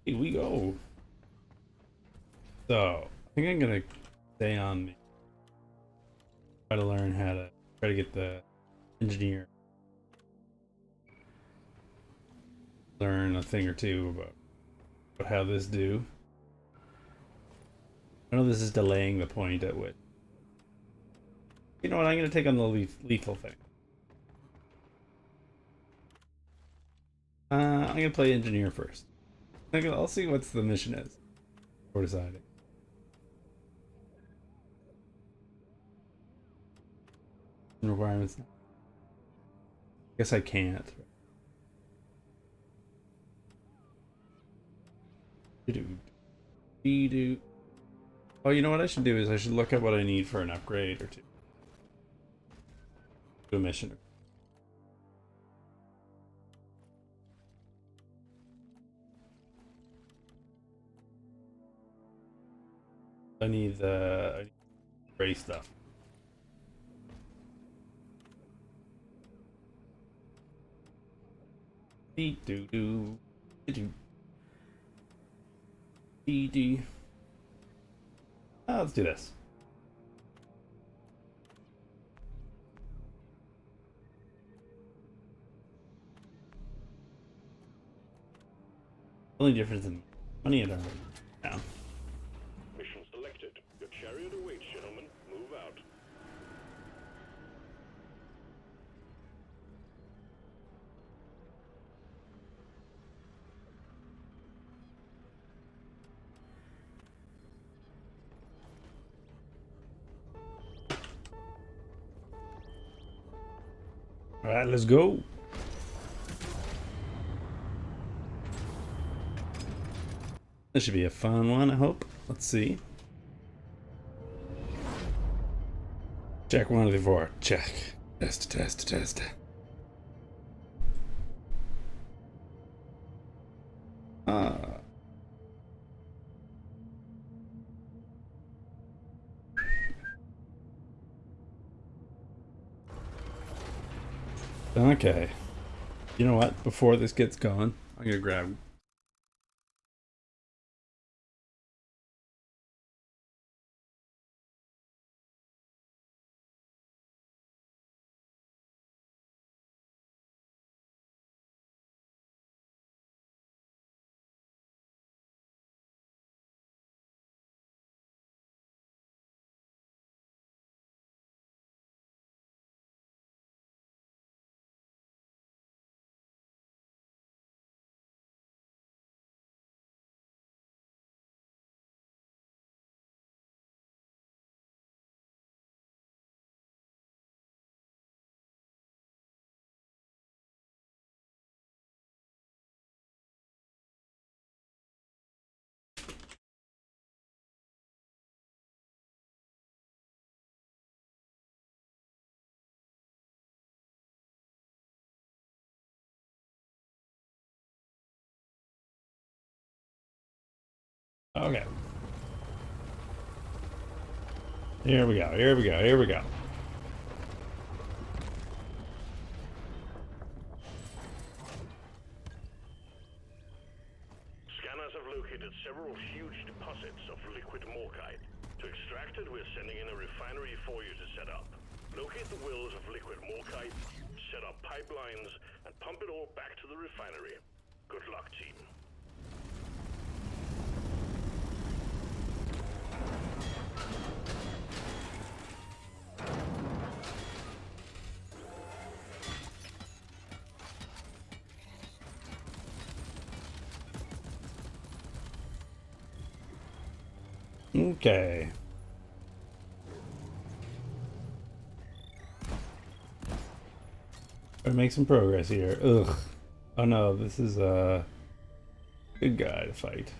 Here we go. So, I think I'm gonna stay on the try to learn how to try to get the engineer. Learn a thing or two about how this do. I know this is delaying the point at which. You know what? I'm gonna take on the lethal thing. I'm gonna play engineer first. I'll see what the mission is before deciding. Requirements. Guess I can't. Do. Oh, you know what I should do is I should look at what I need for an upgrade or two. Do a mission. I need the gray stuff. Do do do do do. Let's do this. Only difference in money and armor. Now. Mission selected. Your chariot awaits, gentlemen. Move out. All right, let's go. This should be a fun one, I hope. Let's see. Check 1 of the 4. Check. Test. Okay. You know what? Before this gets going, I'm gonna grab. Okay. Here we go. Scanners have located several huge deposits of liquid morkite. To extract it, we're sending in a refinery for you to set up. Locate the wells of liquid morkite, set up pipelines, and pump it all back to the refinery. Good luck, team. Okay. Gotta make some progress here. Ugh. Oh no, this is a good guy to fight.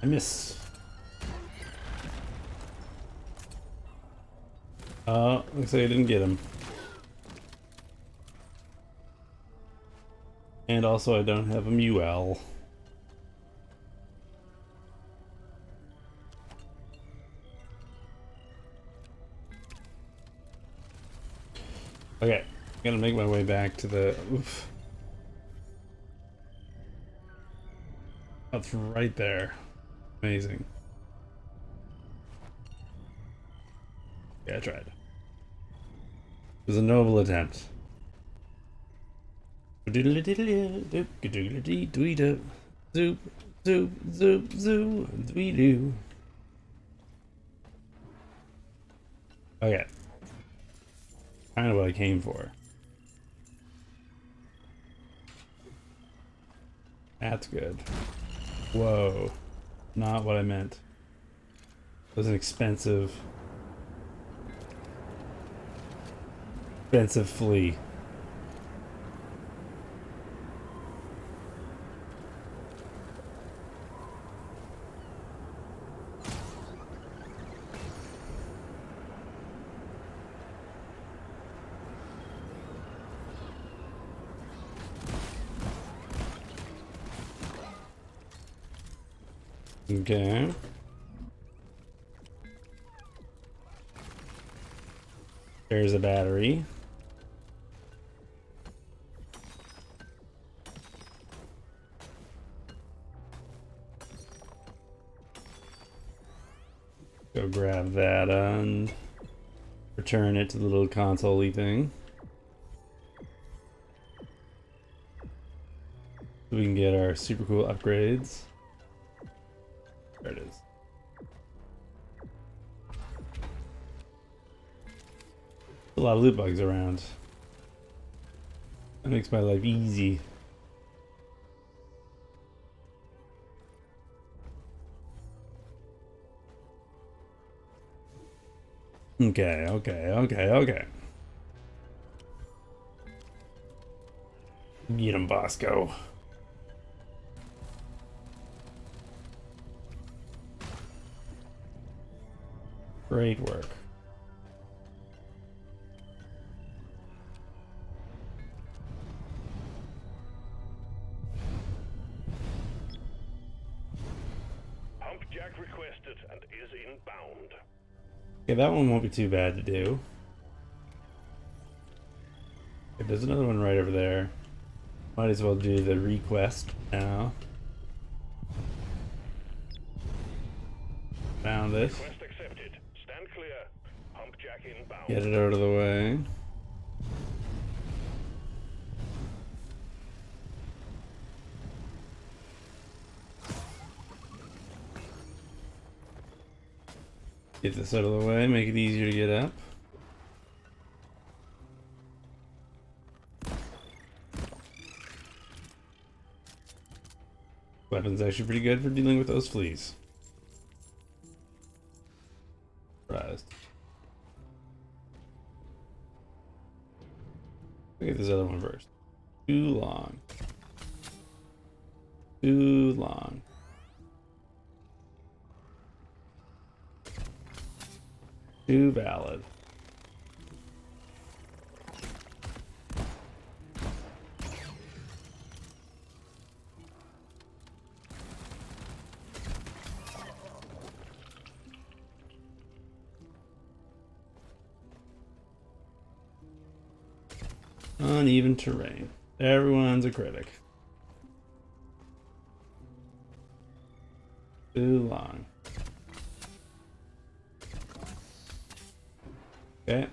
I miss. Looks like I didn't get him. And also I don't have a M.U.L.E. Okay, gotta make my way back to the... Oof. That's right there. Amazing. Yeah, I tried. It was a noble attempt. Zoop, zoop, zoop, zoop, doo. Okay. Kind of what I came for. That's good. Whoa. Not what I meant. It was an expensive flea. Okay. There's a battery. Go grab that and return it to the little console-y thing. So we can get our super cool upgrades. There it is. A lot of loot bugs around. That makes my life easy. Okay. Get him, Bosco. Great work. Pump jack requested and is inbound. Okay, that one won't be too bad to do. Okay, there's another one right over there. Might as well do the request now. Found it. Request accepted. Stand clear. Pump jack inbound. Get it out of the way. Get this out of the way, make it easier to get up. Weapon's actually pretty good for dealing with those fleas. Surprised. Look at this other one first. Too long. Too long. Too valid. Uneven terrain. Everyone's a critic. Too long. Okay.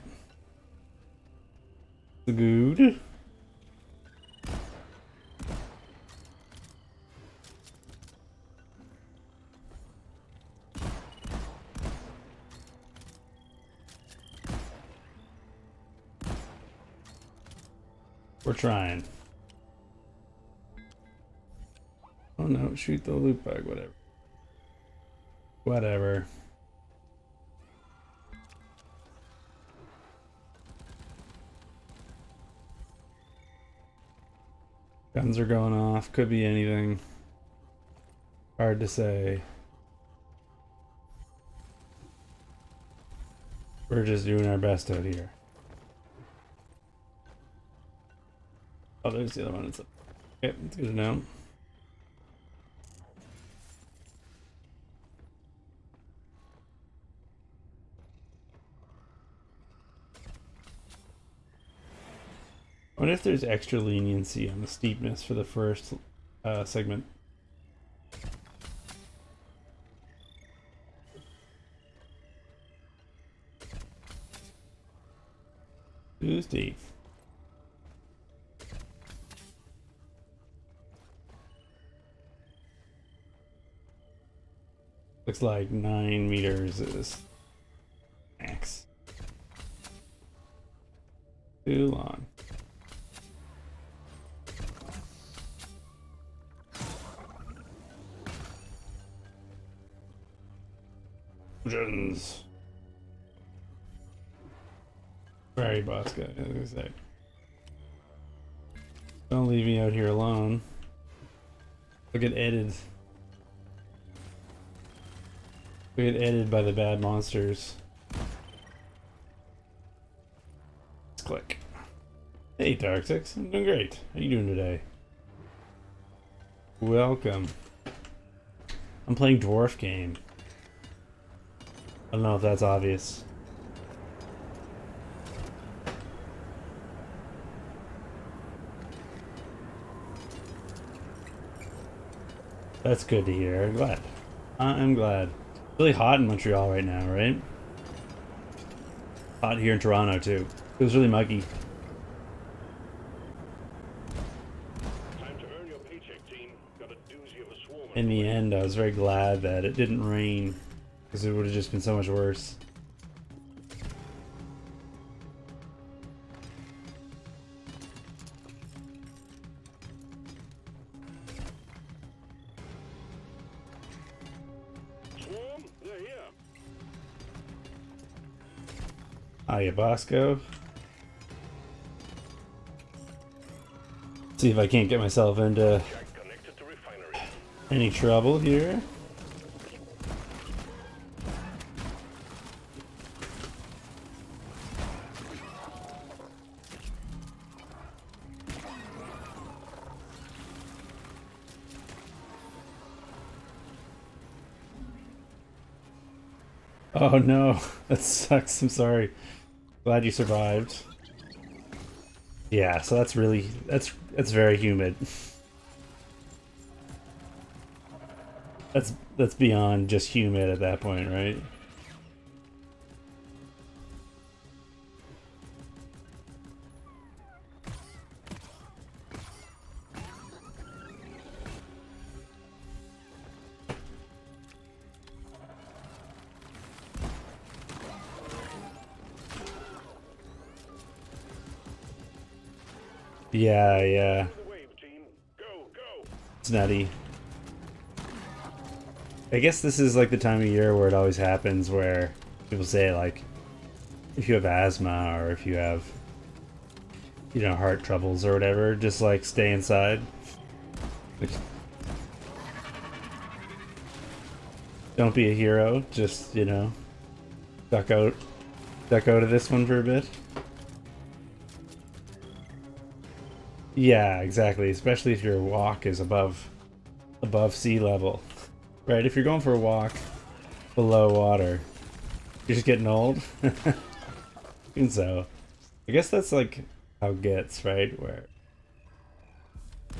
The good. We're trying. Oh no, shoot the loot bug, whatever. Whatever. Guns are going off, could be anything. Hard to say. We're just doing our best out here. Oh, there's the other one. It's up. Okay, that's good to know. I wonder if there's extra leniency on the steepness for the first segment. Too steep. Looks like 9 meters is max. Too long. Jones. Sorry, boss guy. I was gonna say. Don't leave me out here alone. I'll get edited. I'll get edited by the bad monsters. Let's click. Hey, Dark Six. I'm doing great. How you doing today? Welcome. I'm playing Dwarf Game. I don't know if that's obvious. That's good to hear. I'm glad. I'm glad. It's really hot in Montreal right now, right? Hot here in Toronto too. It was really muggy. Time to earn your paycheck, team. Got a doozy of a swarm. In the end, I was very glad that it didn't rain, because it would have just been so much worse. Swarm, they're here. Hiya, Bosco. See if I can't get myself into Jack connected to refinery. any trouble here. Oh no, that sucks. I'm sorry. Glad you survived. Yeah, so that's really that's very humid. That's beyond just humid at that point, right? Yeah, yeah. The wave, team. Go, go. It's nutty. I guess this is like the time of year where it always happens where people say like if you have asthma or if you have heart troubles or whatever, just like stay inside. Like, don't be a hero, just duck out of this one for a bit. Yeah, exactly, especially if your walk is above sea level. Right, if you're going for a walk below water, you're just getting old. And so, I guess that's like how it gets, right? Where,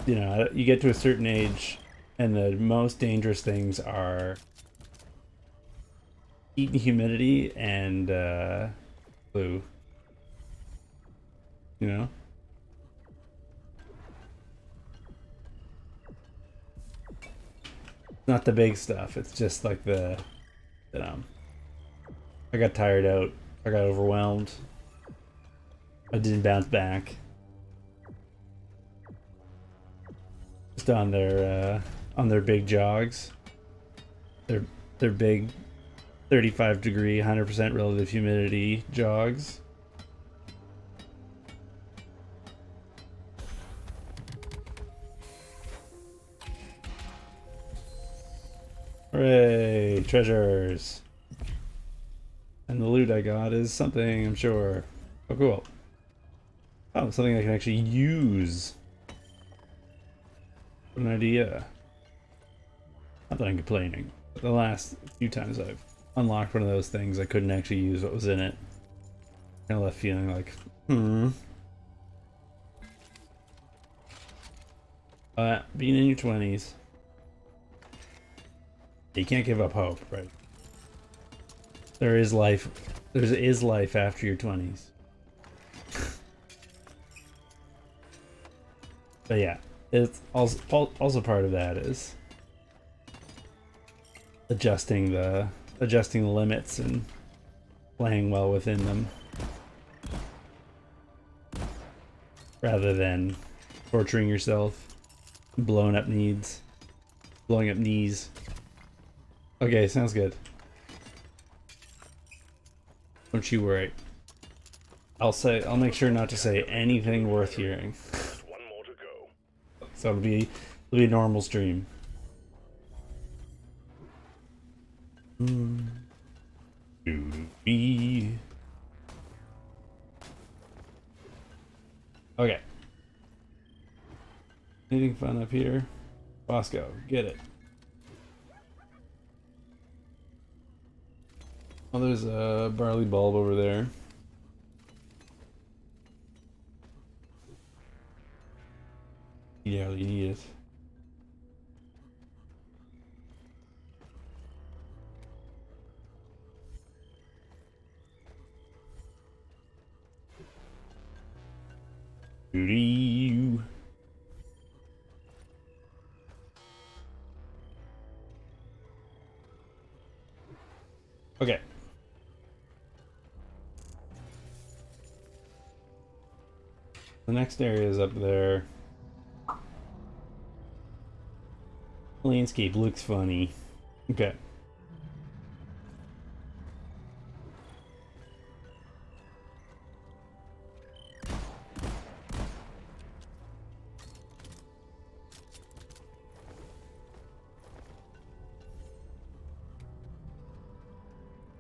you get to a certain age and the most dangerous things are heat and humidity and flu. You know? Not the big stuff, it's just like I got tired out, I got overwhelmed, I didn't bounce back. Just on their big jogs. Their big 35-degree, 100% relative humidity jogs. Hooray! Treasures! And the loot I got is something, I'm sure. Oh, cool. Oh, something I can actually use. What an idea. Not that I'm complaining. But the last few times I've unlocked one of those things, I couldn't actually use what was in it. Kind of left feeling like, being in your 20s, you can't give up hope, right? There is life. There is life after your 20s. But yeah, it's also part of that is adjusting the limits and playing well within them, rather than torturing yourself, blowing up knees. Okay, sounds good. Don't you worry. I'll make sure not to say anything worth hearing. One more to go. So it'll be a normal stream. Okay. Anything fun up here? Bosco, get it. Oh, there's a barley bulb over there. Yeah, you need it. Booty. Okay. The next area is up there. Landscape looks funny. Okay.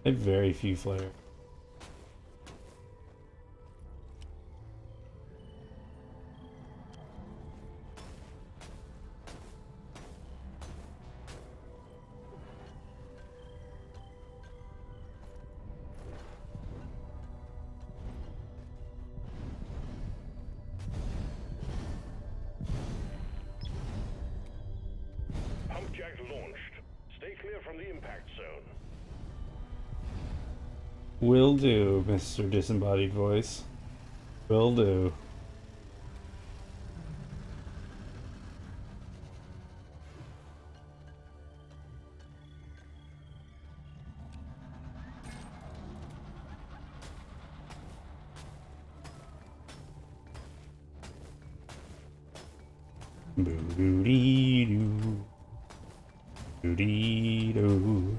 I have very few flares. Pump jack launched. Stay clear from the impact zone. Will do, Mr. Disembodied Voice. Will do. Boo-dee-doo. Boo-dee-doo.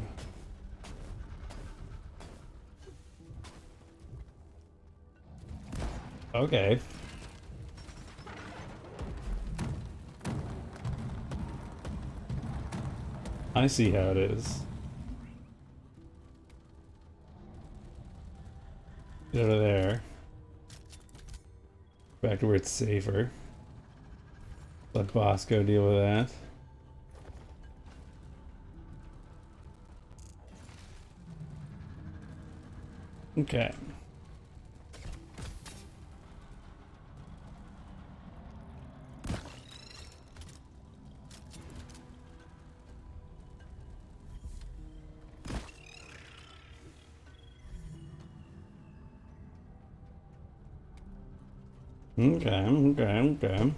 Okay. I see how it is. Get out of there. Back to where it's safer. Let Bosco deal with that. Okay. Okay.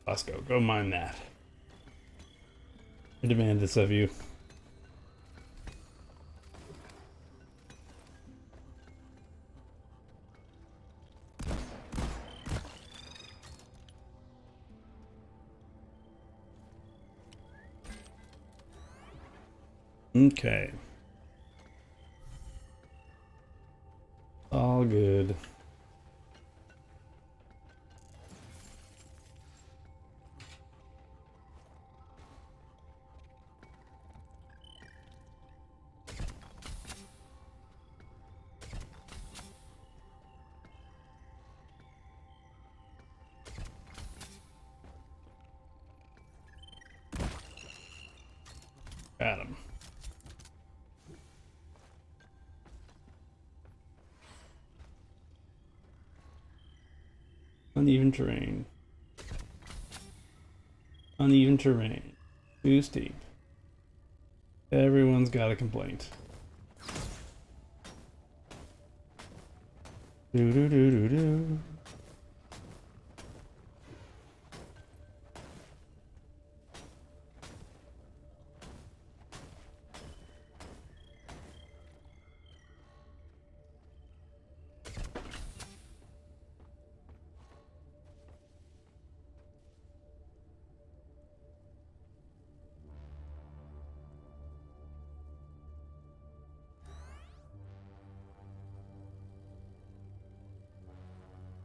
Bosco, go mine that. I demand this of you. Okay. All good. Got him. Uneven terrain. Uneven terrain. Too steep. Everyone's got a complaint. Do do do do do.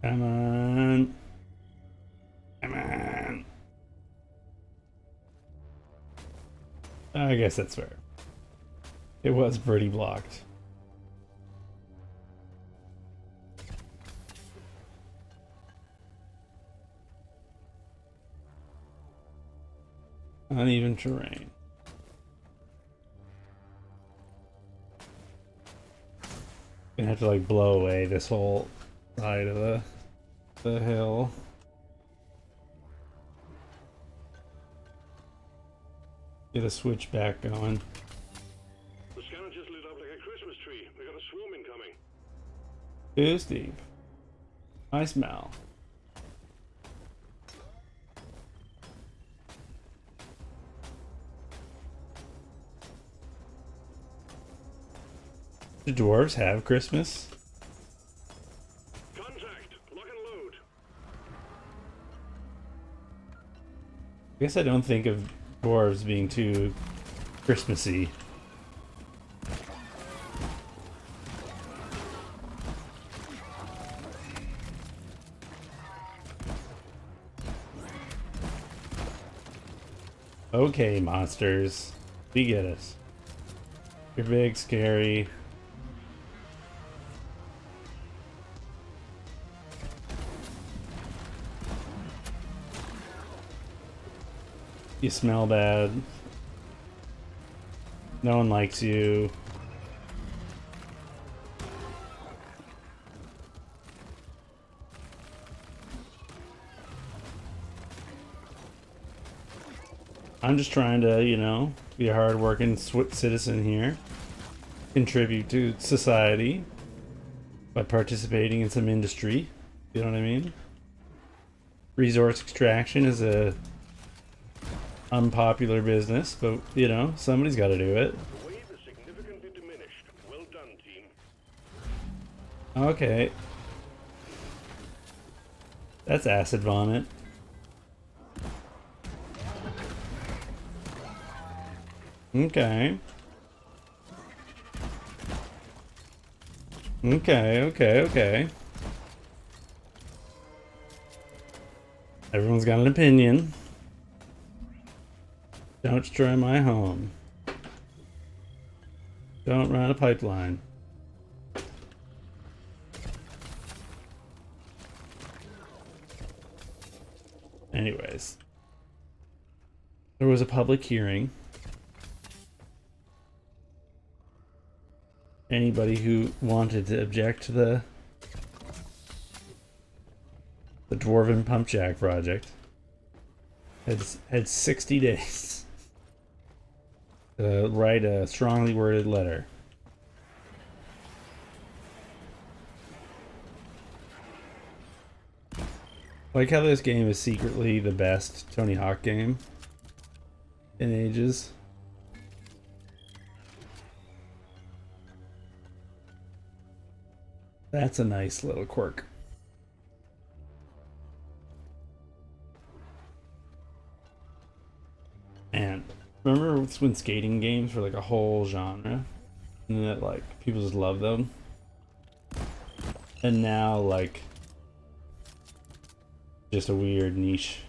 Come on. Come on. I guess that's fair. It was pretty blocked. Uneven terrain. Gonna have to like blow away this whole side of the hill. Get a switch back going. The scanner just lit up like a Christmas tree. We got a swarm incoming. Too steep. I smell. Do dwarves have Christmas? Contact. Lock and load. I guess I don't think of dwarves being too Christmassy. Okay, monsters. We get it. You're big, scary. You smell bad. No one likes you. I'm just trying to, you know, be a hard-working citizen here. Contribute to society by participating in some industry. You know what I mean? Resource extraction is a unpopular business, but, you know, somebody's got to do it. The wave is significantly diminished. Well done, team. Okay. That's acid vomit. Okay. Okay. Everyone's got an opinion. Don't destroy my home. Don't run a pipeline. Anyways. There was a public hearing. Anybody who wanted to object to the Dwarven Pump Jack project had 60 days to write a strongly worded letter. Like how this game is secretly the best Tony Hawk game in ages. That's a nice little quirk. And remember when skating games were like a whole genre and that like people just love them? And now like just a weird niche.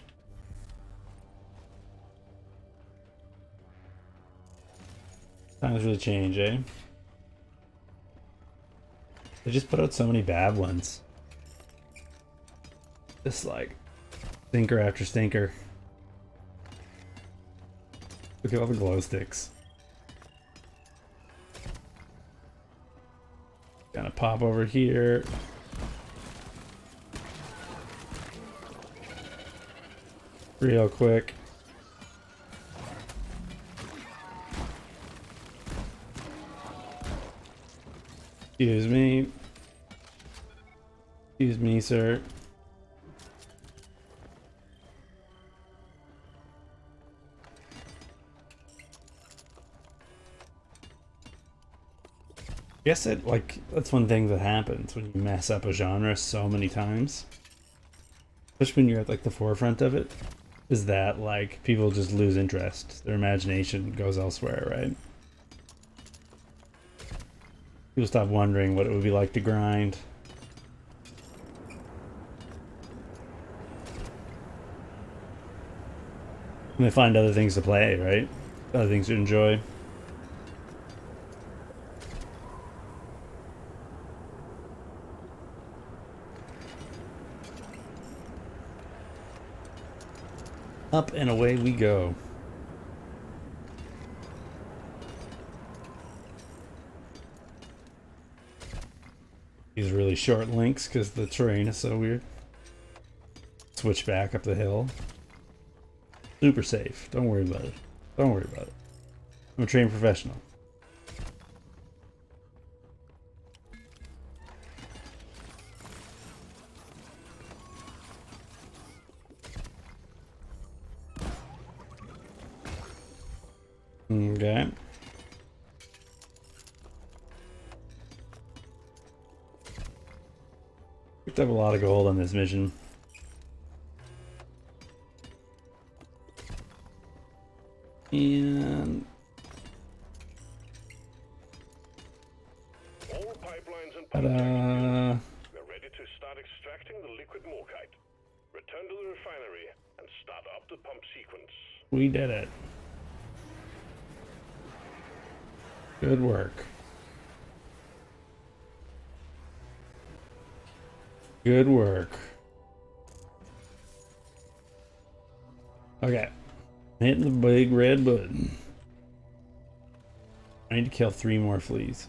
Times really change, eh? They just put out so many bad ones. Just like stinker after stinker. Look at all the glow sticks. Gonna pop over here. Real quick. Excuse me. Excuse me, sir. Guess it, like, that's one thing that happens when you mess up a genre so many times. Especially when you're at, like, the forefront of it. Is that, like, people just lose interest. Their imagination goes elsewhere, right? People stop wondering what it would be like to grind. And they find other things to play, right? Other things to enjoy. Up and away we go. These really short links because the terrain is so weird. Switch back up the hill. Super safe. Don't worry about it. Don't worry about it. I'm a trained professional. Okay. Picked up a lot of gold on this mission. And All pipelines and ta-da. we're ready to start extracting the liquid morkite. Return to the refinery and start up the pump sequence. We did it. Good work. Good work. Okay. Hitting the big red button. I need to kill 3 more fleas.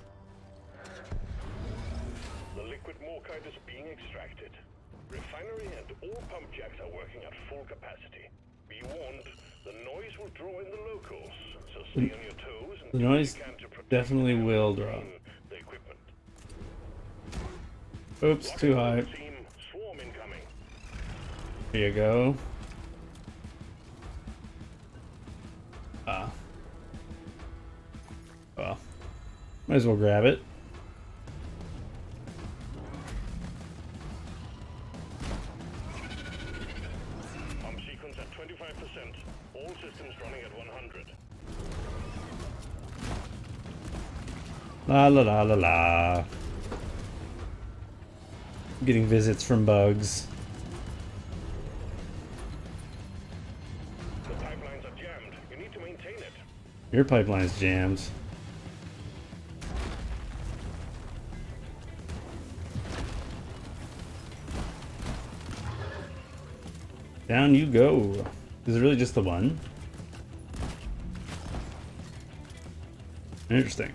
The liquid morkite is being extracted. Refinery and all pump jacks are working at full capacity. Be warned, the noise will draw in the locals, so stay on your toes and The do what noise you can to protect definitely and will draw. maintain the equipment. Oops, too high. Team, swarm incoming. Here you go. Well, might as well grab it. Pump sequence at 25%. All systems running at 100. La la la la la. Getting visits from bugs. The pipelines are jammed. You need to maintain it. Your pipeline's jammed. Down you go. Is it really just the one? Interesting.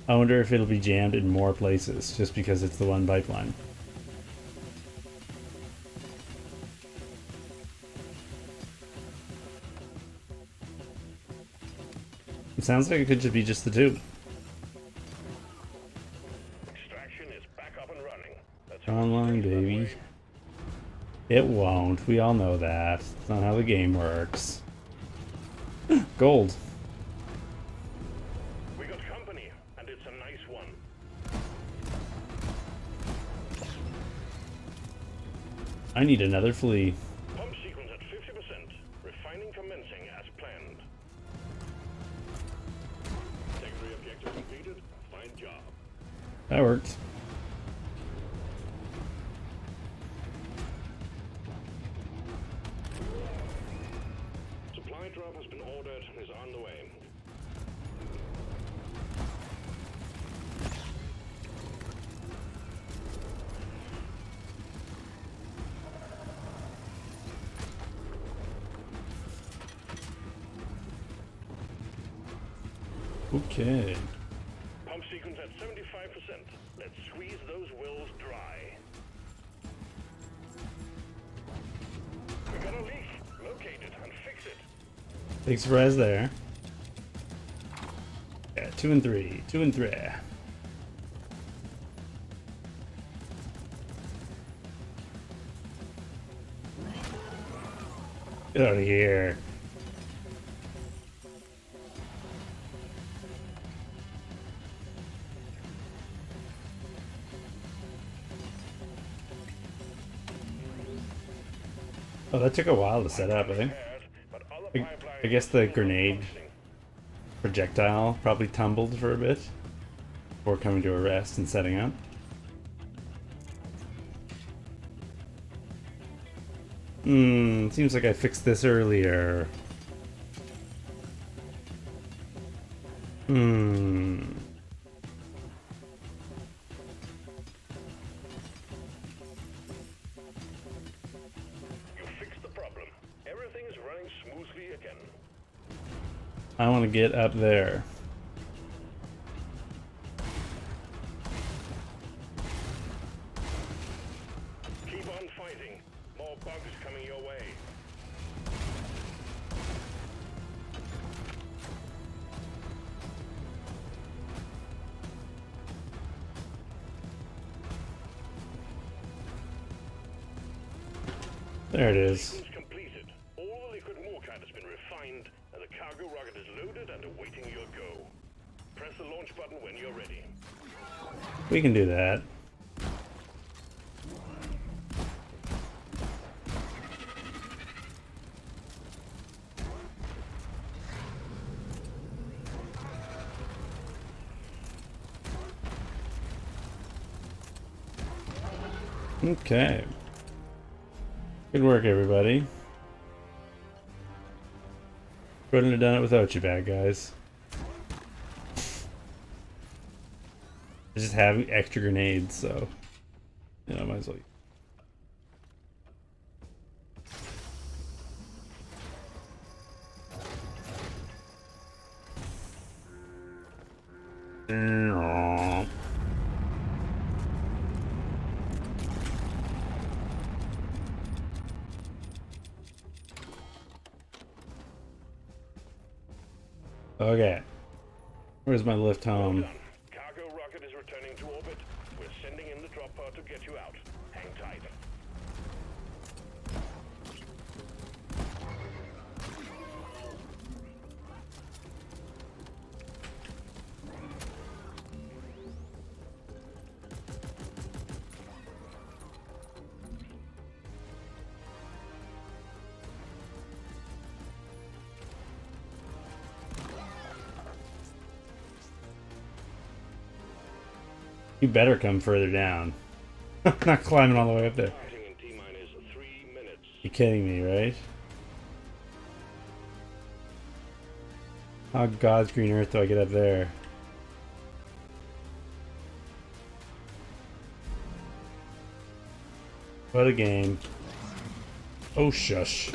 I wonder if it'll be jammed in more places just because it's the one pipeline. It sounds like it could just be just the 2. Extraction is back up and running. That's Online, baby. It won't. We all know that. It's not how the game works. Gold. We got company, and it's a nice one. I need another flea. Pump sequence at 50%. Refining commencing as planned. Secondary objective completed. Fine job. That worked. Supply drop has been ordered and is on the way. Okay. Pump sequence at at 75%. Let's squeeze those wells dry. We got a leak. Locate it and fix it. Big surprise there. Yeah, 2 and 3. 2 and 3. Get out of here. Oh, that took a while to set up, I think. I guess the grenade projectile probably tumbled for a bit before coming to a rest and setting up. Seems like I fixed this earlier. I want to get up there. Keep on fighting. More bugs coming your way. There it is. Completed. All the liquid Morkite has been refined, and the cargo rocket is loaded and awaiting your go. Press the launch button when you're ready. We can do that. Okay. Good work, everybody. Couldn't have done it without you, bad guys. I just have extra grenades, so you know, might as well. Okay. Where's my lift home? Cargo rocket is returning to orbit. We're sending in the drop pod to get you out. Hang tight. You better come further down. I'm not climbing all the way up there. You're kidding me, right? How God's green earth do I get up there? What a game. Oh, shush.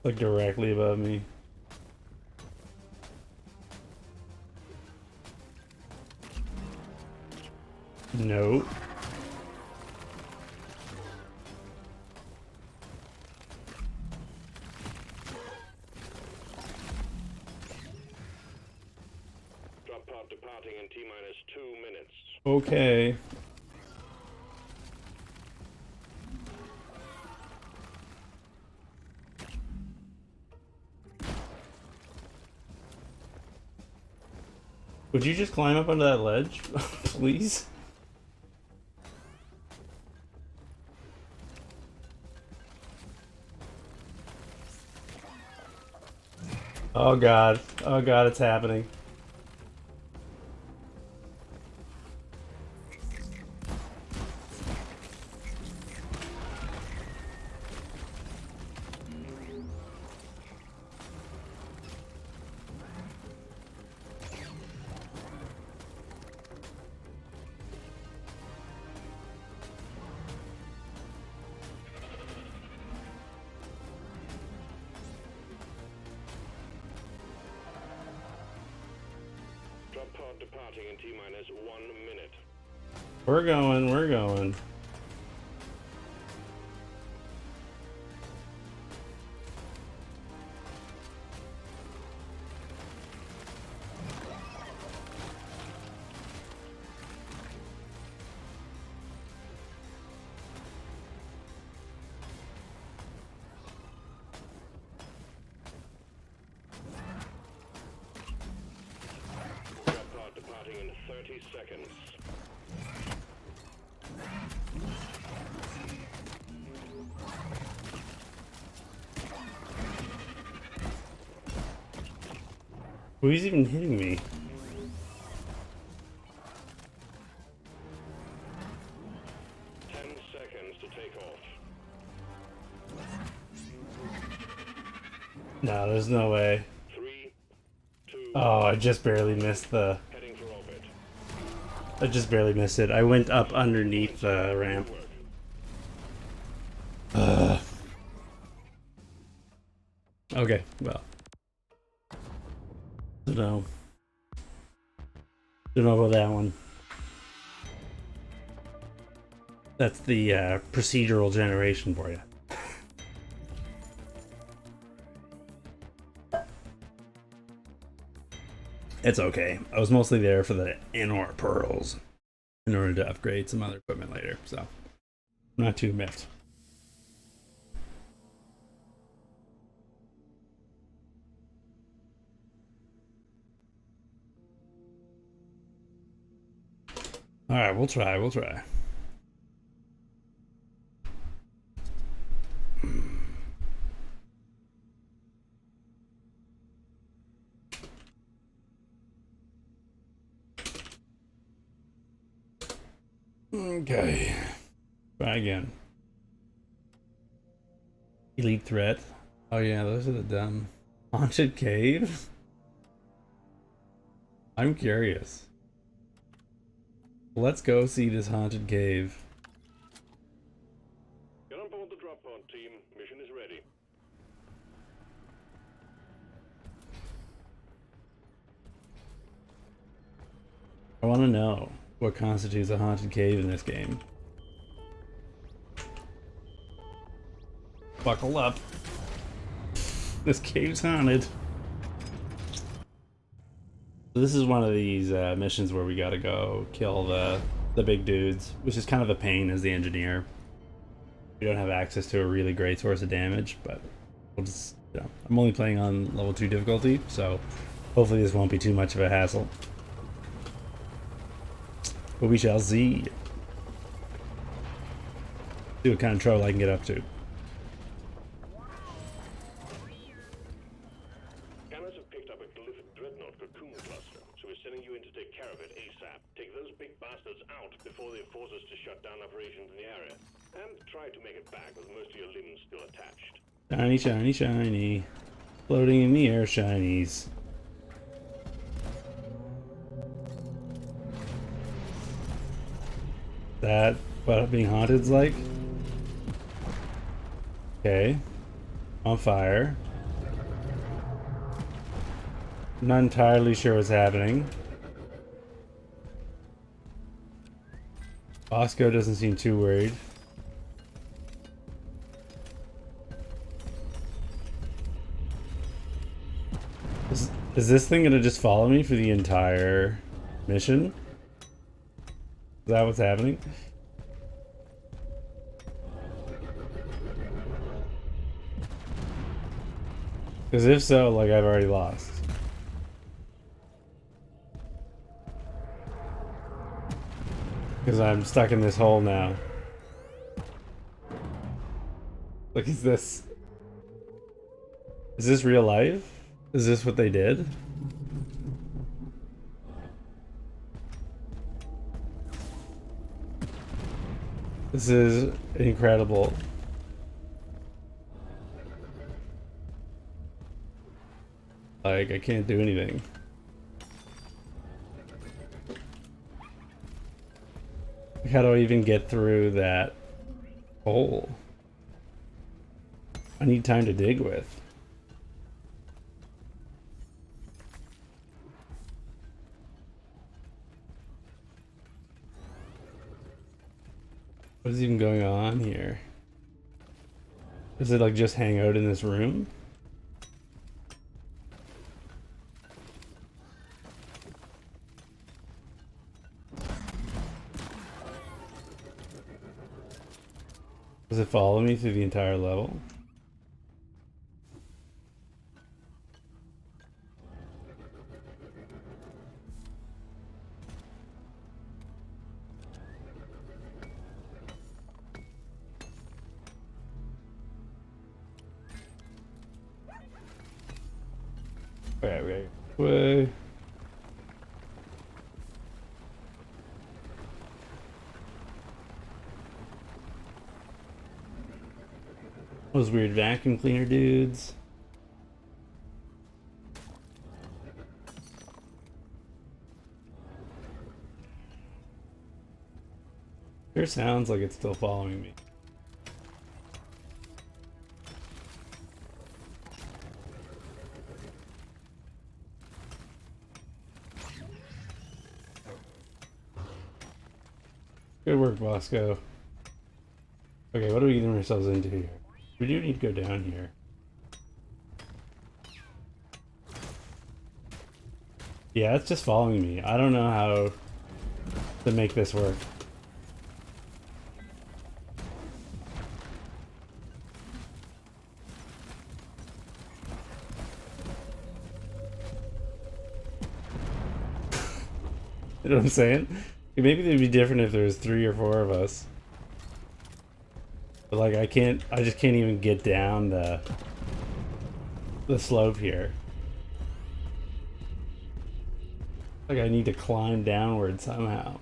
Like directly above me. Nope. Drop pod departing in T-minus 2 minutes. Okay. Would you just climb up onto that ledge, please? Oh god. Oh god, it's happening. pod departing in T-minus 1 minute. We're going, we're going. Departing in 30 seconds. Who's even hitting me? To take off. No, there's no way. 3, 2. Oh, I just barely missed the... Heading for orbit. I just barely missed it. I went up underneath the ramp. Okay, well. Don't know. Don't know about that one. That's the procedural generation for you. It's okay. I was mostly there for the Anor pearls in order to upgrade some other equipment later, so I'm not too miffed. Alright, we'll try, we'll try. Okay. Try again. Elite threat. Oh yeah, those are the dumb. Haunted cave? I'm curious. Let's go see this haunted cave. Get on board the drop pod, team. Mission is ready. I want to know what constitutes a haunted cave in this game. Buckle up. This cave's haunted. So this is one of these missions where we gotta go kill the big dudes, which is kind of a pain as the engineer. We don't have access to a really great source of damage, but we'll just, you know, I'm only playing on level 2 difficulty, so hopefully this won't be too much of a hassle. But we shall see. See what kind of trouble I can get up to. Scanners have picked up a glyph dreadnought cocoon cluster, so we're sending you in to take care of it ASAP. Take those big bastards out before they force us to shut down operations in the area. And try to make it back with most of your limbs still attached. Shiny, shiny, shiny. Floating in the air, shinies. That what being haunted's like? Okay. On fire. I'm not entirely sure what's happening. Bosco doesn't seem too worried. Is this thing gonna just follow me for the entire mission? Is that what's happening? Because if so, like, I've already lost. Because I'm stuck in this hole now. Like, is this real life? Is this what they did? This is incredible. Like, I can't do anything. How do I even get through that hole? I need time to dig with. What is even going on here? Does it like just hang out in this room? Does it follow me through the entire level? Okay. Way. Those weird vacuum cleaner dudes. Sure sounds like it's still following me. Good work, Bosco. Okay, what are we getting ourselves into here? We do need to go down here. Yeah, it's just following me. I don't know how to make this work. You know what I'm saying? Maybe it'd be different if there was 3 or 4 of us. But like I just can't even get down the slope here. Like I need to climb downward somehow.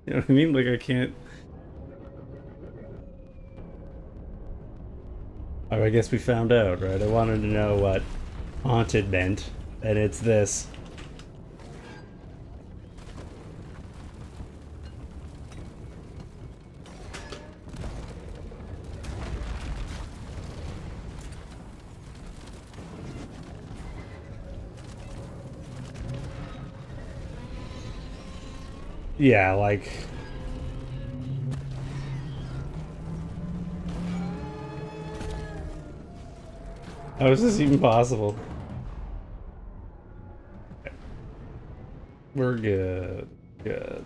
You know what I mean? Like I can't. Oh, I guess we found out, right? I wanted to know what haunted meant, and it's this. Yeah, like... How is this even possible? We're good. Good.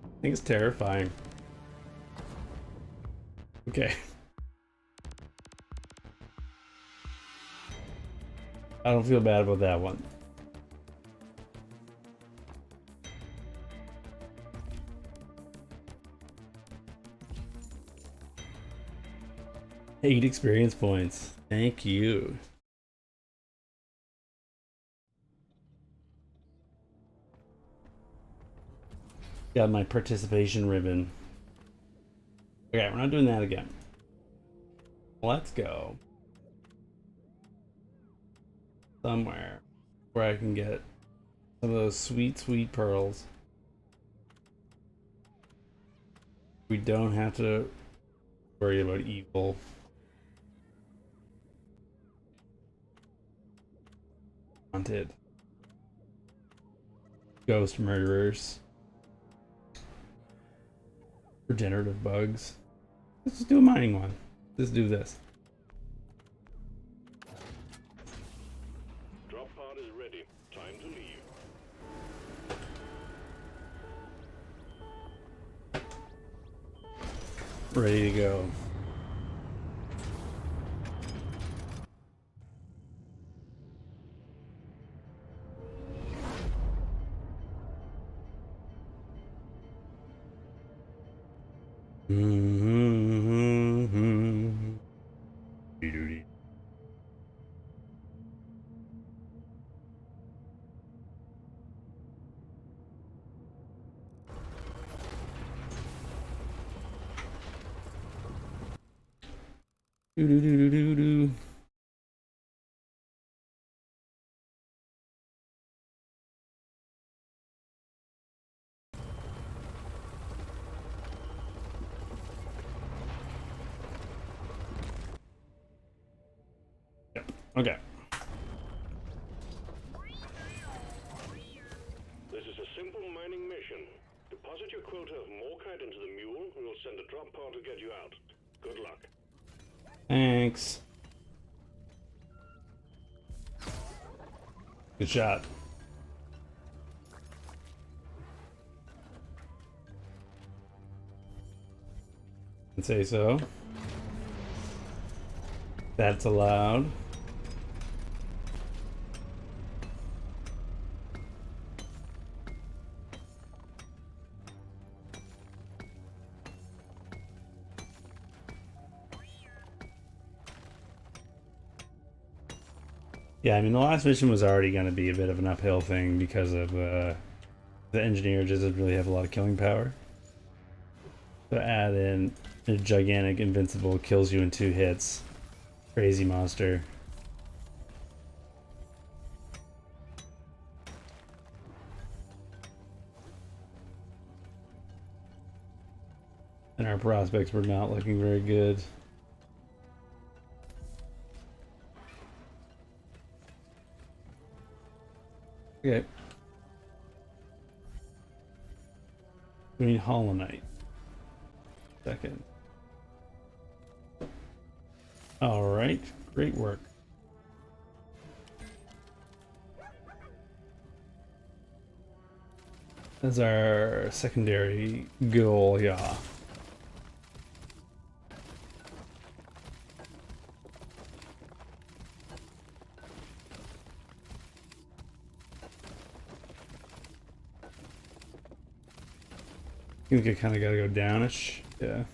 I think it's terrifying. Okay. I don't feel bad about that one. Eight experience points. Thank you. Got my participation ribbon. Okay, we're not doing that again. Let's go somewhere where I can get some of those sweet, sweet pearls. We don't have to worry about evil. Haunted. Ghost murderers. Regenerative bugs. Let's just do a mining one. Let's do this. Drop pod is ready. Time to leave. Ready to go. Do do do do do do. Okay. This is a simple mining mission. Deposit your quota of Morkite into the mule, and we'll send a drop pod to get you out. Good luck. Thanks. Good shot. I'd say so. That's allowed. Yeah, I mean, the last mission was already going to be a bit of an uphill thing because of the engineer just doesn't really have a lot of killing power. So add in a gigantic invincible, kills you in 2 hits. Crazy monster. And our prospects were not looking very good. Okay. We need Holonite. Second. Alright, great work. That's our secondary goal, yeah. I think I kind of gotta go downish. Yeah.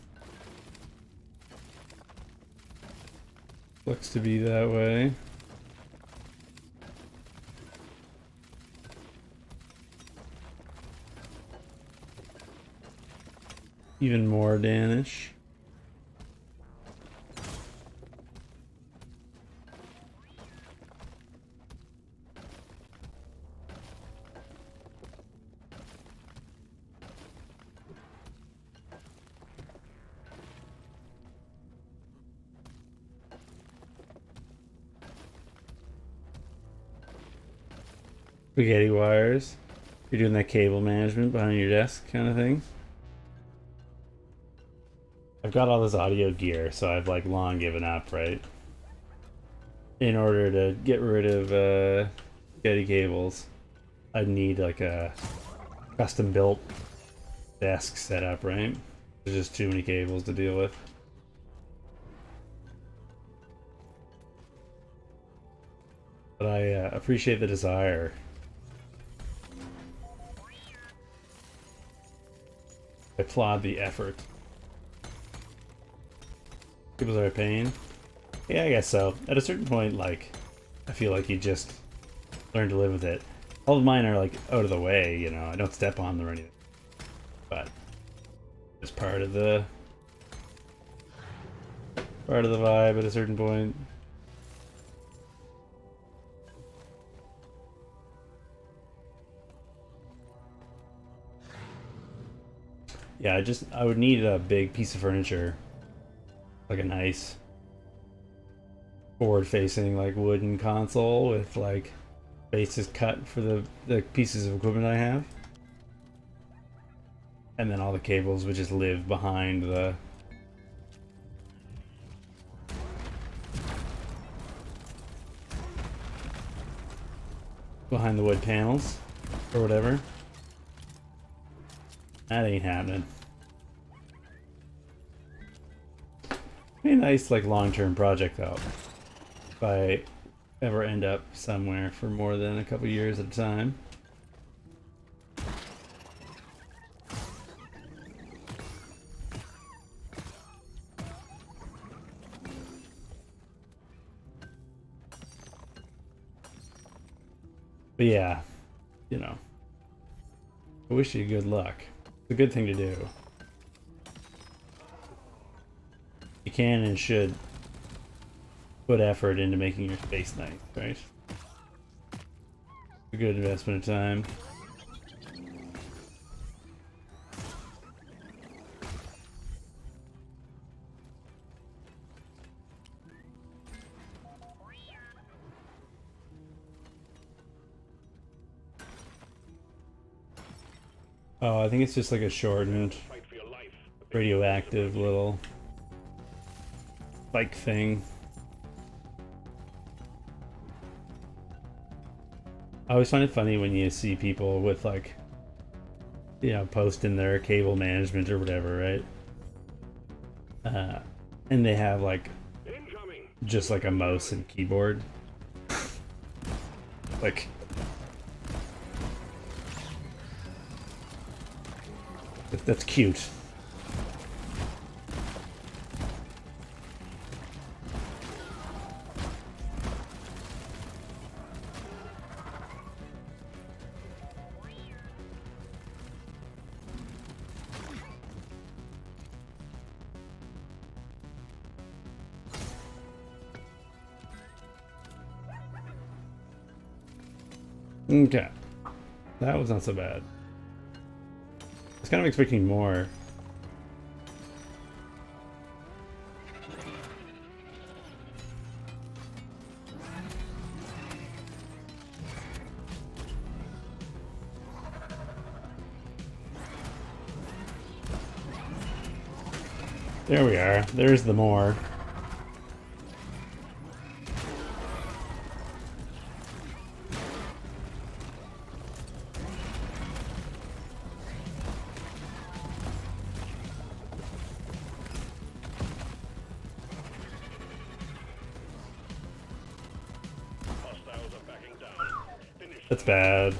Looks to be that way. Even more Danish. Spaghetti wires. You're doing that cable management behind your desk kind of thing. I've got all this audio gear, so I've like long given up, right? In order to get rid of spaghetti cables, I'd need like a custom built desk setup, right? There's just too many cables to deal with. But I appreciate the desire. I applaud the effort. People are a pain. Yeah, I guess so. At a certain point, like, I feel like you just learn to live with it. All of mine are like out of the way, you know. I don't step on them or anything. But it's part of the vibe at a certain point. Yeah, I would need a big piece of furniture. Like a nice forward-facing like wooden console with like bases cut for the pieces of equipment I have. And then all the cables would just live behind the wood panels or whatever. That ain't happening. Be a nice like long-term project though. If I ever end up somewhere for more than a couple years at a time. But yeah, you know, I wish you good luck. It's a good thing to do. You can and should put effort into making your space nice, right? A good investment of time. Oh, I think it's just like a shortened Fight for your life. radioactive little spike thing. I always find it funny when you see people with like, you know, posting their cable management or whatever, right? And they have like Incoming. just like a mouse and keyboard. Like, that's cute. Okay, that was not so bad. I was kind of expecting more. There we are. There's the more. Hostiles are backing down. Finish That's them. bad.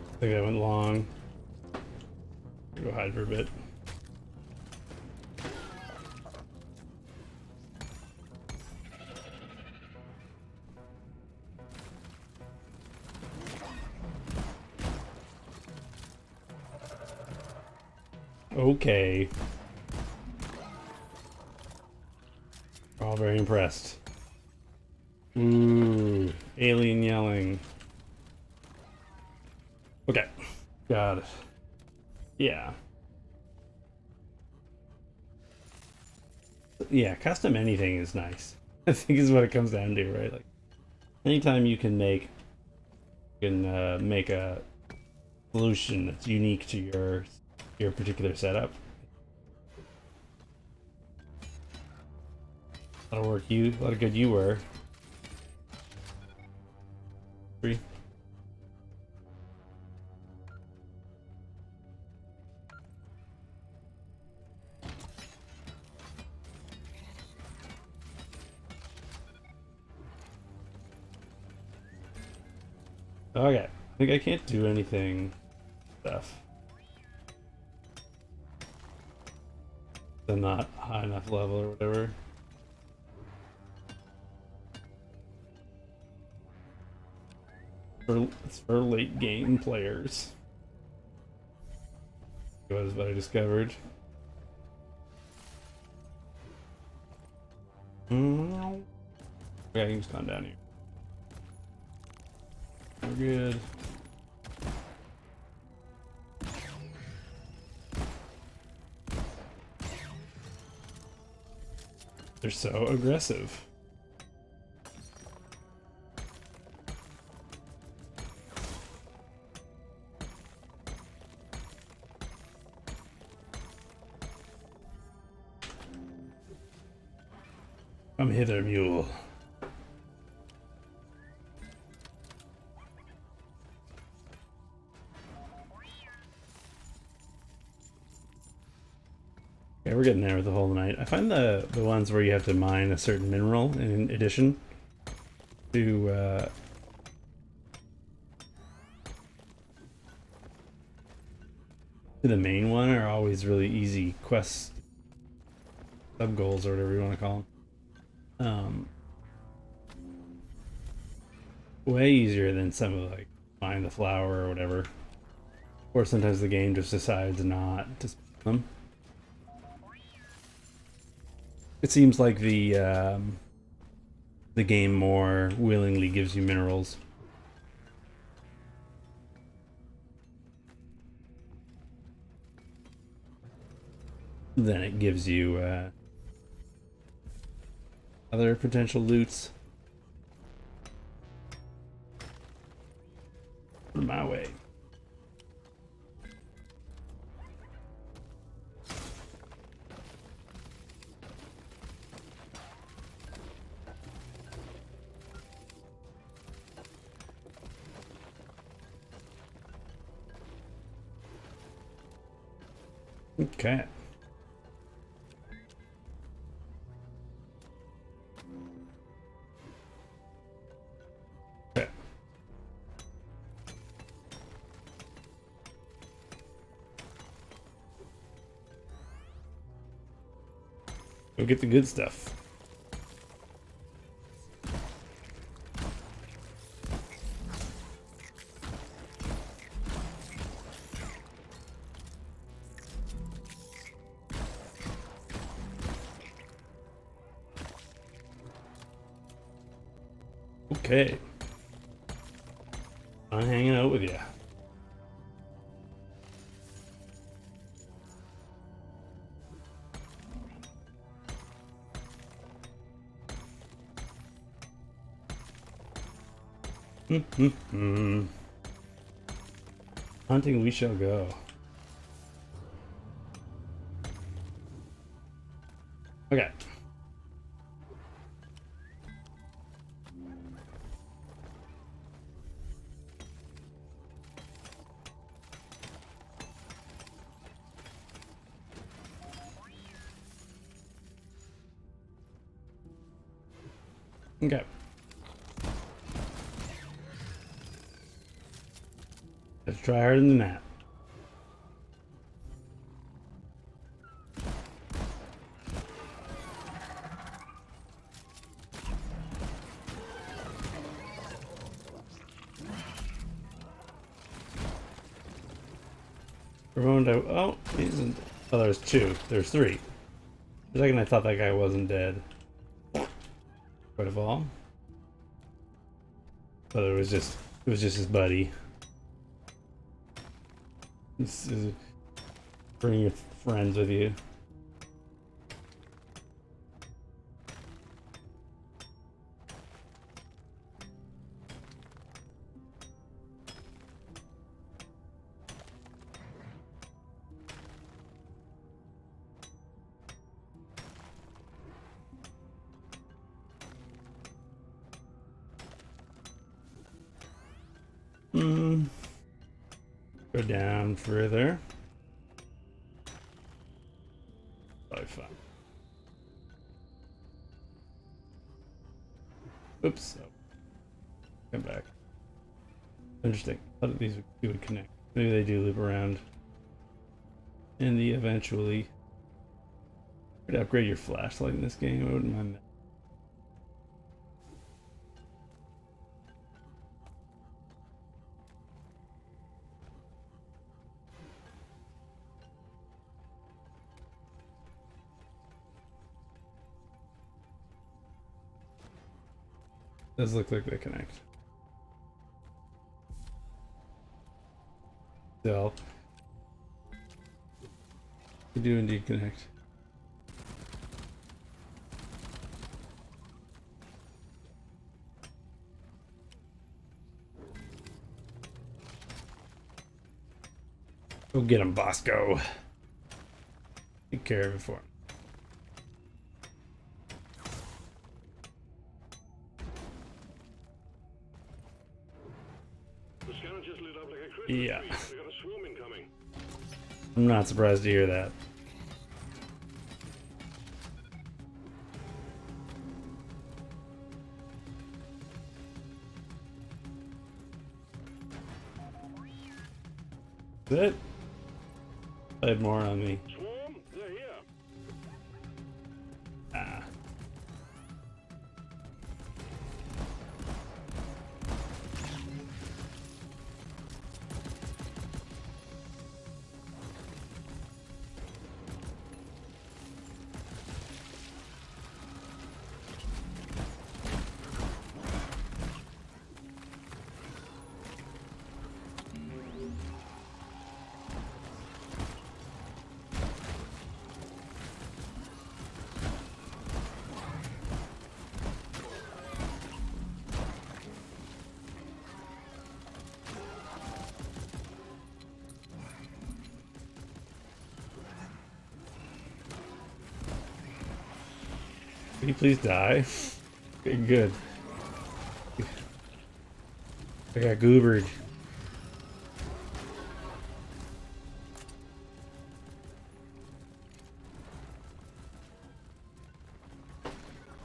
I think that went long. Go hide for a bit. Okay. All very impressed. Ooh, alien yelling. Okay, got it. Yeah. Yeah, custom anything is nice. I think is what it comes down to, right? Like, anytime you can make a solution that's unique to your particular setup. A lot of work a lot of good you were. Three. Okay, I think I can't do anything stuff. I'm not high enough level or whatever. It's for late game players. Was what I discovered. Okay, I can just come down here. We're good. They're so aggressive. Come hither, mule. Okay, we're getting there with the whole night. I find the ones where you have to mine a certain mineral in addition to the main one are always really easy quests, sub goals or whatever you want to call them. Way easier than some of like mine the flower or whatever. Or sometimes the game just decides not to spam them. It seems like the game more willingly gives you minerals. then it gives you other potential loots. Put 'em my way. Okay. Okay. Go get the good stuff. Okay. I'm hanging out with you. Hunting we shall go. Okay. Okay. Let's try harder than that. Oh, he isn't. Oh, there's two. There's three. For a second, I thought that guy wasn't dead. Quite of all. But it was just his buddy. This is bring your friends with you. Go down further. Probably fine. Oops. Oh. Come back. Interesting. I thought these would connect. Maybe they do loop around. In the eventually. Could upgrade your flashlight in this game. I wouldn't mind that. Does look like they connect. Still, they do indeed connect. Go get him, Bosco. Take care of it for him. Yeah. We got a swarm incoming. I'm not surprised to hear that. Is it? I had more on me. Swarm, they're here. Ah. Can you please die? Okay, good. I got goobered.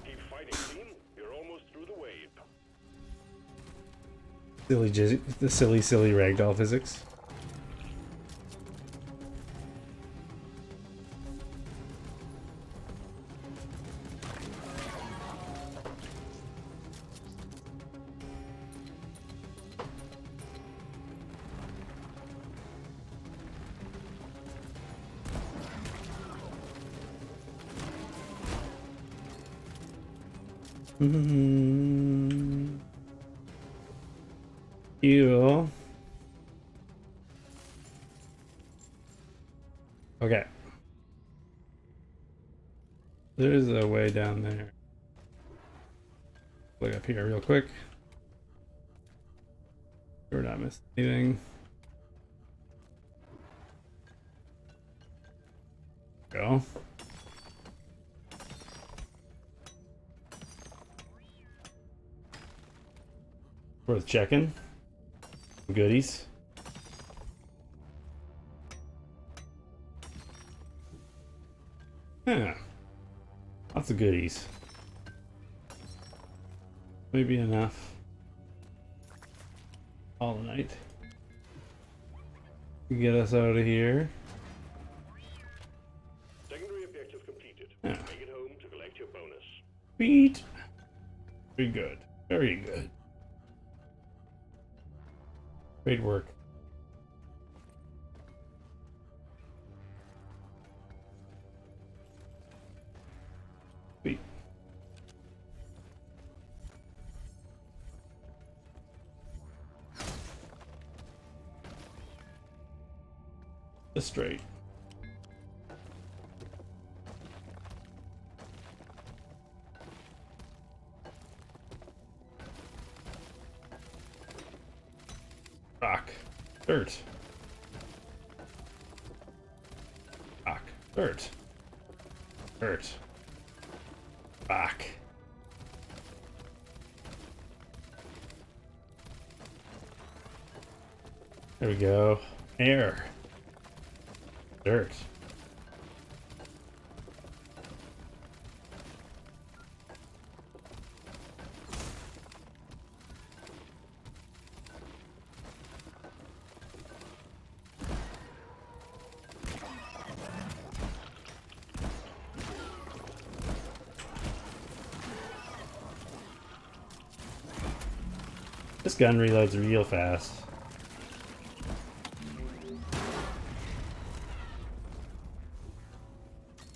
Keep fighting, team. You're almost through the wave. The silly ragdoll physics. Ew. Okay. There's a way down there. Look up here real quick. We're not missing anything. Go. Worth checking. Goodies. Yeah. Lots of goodies. Maybe enough. All night. Get us out of here. Secondary objective completed. Yeah. Make it home to collect your bonus. Sweet. Very good. Very good. Great work. Sweet. Just straight. Rock. Dirt. Rock. Dirt. Dirt. Rock. There we go. Air. Dirt. This gun reloads real fast.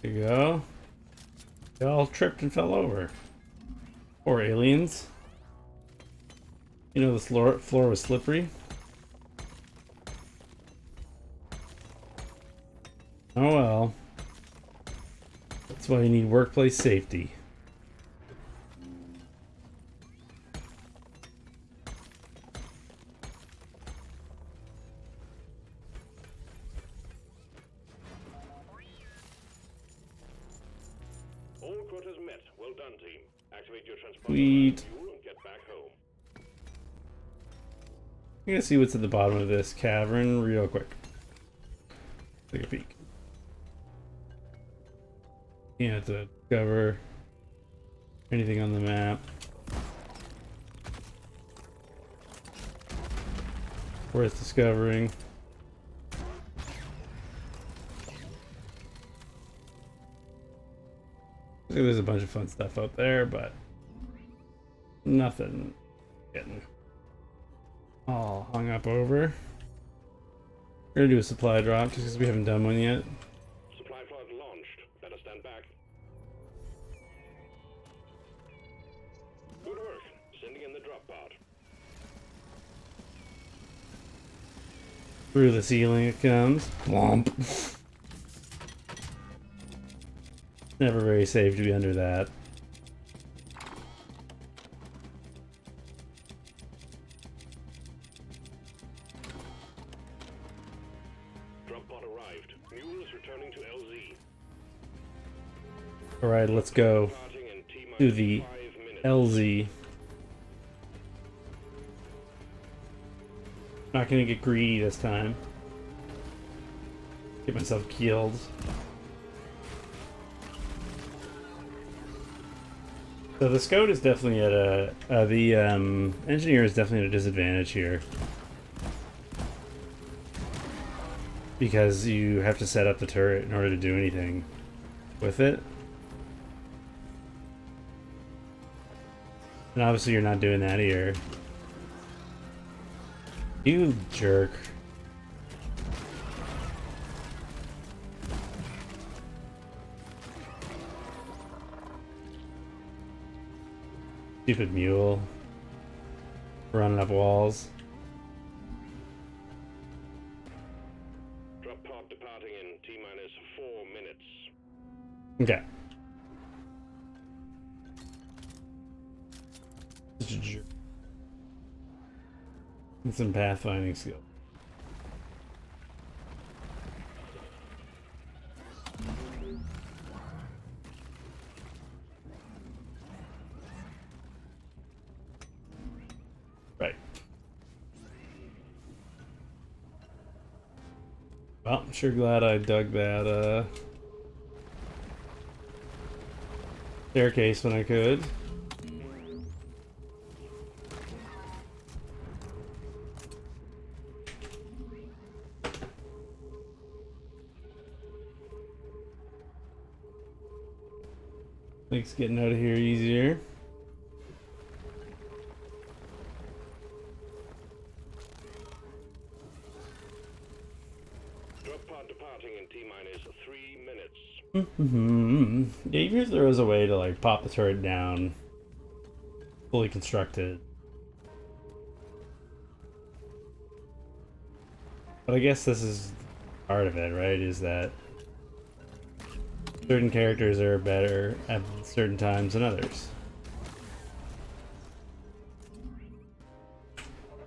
There you go. They all tripped and fell over. Poor aliens. You know, this floor was slippery. Oh well. That's why you need workplace safety. All quotas met. Well done, team. Activate your transponder Sweet. and get back home. I'm gonna see what's at the bottom of this cavern real quick. Take a peek. Can't discover anything on the map. Worth discovering. There's a bunch of fun stuff out there, but nothing getting all hung up over. We're gonna do a supply drop just because we haven't done one yet. Supply pod launched. Better stand back. Good work. Sending in the drop pod. Through the ceiling it comes. Womp. Never very safe to be under that. Drop pod arrived. M.U.L.E is returning to LZ. Alright, let's go. Departing in T to the LZ. Not gonna get greedy this time. Get myself killed. So the scout is definitely at a the engineer is definitely at a disadvantage here, because you have to set up the turret in order to do anything with it, and obviously you're not doing that here. You jerk. Stupid mule. Running up walls. Drop pod departing in T-minus 4 minutes. Okay. Such a jerk. And some pathfinding skill. Right. Well, I'm sure glad I dug that staircase when I could. Makes getting out of here easier. Drop pod departing in T-minus 3 minutes. Yeah, even if there was a way to like pop the turret down, fully constructed. But I guess this is part of it, right? Is that certain characters are better at certain times than others.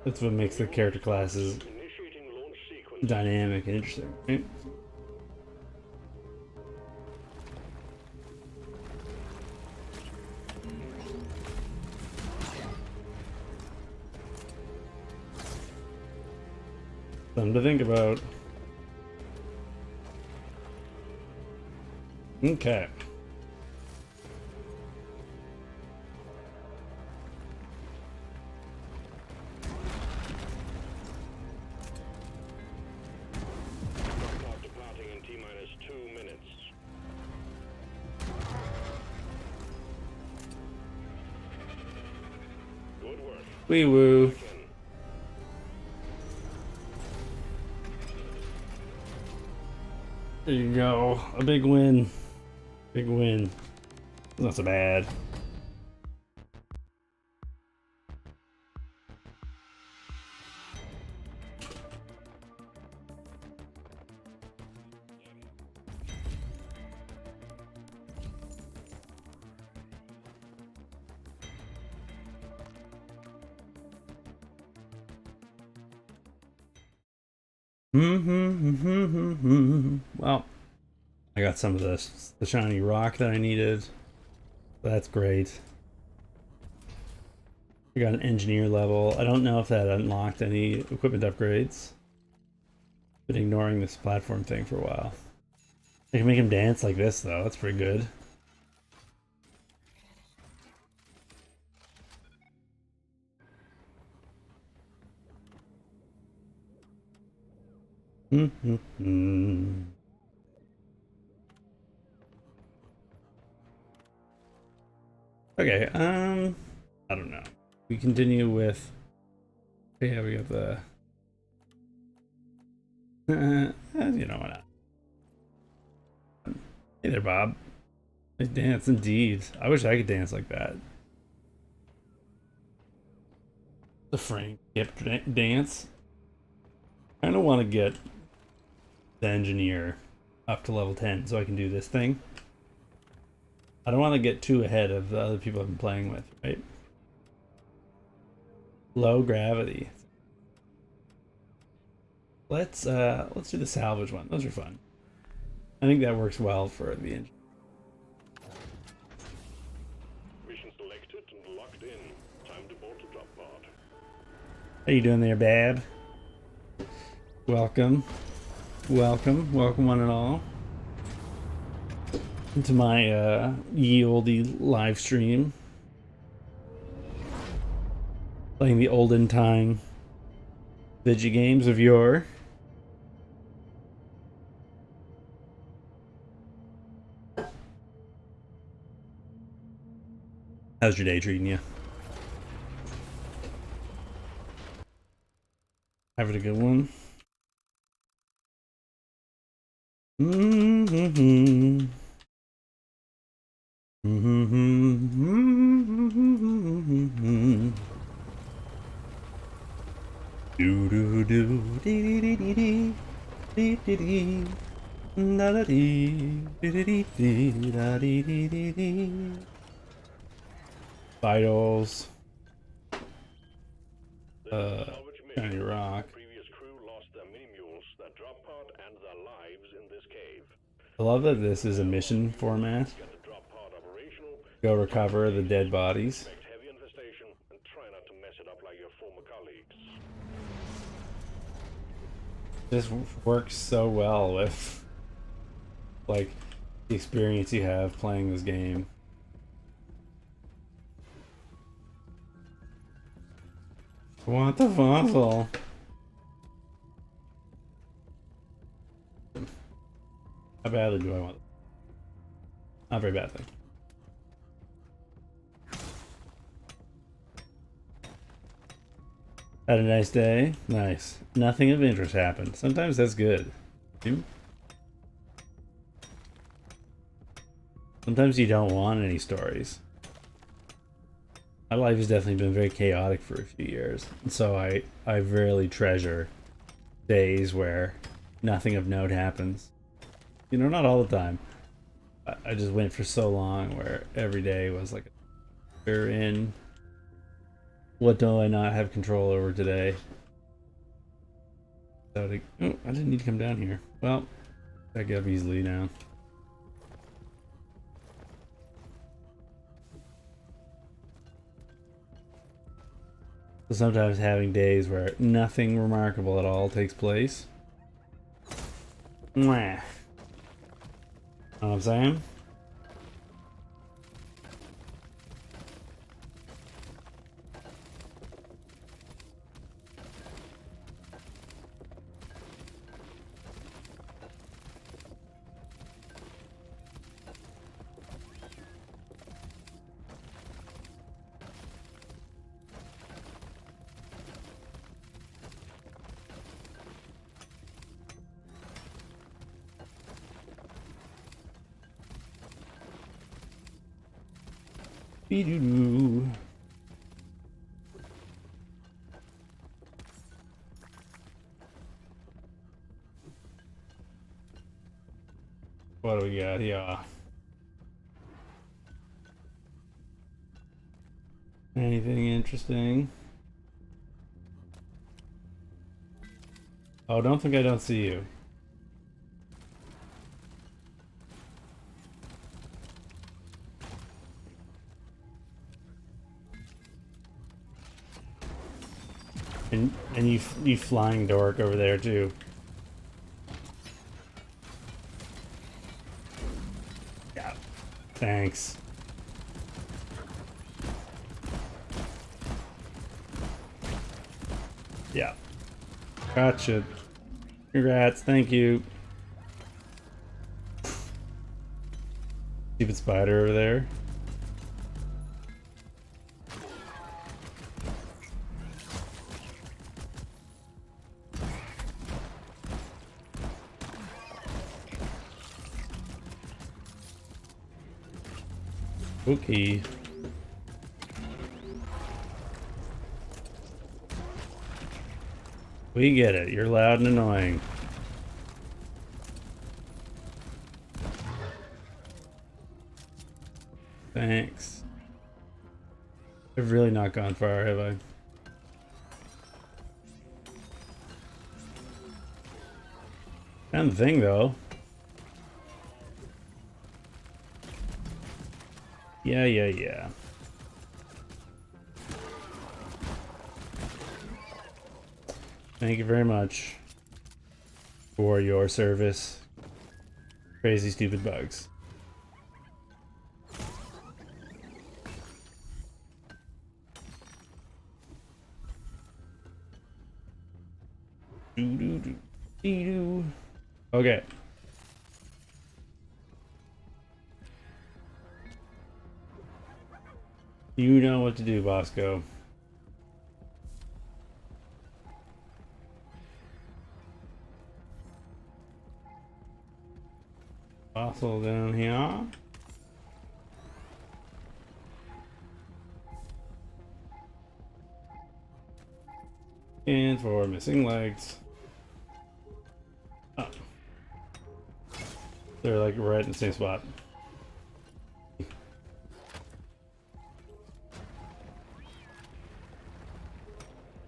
That's what makes the character classes Initiating launch sequence. dynamic and interesting, right? Something to think about. Okay. Drop pod departing in T-minus 2 minutes. Good work. Wee woo. Again. There you go. A big win. Big win. Not so bad. Well, I got some of the shiny rock that I needed. That's great. We got an engineer level. I don't know if that unlocked any equipment upgrades. Been ignoring this platform thing for a while. I can make him dance like this though. That's pretty good. Okay, I don't know. We continue with. Yeah, we got the. You know what? Hey there, Bob. Nice dance indeed. I wish I could dance like that. The Frank Hip dance. I don't want to get the engineer up to level 10 so I can do this thing. I don't want to get too ahead of the other people I've been playing with, right? Low gravity. Let's do the salvage one. Those are fun. I think that works well for the engine. time to board the drop pod. How you doing there, Bab? Welcome. Welcome. Welcome one and all. Into my Ye-Olde live stream. Playing the olden time video games of yore. How's your day treating you? Having a good one? Mm-hmm. Mm-hmm. Do do do dee dee dee dee dee dee dee da da dee dee dee dee da dee dee dee dee. Vitals. Shiny rock. Previous crew lost their mini-mules, their drop pod, and their lives in this cave. I love that this is a mission format. Get the drop pod operational. Go recover the dead bodies. Expect heavy infestation and try not to mess it up like your former colleagues. This works so well with like the experience you have playing this game. I want the fossil. How badly do I want it? Not very badly. Had a nice day? Nice. Nothing of interest happened. Sometimes that's good. Sometimes you don't want any stories. My life has definitely been very chaotic for a few years. And so I rarely treasure days where nothing of note happens. You know, not all the time. I just went for so long where every day was like we're in. What do I not have control over today? Oh, I didn't need to come down here. Well, I get up easily now. So sometimes having days where nothing remarkable at all takes place. Mwah. Know what I'm saying? Be-doo-doo. What do we got here? Anything interesting? Oh, don't think I don't see you. And you flying dork over there too. Yeah. Thanks. Yeah. Gotcha. Congrats, thank you. Stupid spider over there. Okay. We get it. You're loud and annoying. Thanks. I've really not gone far, have I? Found the thing, though. Yeah. Thank you very much for your service. Crazy stupid bugs. Okay. You know what to do, Bosco. Fossil down here. And for missing legs. Oh. They're like right in the same spot. Look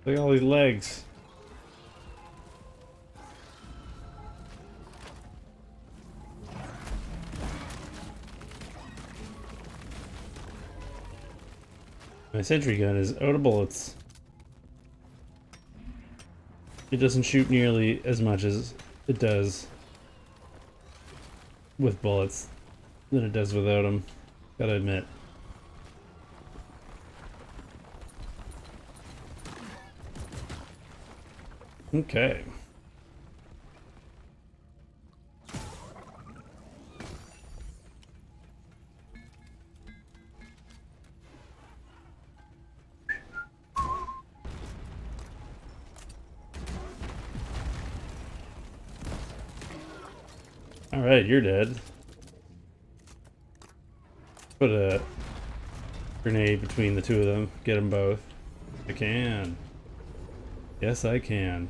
at all these legs. My sentry gun is out of bullets. It doesn't shoot nearly as much as it does with bullets than it does without them. Gotta admit. Okay. Alright, you're dead. Put a grenade between the two of them. Get them both. I can. Yes, I can.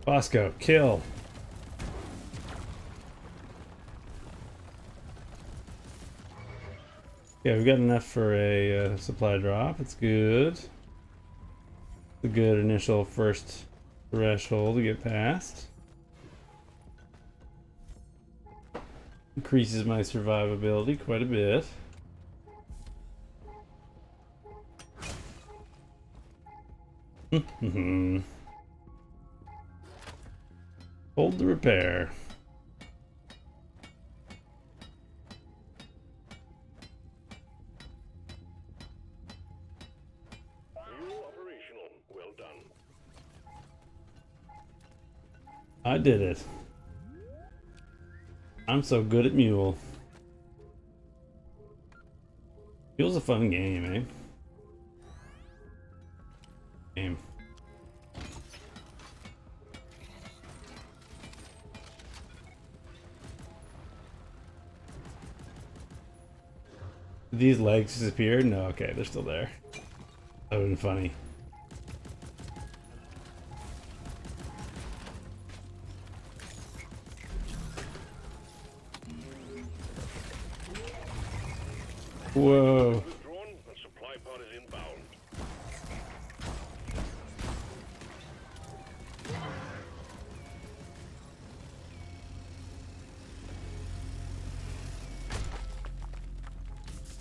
Bosco, kill. Yeah, we've got enough for a supply drop. It's good. A good initial first threshold to get past. Increases my survivability quite a bit. Hold the repair. M.U.L.E. operational. Well done. I did it. I'm so good at M.U.L.E. M.U.L.E.'s a fun game, eh? Game. Did these legs disappear? No, okay, they're still there. That would have been funny. Whoa. Withdrawn and supply pod is inbound.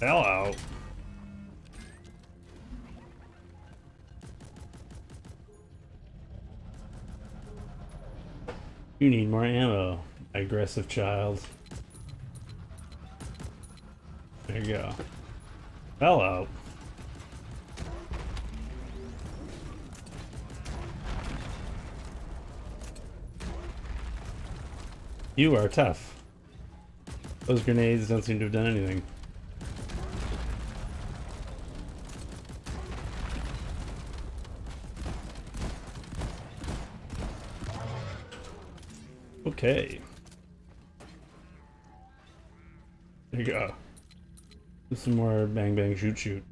Hello. You need more ammo, aggressive child. There you go. Hello. You are tough. Those grenades don't seem to have done anything. Okay. There you go. Do some more bang bang shoot shoot.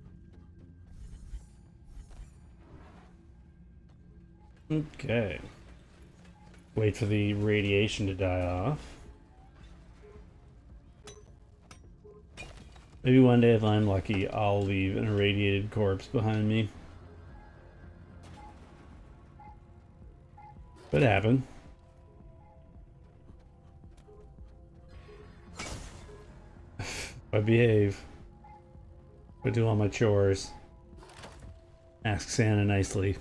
Okay. Wait for the radiation to die off. Maybe one day if I'm lucky, I'll leave an irradiated corpse behind me. Could happen. I behave. I do all my chores. Ask Santa nicely.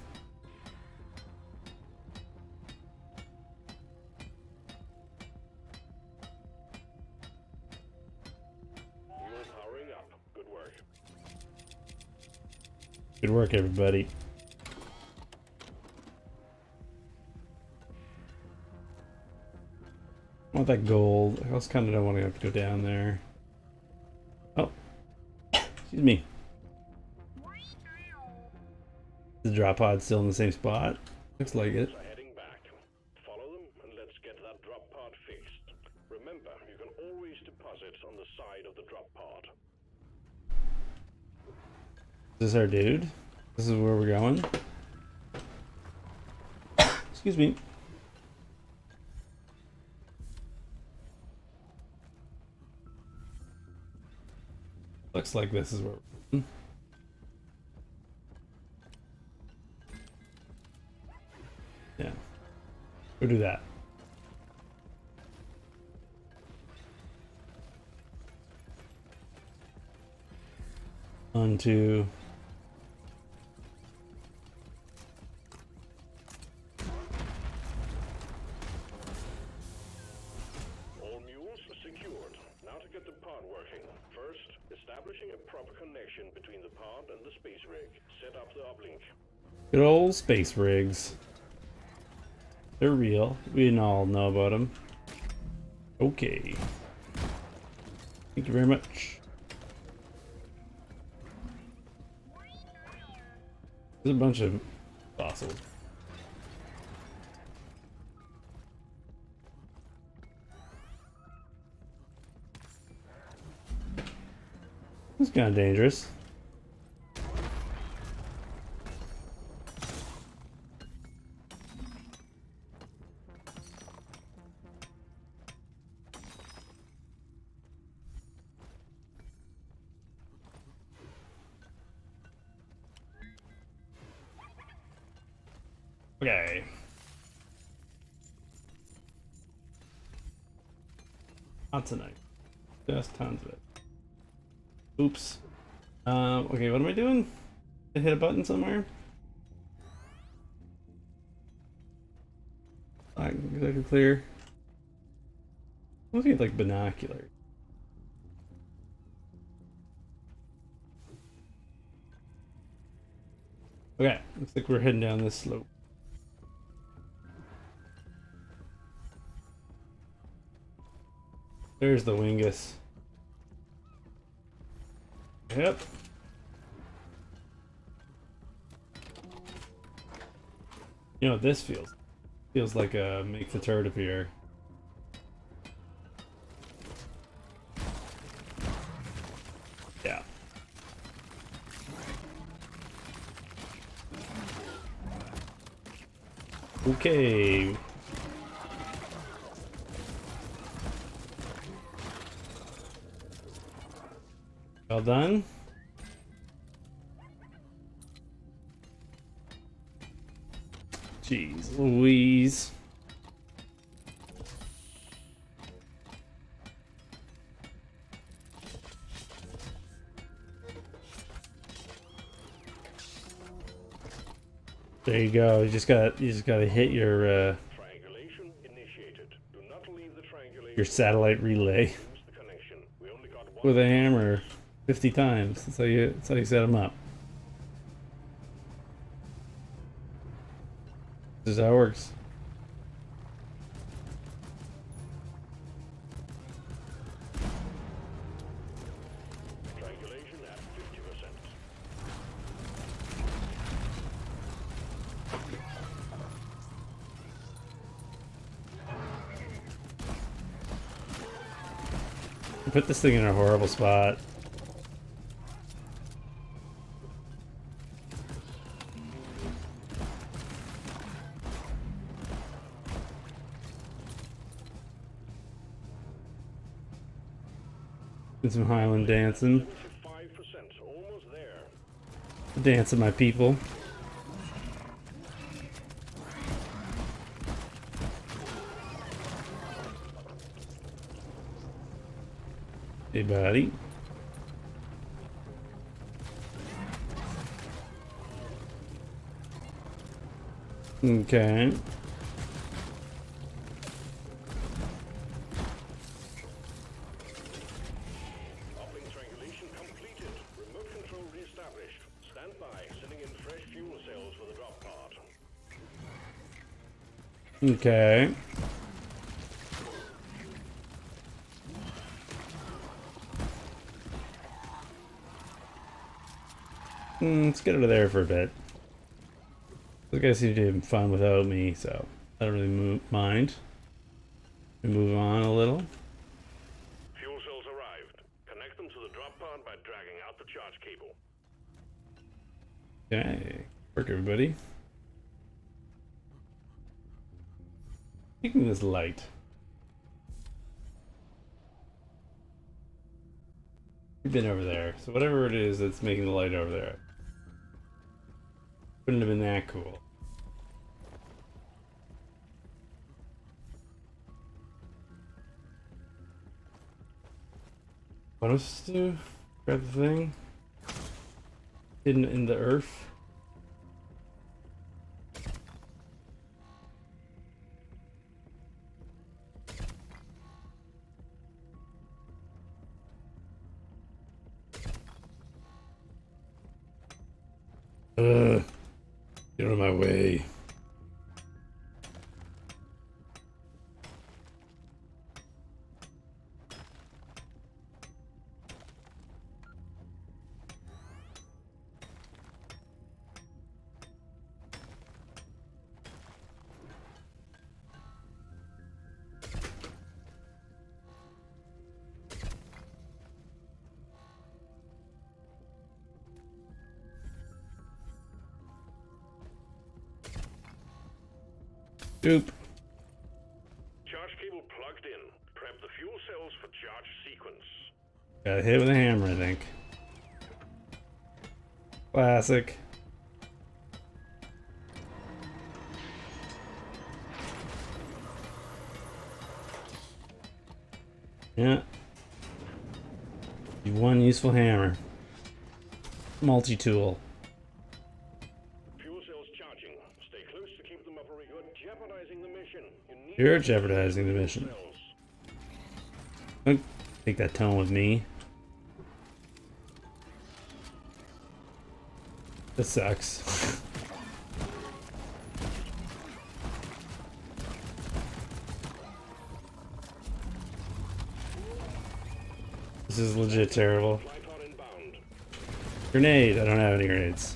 Mule powering up. Good work. Good work, everybody. I want that gold. I also kind of don't want to have to go down there. Oh, excuse me. Is the drop pod still in the same spot? Looks like it. Are heading back. Follow them and let's get that drop pod fixed. Remember, you can always deposit on the side of the drop pod. Is this our dude? This is where we're going? Excuse me. Looks like this is where we're going. Yeah. Go do that. On to... All mules secured. Now to get the pod working. First, establishing a proper connection between the pod and the space rig. Set up the uplink. Good old space rigs. They're real. We all know about them. Okay. Thank you very much. There's a bunch of fossils. It's kind of dangerous. Okay. Lots of night. Just tons of it. Oops. Okay, what am I doing? I hit a button somewhere? Exactly clear. Looking at like binoculars. Okay, looks like we're heading down this slope. There's the Wingus. Yep. You know what this feels? Feels like a make the turret appear. Yeah. Okay. Well done. Jeez Louise. There you go. You just gotta hit your Triangulation initiated. Do not leave the triangulation. your satellite relay Lose the connection. We only got one. with a hammer 50 times. That's how you set them up. This is how it works. Triangulation at 50%. Put this thing in a horrible spot. Did some Highland dancing. 5%. Almost there. Dancing, my people. Hey, buddy. Okay. Uplink triangulation completed. Remote control reestablished. Stand by, sending in fresh fuel cells for the drop pod. Okay. Let's get out of there for a bit. Those guys seem to be having fun without me, so I don't really mind. We move on a little. Fuel cells arrived. Connect them to the drop pod by dragging out the charge cable. Okay. Work, everybody. Taking this light. We've been over there, so whatever it is that's making the light over there. Wouldn't have been that cool. What am I supposed to do? Grab the thing? Hidden in the earth? Get out of my way. Oop. Charge cable plugged in. Prep the fuel cells for charge sequence. Got hit with a hammer, I think. Classic. Yeah. One useful hammer. Multi-tool. Fuel cells charging. Stay close to keep them operating. You're jeopardizing the mission. You're jeopardizing the mission. Don't take that tone with me. This sucks. This is legit terrible. Grenade. I don't have any grenades.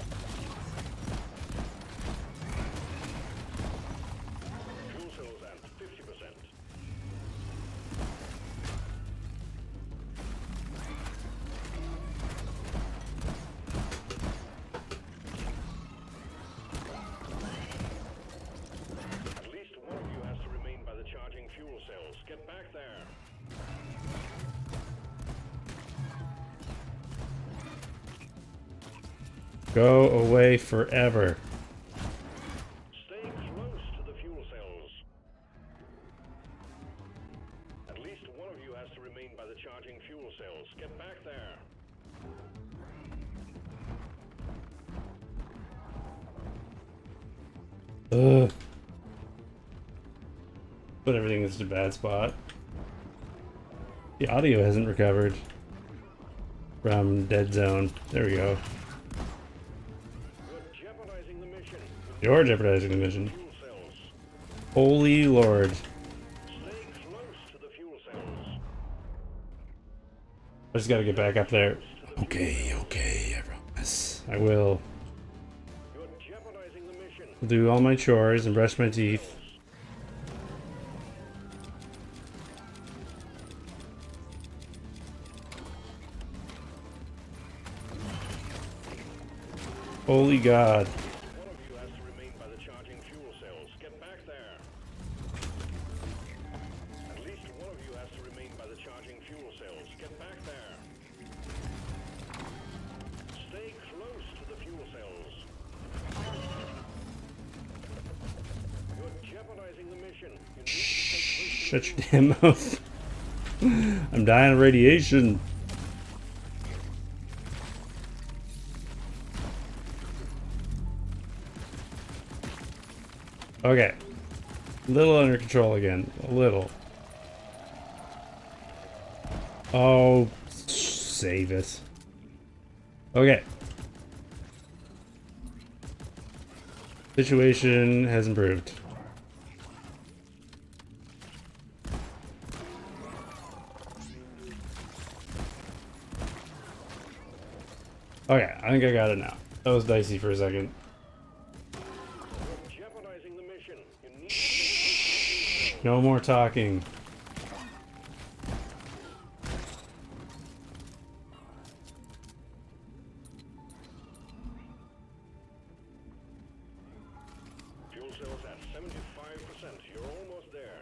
Fuel cells at 50%. At least one of you has to remain by the charging fuel cells. Get back there. Go away forever. Stay close to the fuel cells. At least one of you has to remain by the charging fuel cells. Get back there. Ugh. Put everything in such a bad spot. The audio hasn't recovered from Dead Zone. There we go. You're jeopardizing the mission. You're jeopardizing the mission. Fuel cells. Holy Lord. Stay close to the fuel cells. I just gotta get back up there. Okay, okay, I promise. I will. You're jeopardizing the mission. Do all my chores and brush my teeth. Holy God. One of you has to remain by the charging fuel cells. Get back there. At least one of you has to remain by the charging fuel cells. Get back there. Stay close to the fuel cells. You're jeopardizing the mission. You need to stay close to Shut your damn mouth. I'm dying of radiation. Okay. A little under control again. A little. Oh, save it. Okay. Situation has improved. Okay, I think I got it now. That was dicey for a second. Jeopardizing the mission. You need Shh, no more talking. fuel cells at 75%. You're almost there.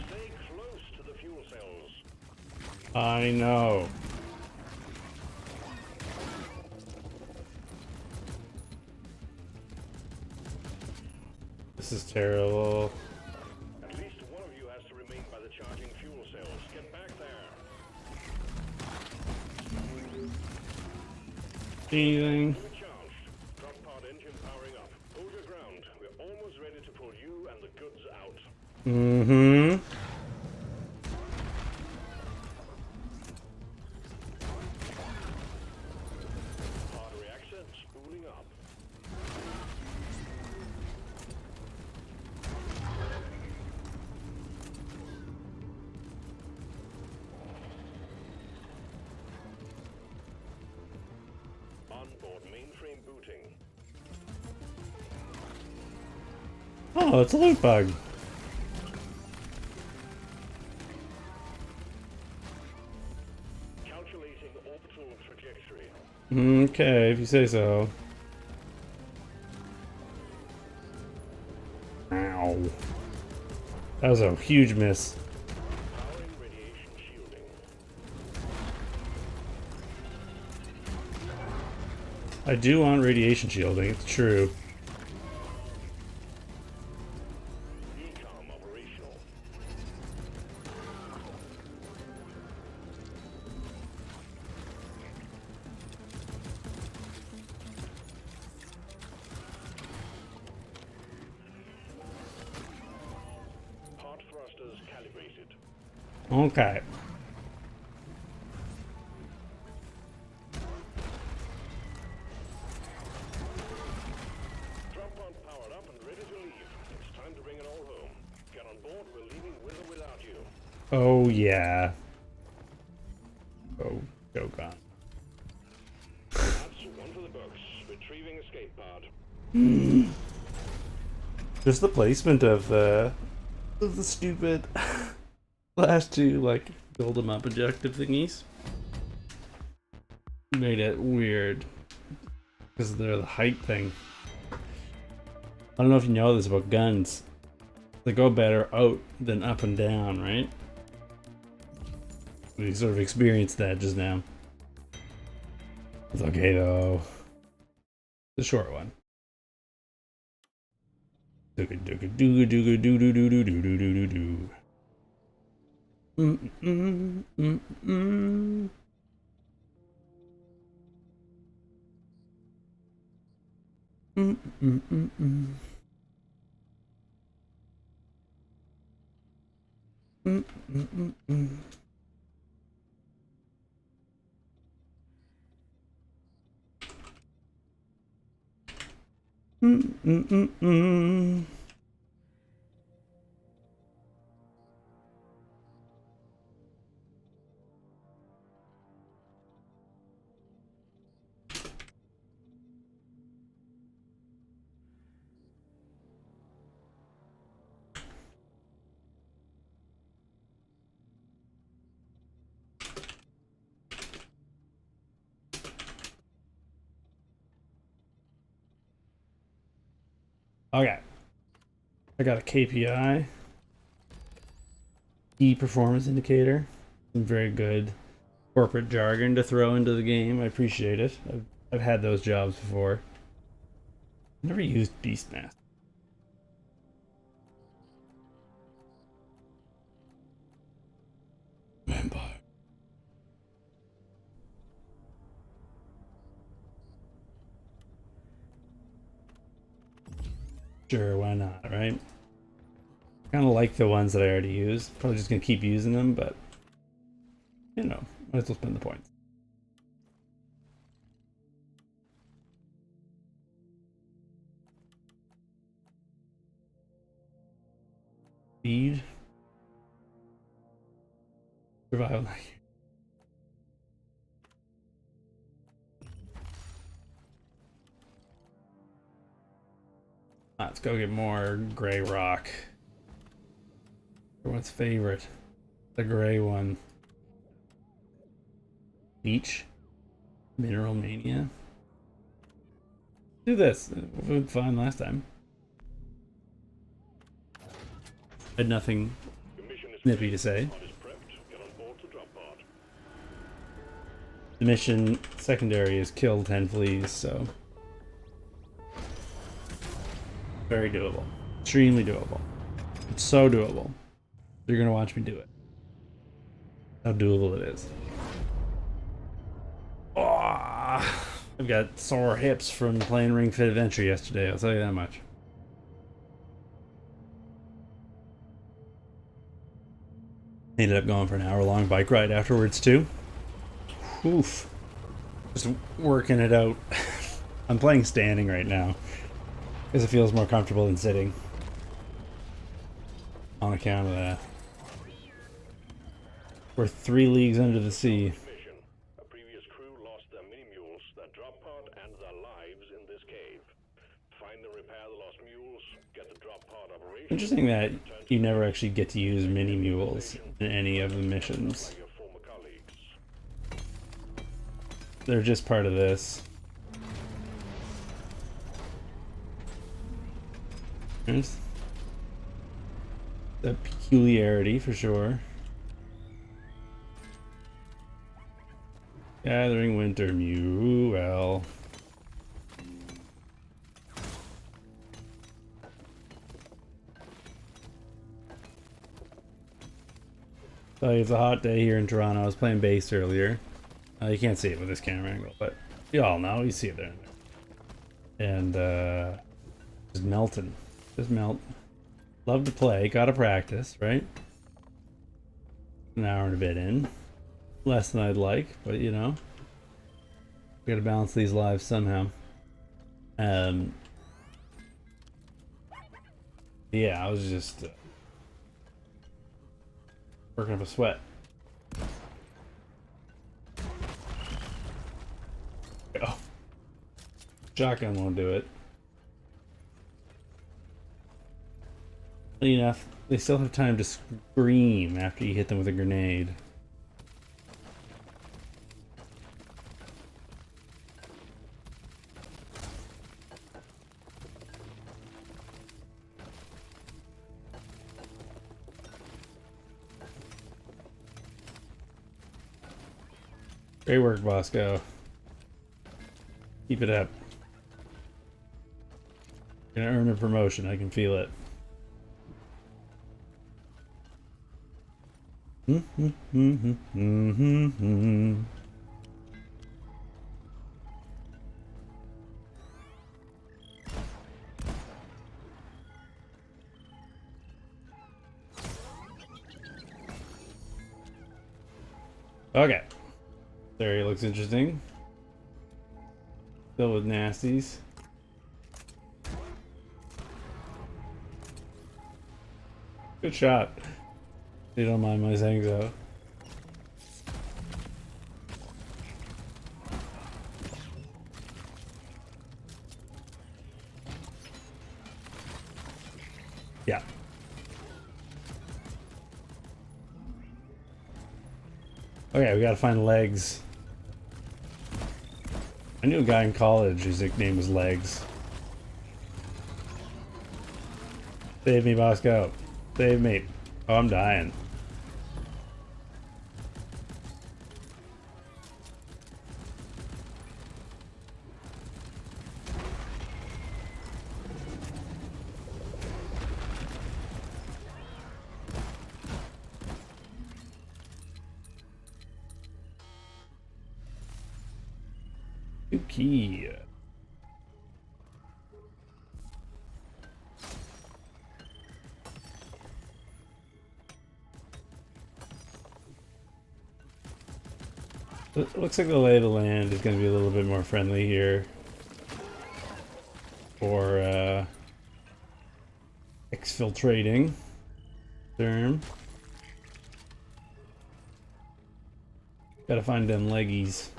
Stay close to the fuel cells. I know. This is terrible. At least one of you has to remain by the charging fuel cells. Get back there. Anything? Fully charged. Drop pod engine powering up. Hold your ground. We're almost ready to pull you and the goods out. Mm-hmm. Pod reactor spooling up. Onboard mainframe booting. Oh, it's a loot bug. Calculating orbital trajectory. Okay, if you say so. Ow. That was a huge miss. Powering radiation shielding. I do want radiation shielding, it's true. Decom operational. Pod thrusters calibrated. Okay. Drop pod powered up and ready to leave. It's time to bring it all home. Get on board, we're leaving with or without you. Oh, yeah. Oh, go gone. That's one for the books. Retrieving escape pod. Just the placement of the stupid last two, like, build them up objective thingies. Made it weird. Because they're the height thing. I don't know if you know this about guns. They go better out than up and down, right? We sort of experienced that just now. It's okay though. The short one. Okay. I got a KPI. Key performance indicator. Some very good corporate jargon to throw into the game. I appreciate it. I've had those jobs before. Never used Beastmaster. Vampire. Sure, why not, right? Kind of like the ones that I already used. Probably just gonna keep using them, but you know, might as well spend the points. Speed. Survival. Let's go get more gray rock. Everyone's favorite. The gray one. Beach. Mineral Mania. Do this. It was fun last time. I had nothing snippy to say. The mission secondary is kill 10 fleas, so very doable. Extremely doable. It's so doable. You're gonna watch me do it. How doable it is. Oh, I've got sore hips from playing Ring Fit Adventure yesterday, I'll tell you that much. Ended up going for an hour-long bike ride afterwards too. Oof. Just working it out. I'm playing standing right now because it feels more comfortable than sitting. On account of that. We're 3 leagues under the sea. A previous crew lost their mini-mules, their drop pod, and their lives in this cave. Find and repair the lost mules, get the drop pod operational. Interesting that you never actually get to use mini mules in any of the missions. They're just part of this. There's a peculiarity for sure. Gathering winter M.U.L.E. So it's a hot day here in Toronto. I was playing bass earlier. You can't see it with this camera angle, but you all know. You see it there. And just melting. Just melt. Love to play. Gotta practice, right? An hour and a bit in. Less than I'd like, but you know. We gotta balance these lives somehow. Yeah, I was just working up a sweat. Oh. Shotgun won't do it. Funny enough, they still have time to scream after you hit them with a grenade. Great work, Bosco. Keep it up. You're gonna earn a promotion, I can feel it. Okay. This area looks interesting. Filled with nasties. Good shot. You don't mind my saying so. Yeah. Okay, we gotta find Legs. I knew a guy in college whose nickname was Legs. Save me, Bosco. Save me. Oh, I'm dying. New key. It looks like the lay of the land is going to be a little bit more friendly here for exfiltrating term. Gotta find them leggies.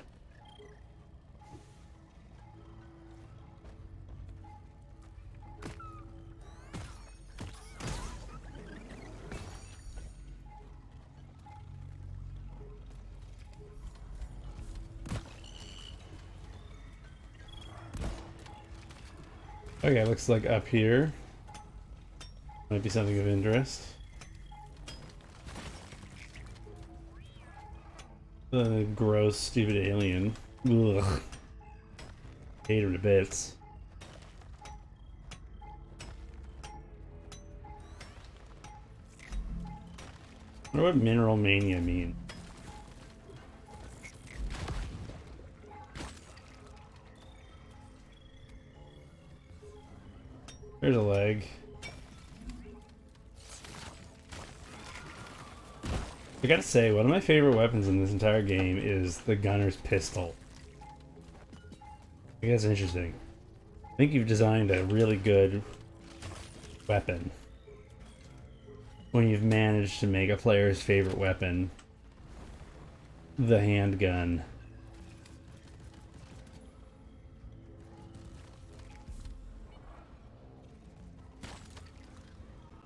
Okay, looks like up here might be something of interest. The gross, stupid alien. Ugh. Hate her to bits. I wonder what mineral mania mean. There's a leg. I gotta say, one of my favorite weapons in this entire game is the gunner's pistol. I think that's interesting. I think you've designed a really good weapon when you've managed to make a player's favorite weapon the handgun.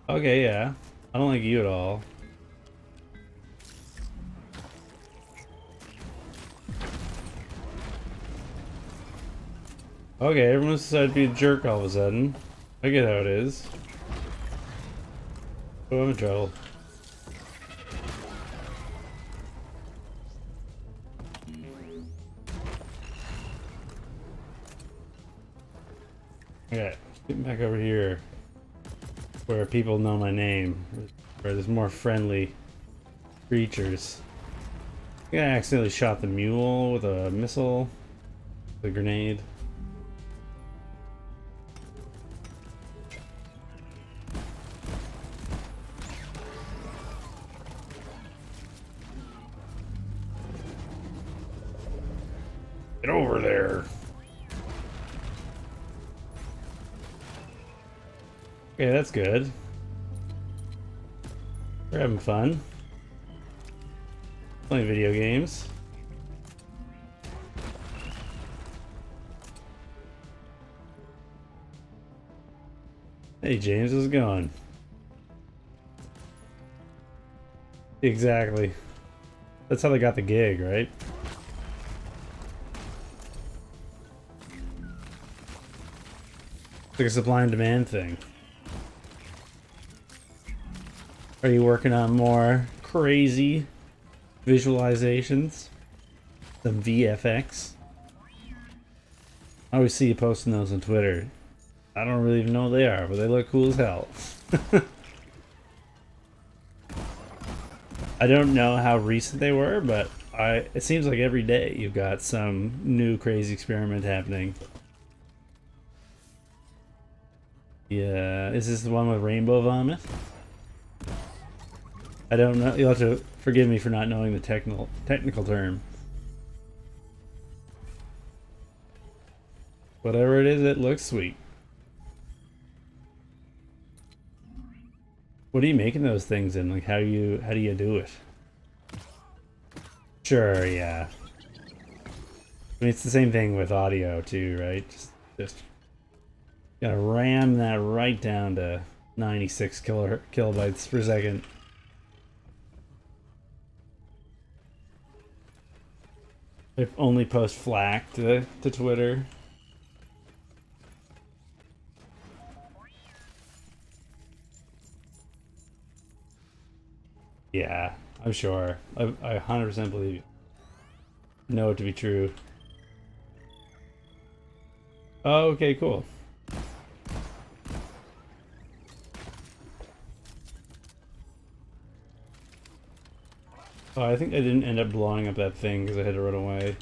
Okay, yeah. I don't like you at all. Okay, everyone's decided to be a jerk all of a sudden. I get how it is. Oh, I'm in trouble. Okay, get back over here where people know my name, where there's more friendly creatures. I think I accidentally shot the mule with a missile, with a grenade. Get over there. Okay, that's good. We're having fun. Playing video games. Hey James, how's it going? Exactly. That's how they got the gig, right? It's like a supply and demand thing. Are you working on more crazy visualizations? Some VFX? I always see you posting those on Twitter. I don't really even know what they are, but they look cool as hell. I don't know how recent they were, but it seems like every day you've got some new crazy experiment happening. Yeah, is this the one with rainbow vomit? I don't know. You'll have to forgive me for not knowing the technical term. Whatever it is, it looks sweet. What are you making those things in? Like, how do you do it? Sure, yeah. I mean, it's the same thing with audio too, right? Just gotta ram that right down to 96 kilobytes per second. I only post flack to Twitter. Yeah, I'm sure. I 100% believe you. Know it to be true. Oh, okay, cool. Oh, I think I didn't end up blowing up that thing because I had to run away.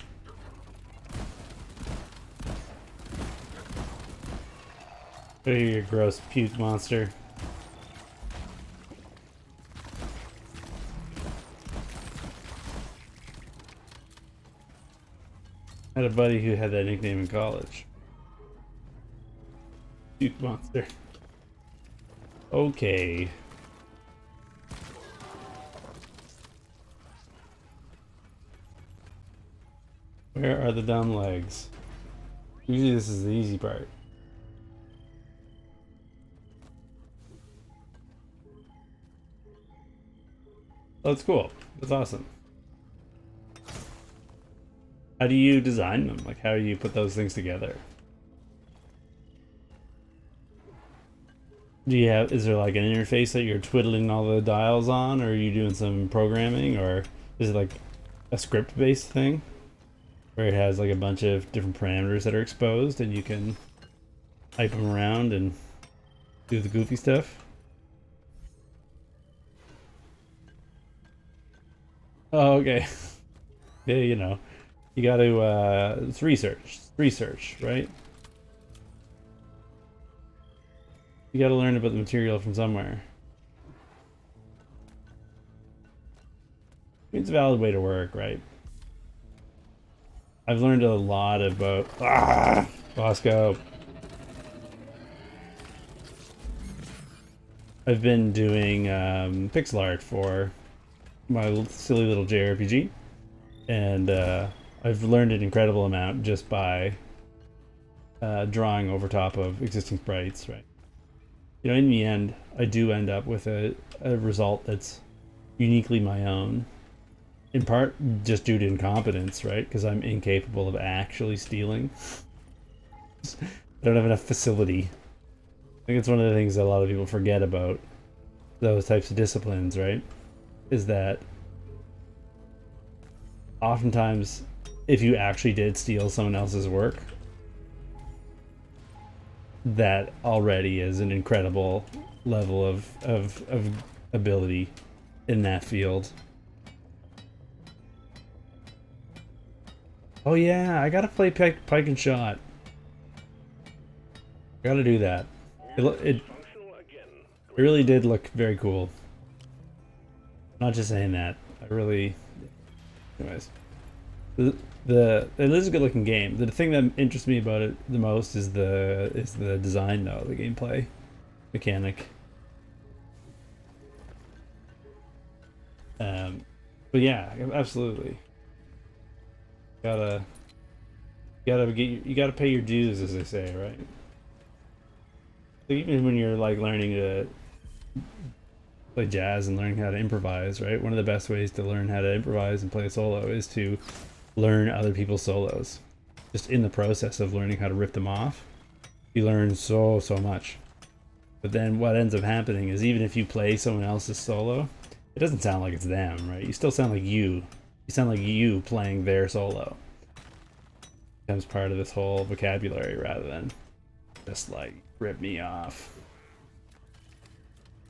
Look at your gross puke monster. I had a buddy who had that nickname in college. Puke monster. Okay. Where are the dumb legs? Usually this is the easy part. Oh, that's cool. That's awesome. How do you design them? Like, how do you put those things together? Do you have, is there like an interface that you're twiddling all the dials on, or are you doing some programming, or is it like a script-based thing? Where it has like a bunch of different parameters that are exposed and you can type them around and do the goofy stuff? Oh, okay. Yeah, you know. You gotta, it's research, right? You gotta learn about the material from somewhere. It's a valid way to work, right? I've learned a lot about... Bosco! I've been doing pixel art for my silly little JRPG, and I've learned an incredible amount just by drawing over top of existing sprites, right? You know, in the end, I do end up with a result that's uniquely my own. In part, just due to incompetence, right? Because I'm incapable of actually stealing. I don't have enough facility. I think it's one of the things that a lot of people forget about those types of disciplines, right? Is that oftentimes, if you actually did steal someone else's work, that already is an incredible level of ability in that field. Oh yeah, I gotta play pike and shot. Gotta do that. It really did look very cool. Not just saying that. I really... Anyways. It is a good looking game. The thing that interests me about it the most is the design though, the gameplay mechanic. But yeah, absolutely. You gotta pay your dues, as they say, right? So even when you're like learning to play jazz and learning how to improvise, right? One of the best ways to learn how to improvise and play a solo is to learn other people's solos. Just in the process of learning how to rip them off, you learn so much. But then what ends up happening is even if you play someone else's solo, it doesn't sound like it's them, right? You still sound like you. You sound like you playing their solo. It becomes part of this whole vocabulary rather than just like rip me off.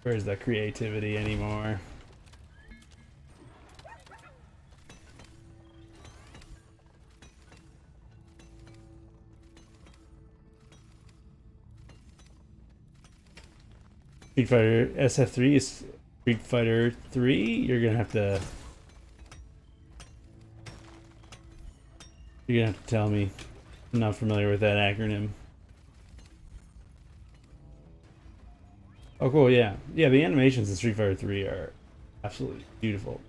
Where's that creativity anymore? Street Fighter SF3 is Street Fighter 3? You're gonna have to tell me. I'm not familiar with that acronym. Oh cool, yeah. Yeah, the animations in Street Fighter 3 are absolutely beautiful.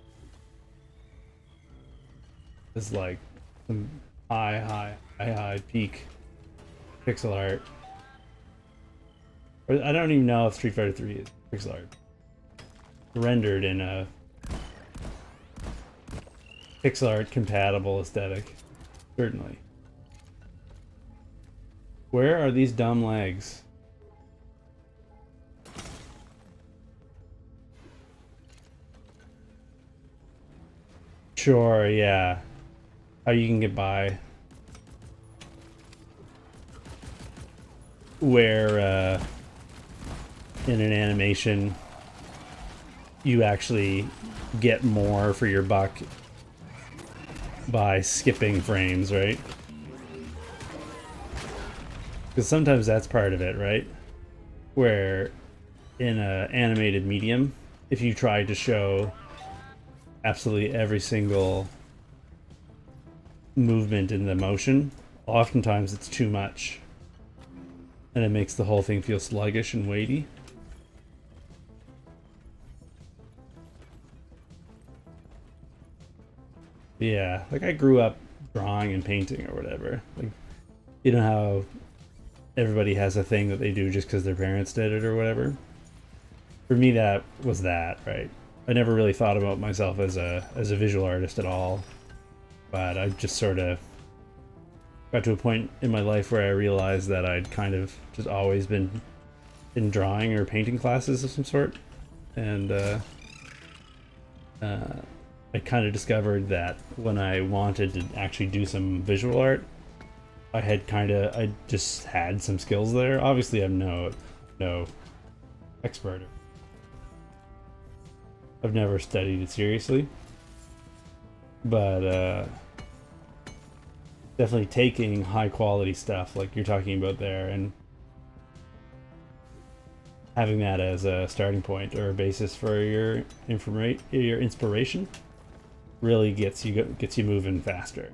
It's like some high peak pixel art. I don't even know if Street Fighter 3 is pixel art. Rendered in a pixel art compatible aesthetic. Certainly. Where are these dumb legs? Sure, yeah. How you can get by. Where, in an animation, you actually get more for your buck by skipping frames, right? Because sometimes that's part of it, right? where in a animated medium, if you try to show absolutely every single movement in the motion, oftentimes it's too much. And it makes the whole thing feel sluggish and weighty. Yeah, like I grew up drawing and painting or whatever. Like, you know how everybody has a thing that they do just because their parents did it or whatever? For me, that was that, right? I never really thought about myself as a visual artist at all. But I just sort of got to a point in my life where I realized that I'd kind of just always been in drawing or painting classes of some sort. And I kind of discovered that when I wanted to actually do some visual art, I just had some skills there. Obviously, I'm no expert. I've never studied it seriously, but definitely taking high quality stuff like you're talking about there and having that as a starting point or a basis for your inspiration really gets you moving faster.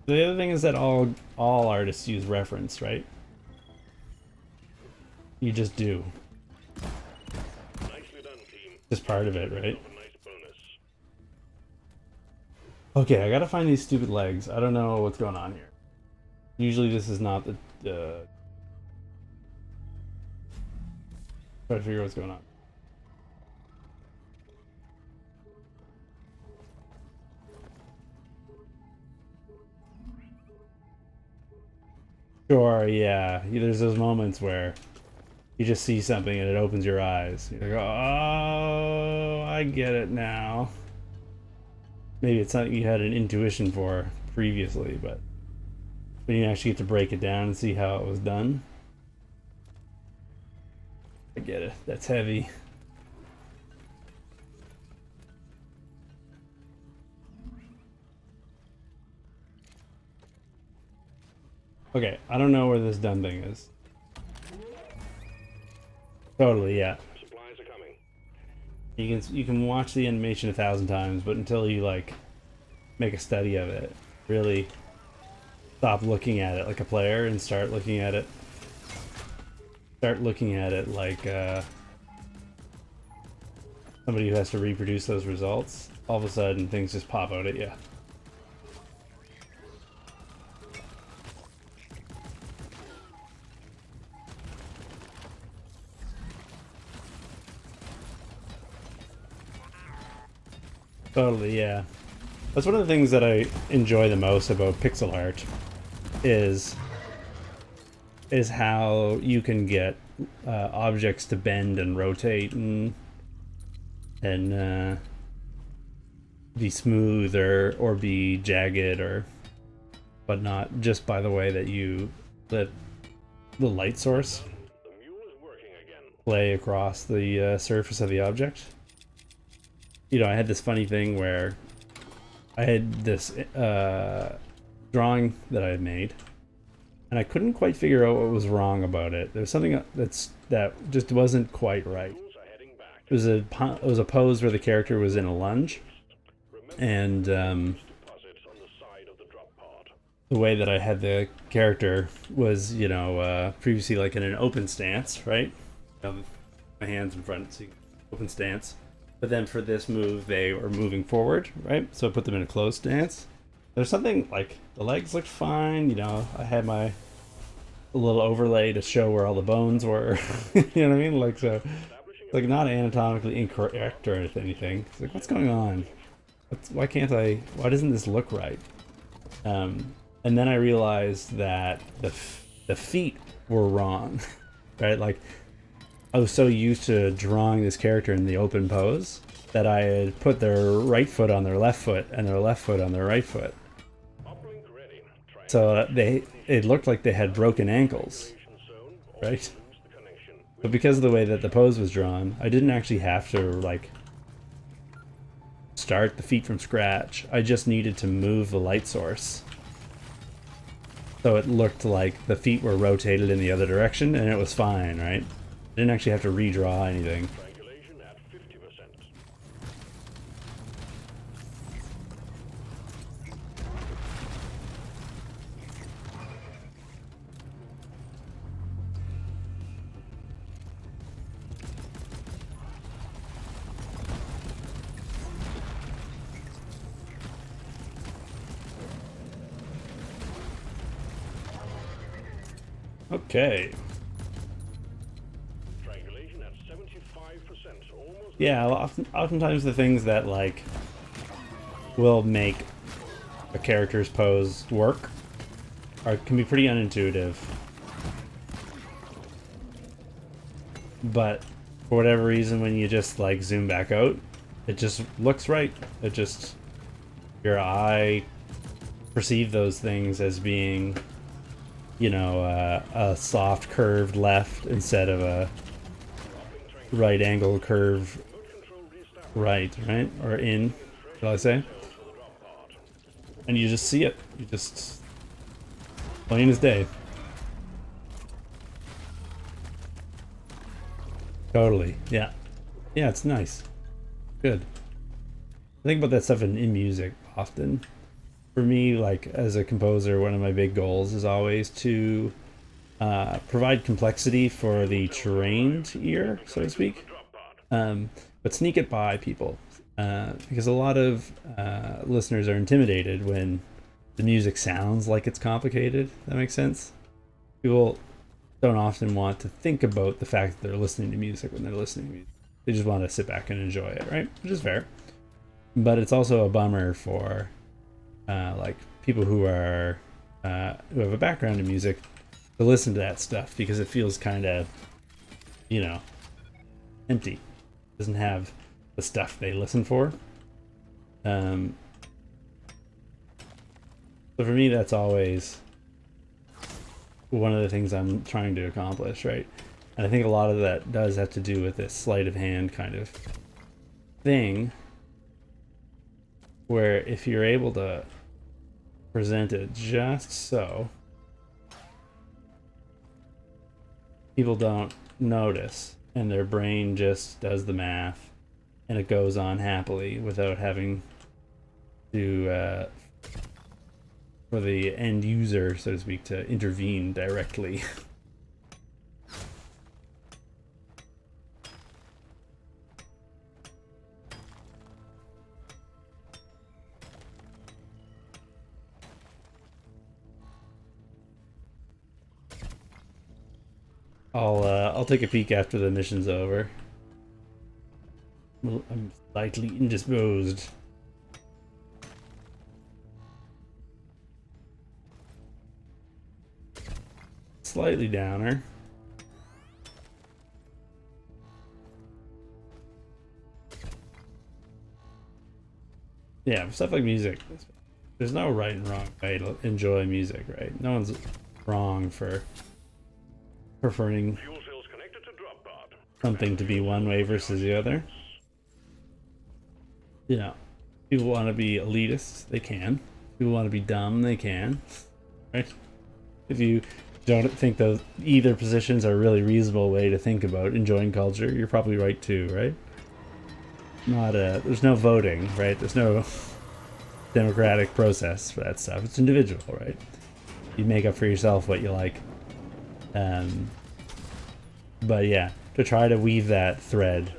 The other thing is that all artists use reference, right? You just do. Nicely done, team. Just part of it, right? Nice bonus. Okay, I gotta find these stupid legs. I don't know what's going on here. Usually this is not the... try to figure out what's going on. Sure, yeah. There's those moments where you just see something and it opens your eyes. You go, oh, I get it now. Maybe it's something you had an intuition for previously, but when you actually get to break it down and see how it was done, I get it. That's heavy. Okay, I don't know where this done thing is. Totally, yeah. Supplies are coming. You can watch the animation 1,000 times, but until you like make a study of it, really stop looking at it like a player and start looking at it like somebody who has to reproduce those results. All of a sudden, things just pop out at you. Totally, yeah. That's one of the things that I enjoy the most about pixel art is how you can get objects to bend and rotate and be smooth or be jagged or whatnot, just by the way that you let the light source The M.U.L.E is working again. play across the surface of the object. You know, I had this funny thing where I had this drawing that I had made, and I couldn't quite figure out what was wrong about it. There was something that just wasn't quite right. Tools are heading back. It was a pose where the character was in a lunge, and Deposits on the side of the drop pod. the way that I had the character was, you know, previously like in an open stance, right? My hands in front, so you can open stance. But then for this move, they were moving forward, right? So I put them in a closed stance. There's something like the legs looked fine, you know. I had my little overlay to show where all the bones were. You know what I mean? Like, so, like not anatomically incorrect or anything. It's like, what's going on? Why doesn't this look right? And then I realized that the feet were wrong, right? Like, I was so used to drawing this character in the open pose that I had put their right foot on their left foot and their left foot on their right foot. Uplink ready. Try So it looked like they had broken ankles, zone. right? Lose the connection. But because of the way that the pose was drawn, I didn't actually have to like start the feet from scratch. I just needed to move the light source. So it looked like the feet were rotated in the other direction and it was fine, right? I didn't actually have to redraw anything. Triangulation at 50%. Okay. Triangulation at 75%. Almost. Yeah, oftentimes the things that like will make a character's pose work can be pretty unintuitive. But for whatever reason, when you just like zoom back out, it just looks right. It just, your eye perceive those things as being, you know, a soft curved left instead of a right angle curve right, or in, shall I say? And you just see it. You just, plain as day. Totally, yeah. Yeah, it's nice. Good. I think about that stuff in music often. For me, like, as a composer, one of my big goals is always to provide complexity for the trained ear, so to speak, but sneak it by people, because a lot of listeners are intimidated when the music sounds like it's complicated. That makes sense. People don't often want to think about the fact that they're listening to music when they're listening to music. They just want to sit back and enjoy it, right? Which is fair. But it's also a bummer for like people who are who have a background in music to listen to that stuff, because it feels kind of, you know, empty. It doesn't have the stuff they listen for. So for me, that's always one of the things I'm trying to accomplish, right? And I think a lot of that does have to do with this sleight of hand kind of thing, where if you're able to present it just so people don't notice and their brain just does the math and it goes on happily without having to for the end user, so to speak, to intervene directly. I'll take a peek after the mission's over. Well, I'm slightly indisposed. Slightly downer. Yeah, stuff like music. There's no right and wrong way to enjoy music, right? No one's wrong for preferring something to be one way versus the other. You know, people want to be elitists, they can. People want to be dumb, they can. Right? If you don't think those either positions are a really reasonable way to think about enjoying culture, you're probably right too, right? There's no voting, right? There's no democratic process for that stuff. It's individual, right? You make up for yourself what you like. But yeah, to try to weave that thread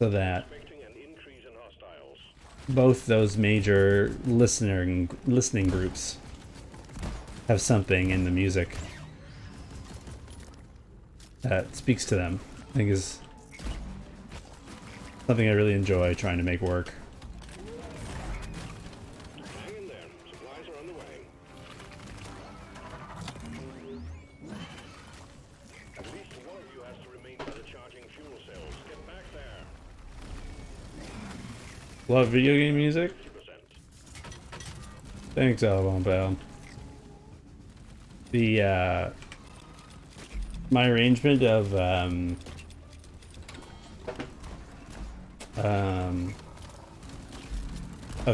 so that both those major listening groups have something in the music that speaks to them, I think is something I really enjoy trying to make work. Hang in there. Supplies are on the way. At least one of you has to remain by the charging fuel cells. Get back there. Love video game music? 50%. Thanks, Alabama Pal. The my arrangement of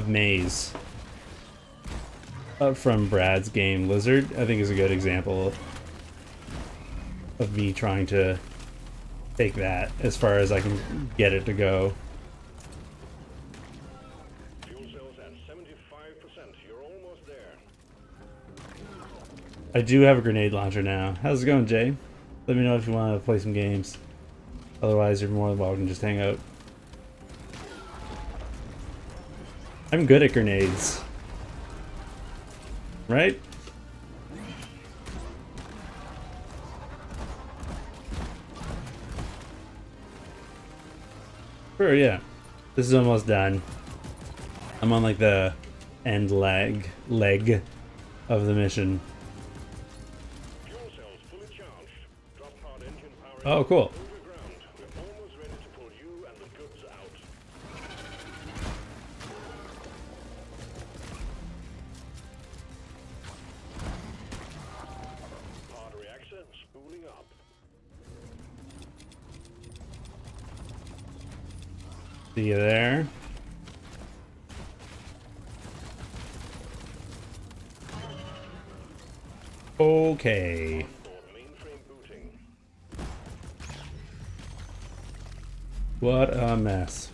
Maze from Brad's game Lizard, I think is a good example of me trying to take that as far as I can get it to go. Fuel cells at 75%. You're almost there. I do have a grenade launcher now. How's it going, Jay? Let me know if you want to play some games. Otherwise, you're more than welcome to just hang out. I'm good at grenades. Right? Sure, yeah. This is almost done. I'm on like the end leg of the mission. Fuel cells fully charged. Drop pod engine power Oh, cool. overground. We're almost ready to pull you and the goods out. Pod reactor spooling up. See you there. Okay. Mainframe booting. What a mess.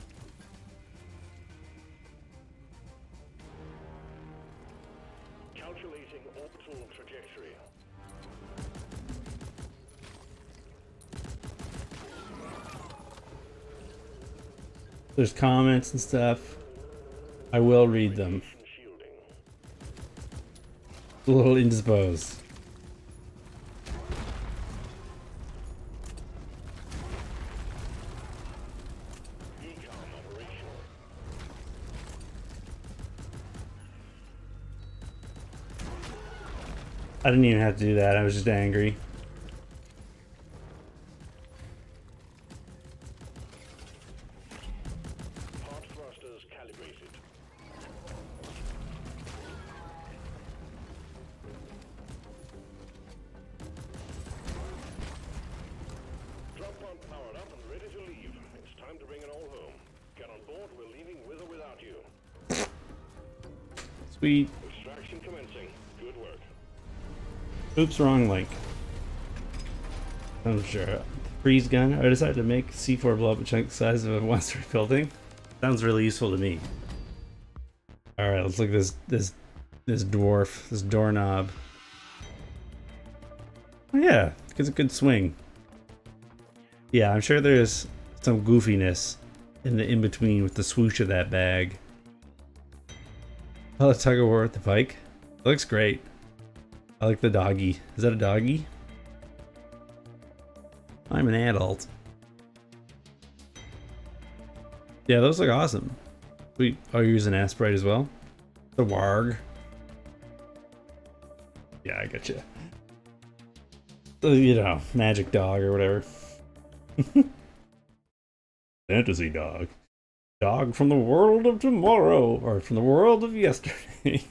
Calculating orbital trajectory. There's comments and stuff. I will read them. Shielding. A little indisposed. Ecom operational. I didn't even have to do that. I was just angry. Pod thrusters calibrated. Drop pod powered up and ready to leave. It's time to bring it all home. Get on board. We're leaving with or without you. Sweet. Extraction commencing. Good work. Oops, wrong link. I'm sure. Freeze gun. I decided to make C4 blow up a chunk the size of a one-story building. Sounds really useful to me. All right, let's look at this dwarf, this doorknob. Oh, yeah, it's a good swing. Yeah, I'm sure there's some goofiness in the in-between with the swoosh of that bag. Oh, the tug of war with the pike. It looks great. I like the doggy. Is that a doggy? I'm an adult. Yeah, those look awesome. Sweet. Oh, you're using Asprite as well? The warg. Yeah, I get you. You know, magic dog or whatever. Fantasy dog. Dog from the world of tomorrow, or from the world of yesterday.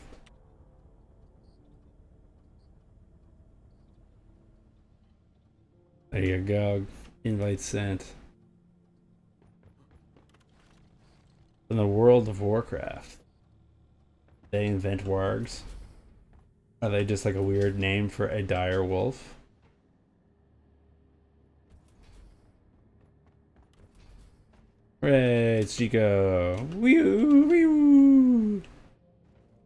There you go. Invite sent. In the world of Warcraft. They invent wargs. Are they just like a weird name for a dire wolf? Hooray, it's Jiko. Wee-oo, wee-oo.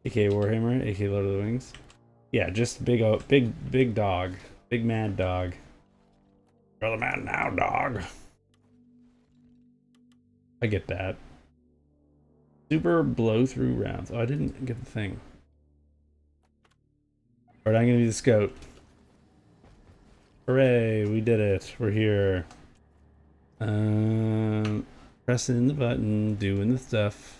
AK Warhammer, AK Lord of the Wings. Yeah, just big dog. Big mad dog. You're the man now, dog. I get that. Super blow through rounds. Oh, I didn't get the thing. Alright, I'm gonna be the scout. Hooray, we did it. We're here. Pressing the button, doing the stuff.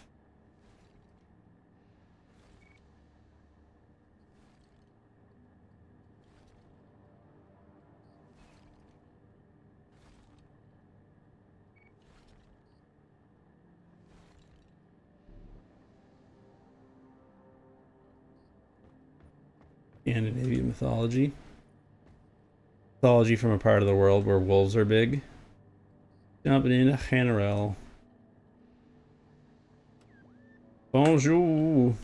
Scandinavian mythology. Mythology from a part of the world where wolves are big. Jumping into Hanarel. Bonjour.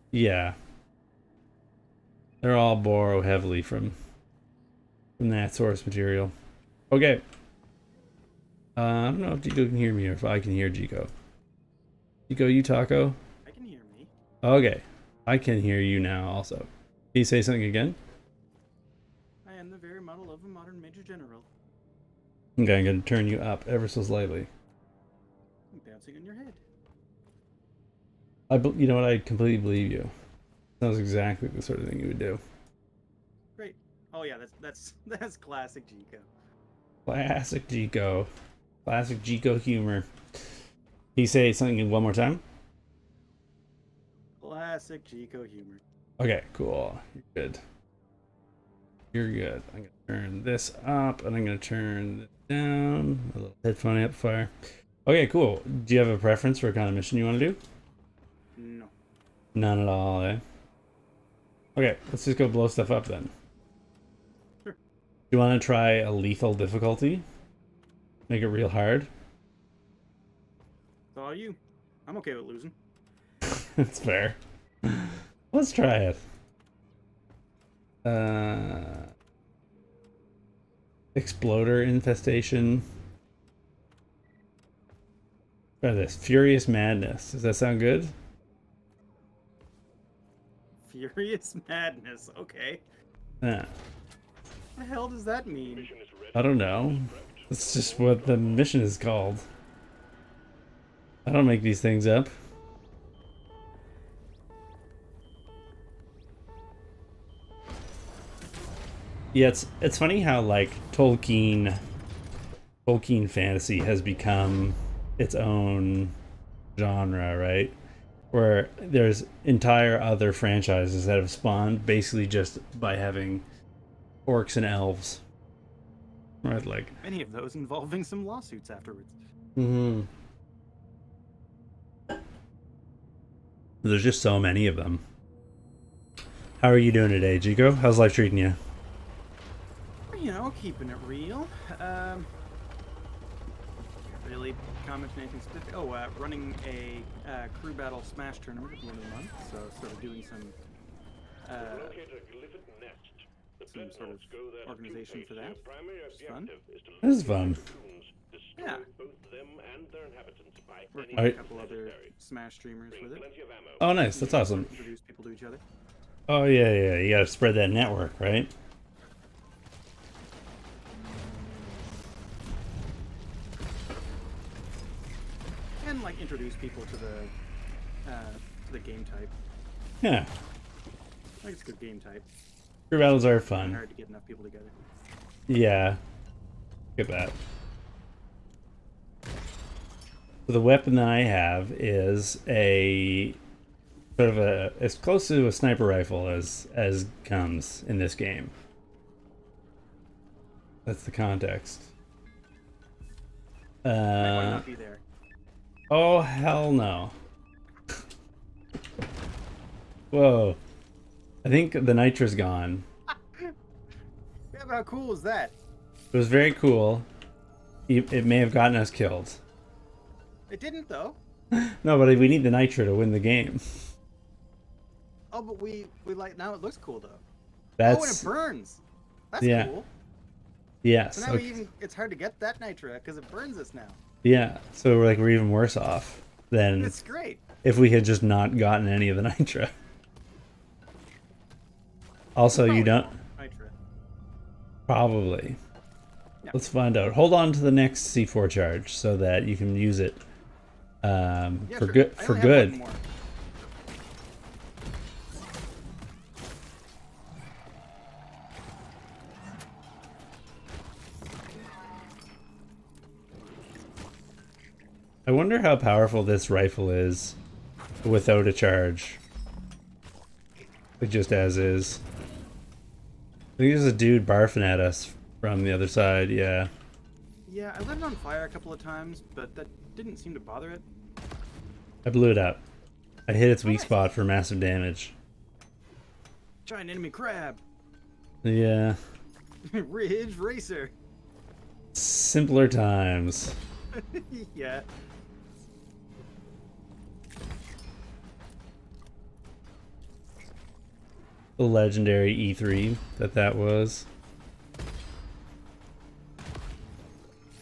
Yeah. They're all borrow heavily from from that source material. Okay. I don't know if Jiko can hear me or if I can hear Jiko. Jiko, you taco? I can hear me. Okay. I can hear you now also. Can you say something again? I am the very model of a modern Major General. Okay, I'm going to turn you up ever so slightly. I'm bouncing on your head. You know what? I completely believe you. That was exactly the sort of thing you would do. Great. Oh yeah, that's classic Jiko. Classic Jiko. Classic Jiko humor. Can you say something one more time? Classic Jiko humor. Okay, cool. You're good. You're good. I'm going to turn this up and I'm going to turn this down. A little headphone amplifier. Okay, cool. Do you have a preference for what kind of mission you want to do? No. None at all, eh? Okay, let's just go blow stuff up then. Sure. Do you want to try a lethal difficulty? Make it real hard? It's all you. I'm okay with losing. That's fair. Let's try it. Exploder infestation. Try this. Furious Madness. Does that sound good? Furious Madness. Okay. Yeah. What the hell does that mean? Mission is ready. I don't know. That's just what the mission is called. I don't make these things up. Yeah, it's funny how like Tolkien fantasy has become its own genre, right? Where there's entire other franchises that have spawned basically just by having orcs and elves. Right, like Many of those involving some lawsuits afterwards. There's just so many of them. How are you doing today, Jiko? How's life treating you? You know, keeping it real. Can't really comment on anything specific. Oh, running a crew battle smash tournament at the end of the month, so sort of doing some Locate a glyphid nest. The some sort of Dreadnoughts go there to organization Crewmates. for that. Their primary It's fun. objective is to This is locate fun. the cocoons, destroy Yeah. both them and their inhabitants by Working any with a couple other necessary. Smash streamers Bring with it. plenty of ammo. Oh, nice. That's awesome. Introduce people to each other. Oh, yeah. You gotta spread that network, right? And like introduce people to the game type. Yeah. I think it's a good game type. Crew battles are It's fun. hard to get enough people together. Yeah. Look at that. So the weapon that I have is a sort of as close to a sniper rifle as comes in this game. That's the context. Might not be there. Oh hell no. Whoa. I think the nitra's gone. Yeah, but how cool is that? It was very cool. It may have gotten us killed. It didn't though. No, but we need the nitro to win the game. Oh, but we like now it looks cool though. That's Oh, and it burns. That's Yeah. cool. yes. So now Okay. it's hard to get that nitra because it burns us now. Yeah. So we're even worse off than It's great. if we had just not gotten any of the nitro. Also, you don't Nitra. probably. Yeah. Let's find out. Hold on to the next C4 charge so that you can use it Yeah, for sure. good. I For only have good. one more. I wonder how powerful this rifle is without a charge. Like just as is. I think there's a dude barfing at us from the other side, yeah. Yeah, I lit it on fire a couple of times, but that didn't seem to bother it. I blew it up. I hit its weak Nice. spot for massive damage. Giant enemy crab. Yeah. Ridge Racer. Simpler times. Yeah. The legendary E3 that was.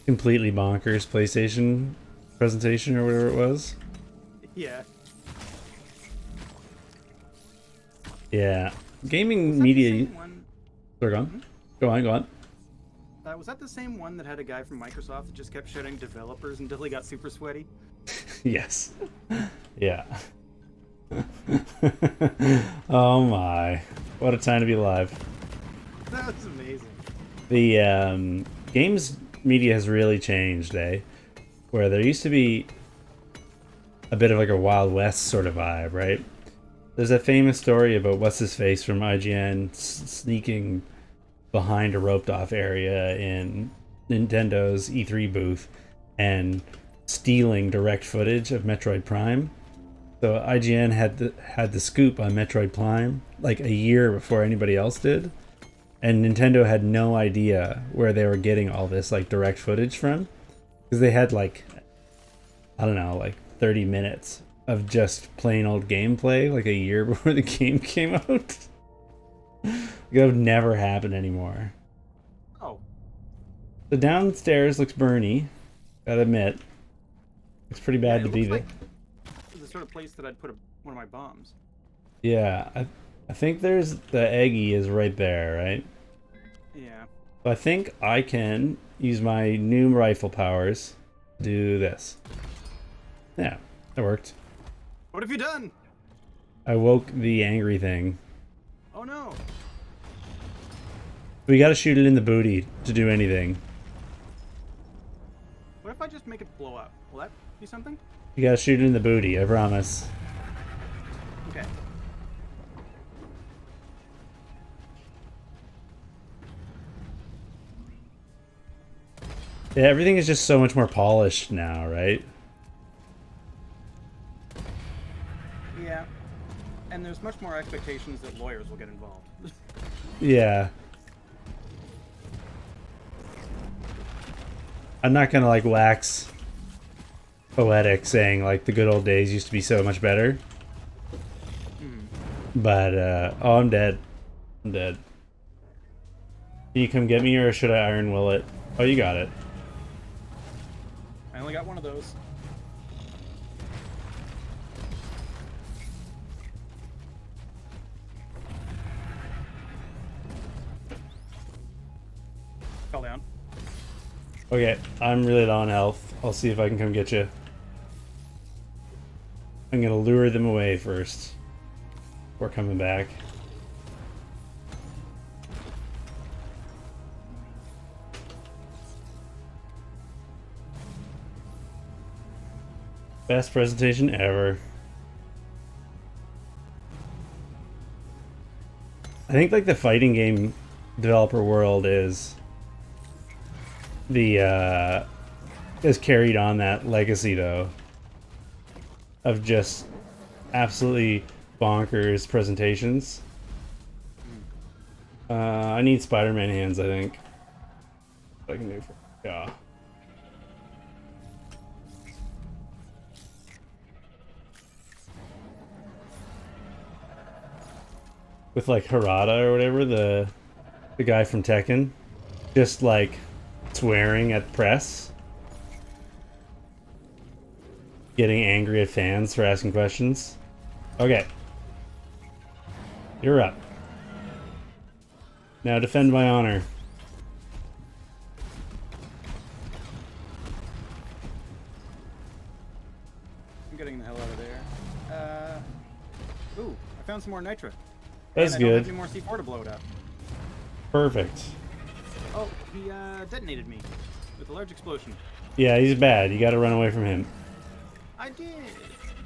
completely bonkers PlayStation presentation or whatever it was. Yeah. Yeah. Gaming Was that the media. same one? Sorry, go on. Go on, go on. Was that the same one that had a guy from Microsoft that just kept shouting developers until he got super sweaty? Yes. Yeah. Oh my. What a time to be alive. That was amazing. The games media has really changed, eh? Where there used to be a bit of like a Wild West sort of vibe, right? There's a famous story about what's his face from IGN sneaking behind a roped off area in Nintendo's E3 booth and stealing direct footage of Metroid Prime. So IGN had the scoop on Metroid Prime like a year before anybody else did, and Nintendo had no idea where they were getting all this like direct footage from, because they had like, I don't know, like 30 minutes of just plain old gameplay like a year before the game came out. That would never happen anymore. Oh. The downstairs looks burny, gotta admit. Looks pretty bad to be there. Like the sort of place that I'd put one of my bombs. Yeah, I think there's the Eggy is right there, right? Yeah. So I think I can use my new rifle powers to do this. Yeah, that worked. What have you done? I woke the angry thing. Oh no. We gotta shoot it in the booty to do anything. What if I just make it blow up? Will that be something? You gotta shoot it in the booty, I promise. Okay. Yeah, everything is just so much more polished now, right? Yeah. And there's much more expectations that lawyers will get involved. Yeah. I'm not gonna like wax poetic saying like the good old days used to be so much better. But oh, I'm dead. I'm dead. Can you come get me, or should I Iron Will it? Oh, you got it. I only got one of those. Fell down. Okay, I'm really low on health. I'll see if I can come get you. I'm gonna lure them away first. We're coming back. Best presentation ever. I think like the fighting game developer world is has carried on that legacy though of just absolutely bonkers presentations. I need Spider-Man hands, I think. What I can do for yeah. With like Harada or whatever, the guy from Tekken, just like swearing at press, getting angry at fans for asking questions. Okay, you're up. Now defend my honor. I'm getting the hell out of there. Ooh, I found some more nitra. That's and I don't good. have any more C4 to blow it up. Perfect. Oh, he detonated me with a large explosion. Yeah, he's bad. You gotta run away from him. I did,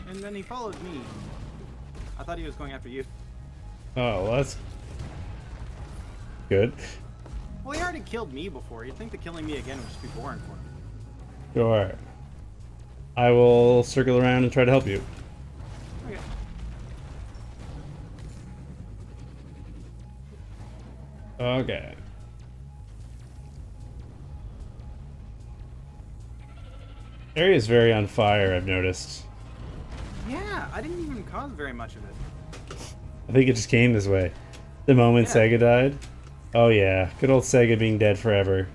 and then he followed me. I thought he was going after you. Oh, well, that's good. Well, he already killed me before. You'd think that killing me again would just be boring for him. Sure. I will circle around and try to help you. Okay. Okay. Area is very on fire, I've noticed. Yeah, I didn't even cause very much of it. I think it just came this way. The moment Yeah. Sega died. Oh yeah, good old Sega being dead forever.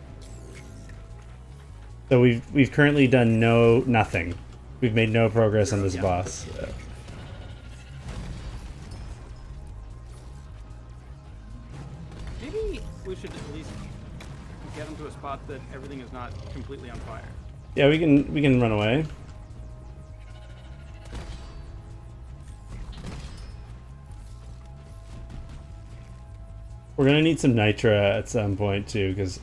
So we've currently done nothing. We've made no progress on this boss. Maybe we should at least get him to a spot that everything is not completely on fire. Yeah, we can run away. We're gonna need some nitra at some point too, because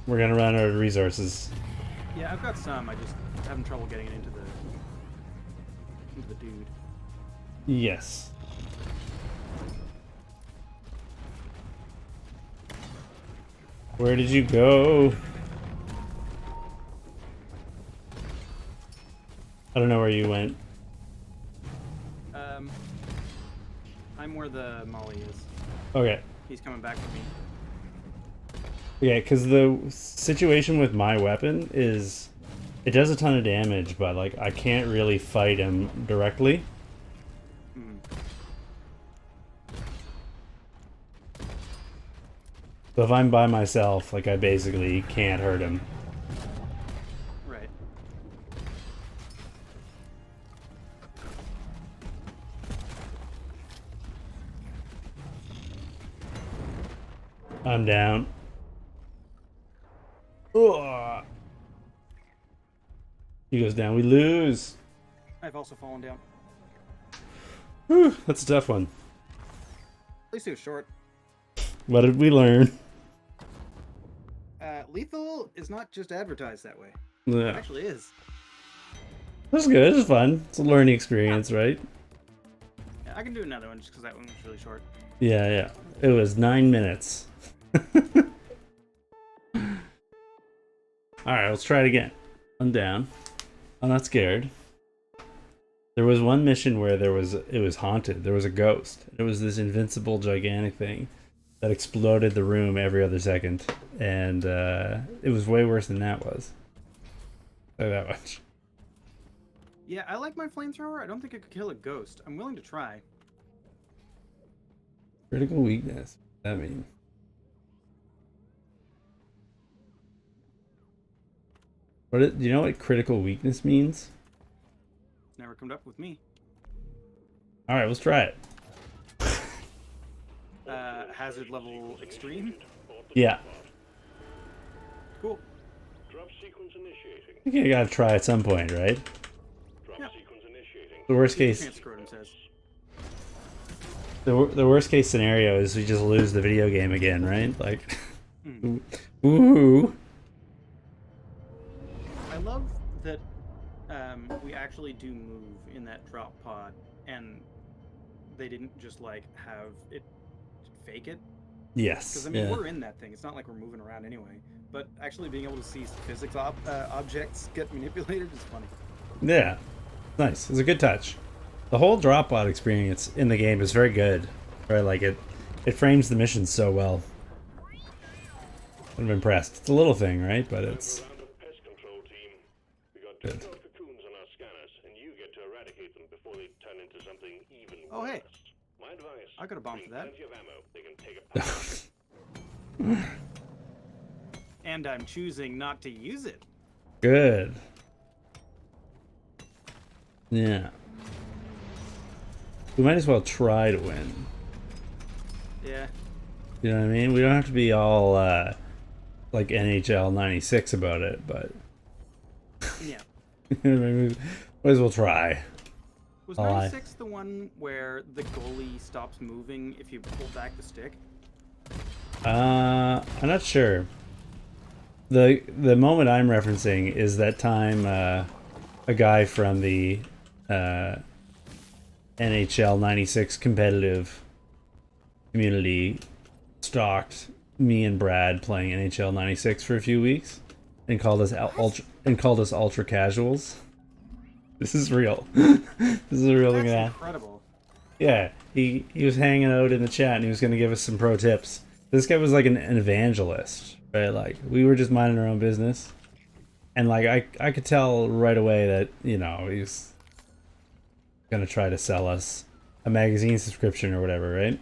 we're gonna run out of resources. Yeah, I've got some. I just having trouble getting it into the dude. Yes. Where did you go? I don't know where you went. I'm where the M.U.L.E is. Okay. He's coming back for me. Yeah, because the situation with my weapon is it does a ton of damage, but like I can't really fight him directly. So if I'm by myself, like I basically can't hurt him. Right. I'm down. Ugh. He goes down, we lose. I've also fallen down. Whew, that's a tough one. At least it was short. What did we learn? Lethal is not just advertised that way. Yeah. It actually is. That's good, it's fun. It's a learning experience, right? Yeah, I can do another one just because that one was really short. Yeah, yeah. It was 9 minutes. Alright, let's try it again. I'm down. I'm not scared. There was one mission where it was haunted. There was a ghost. It was this invincible, gigantic thing that exploded the room every other second. And it was way worse than that was. Say that much. Yeah, I like my flamethrower. I don't think it could kill a ghost. I'm willing to try. Critical weakness. What does that mean? Do you know what critical weakness means? Never come up with me. Alright, let's try it. Hazard level extreme. Yeah. Cool. Drop sequence initiating. I think you gotta try at some point, right? Drop Yep. sequence initiating. The worst case... Chance scrotum says. The worst case scenario is we just lose the video game again, right? Like... Ooh. I love that we actually do move in that drop pod, and they didn't just like have it fake it. Yes. Because I mean, yeah. we're in that thing. It's not like we're moving around anyway. But actually being able to see physics objects get manipulated is funny. Yeah. Nice. It's a good touch. The whole drop pod experience in the game is very good. Right? Like it frames the mission so well. I'm impressed. It's a little thing, right? But it's Round of pest control team. We got good. 2 cocoons on our scanners, and you get to eradicate them before they turn into something even Oh, worse. hey. My advice. I got a bomb for that. Plenty of ammo. They can take apart. And I'm choosing not to use it. Good. Yeah. We might as well try to win. Yeah. You know what I mean? We don't have to be all like NHL 96 about it, but Yeah. we might as well try. Was Oh, 96 the one where the goalie stops moving if you pull back the stick? I'm not sure. The moment I'm referencing is that time a guy from the NHL 96 competitive community stalked me and Brad playing NHL 96 for a few weeks and called us ultra casuals. This is real. This is a real thing. That's incredible. Yeah, he was hanging out in the chat and he was going to give us some pro tips. This guy was like an evangelist, right? Like we were just minding our own business, and like I could tell right away that, you know, he's gonna try to sell us a magazine subscription or whatever, right?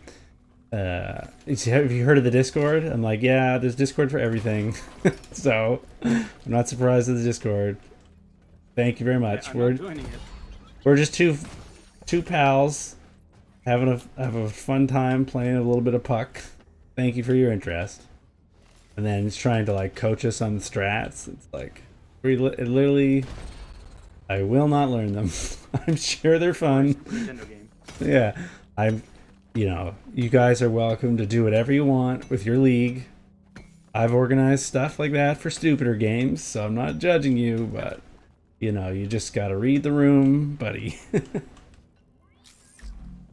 Have you heard of the Discord? I'm like, yeah, there's Discord for everything. So I'm not surprised at the Discord. Thank you very much. I'm not joining it. We're just two pals having a fun time playing a little bit of puck. Thank you for your interest. And then it's trying to like coach us on the strats. It's like it literally, I will not learn them. I'm sure they're fun. Nintendo game. Yeah, you know, you guys are welcome to do whatever you want with your league. I've organized stuff like that for stupider games, so I'm not judging you, but you know, you just gotta read the room, buddy.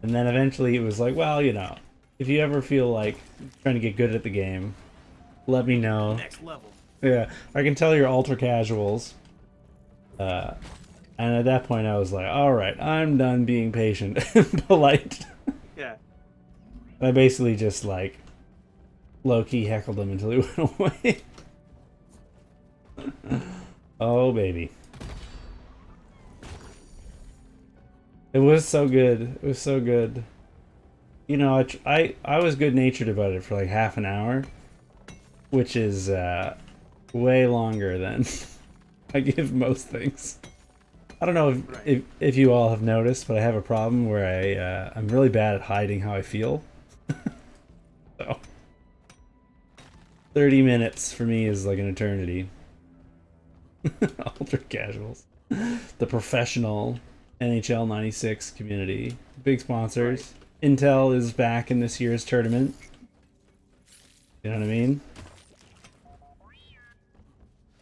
And then eventually it was like, well, you know, if you ever feel like trying to get good at the game, let me know. Next level. Yeah, I can tell you're ultra casuals. And at that point I was like, alright, I'm done being patient and polite. Yeah. I basically just like low-key heckled him until he went away. Oh baby. It was so good. It was so good. You know, I was good-natured about it for like half an hour, which is way longer than I give most things. I don't know if you all have noticed, but I have a problem where I'm really bad at hiding how I feel. So 30 minutes for me is like an eternity. Ultra casuals. The professional NHL 96 community. Big sponsors. Right. Intel is back in this year's tournament. You know what I mean?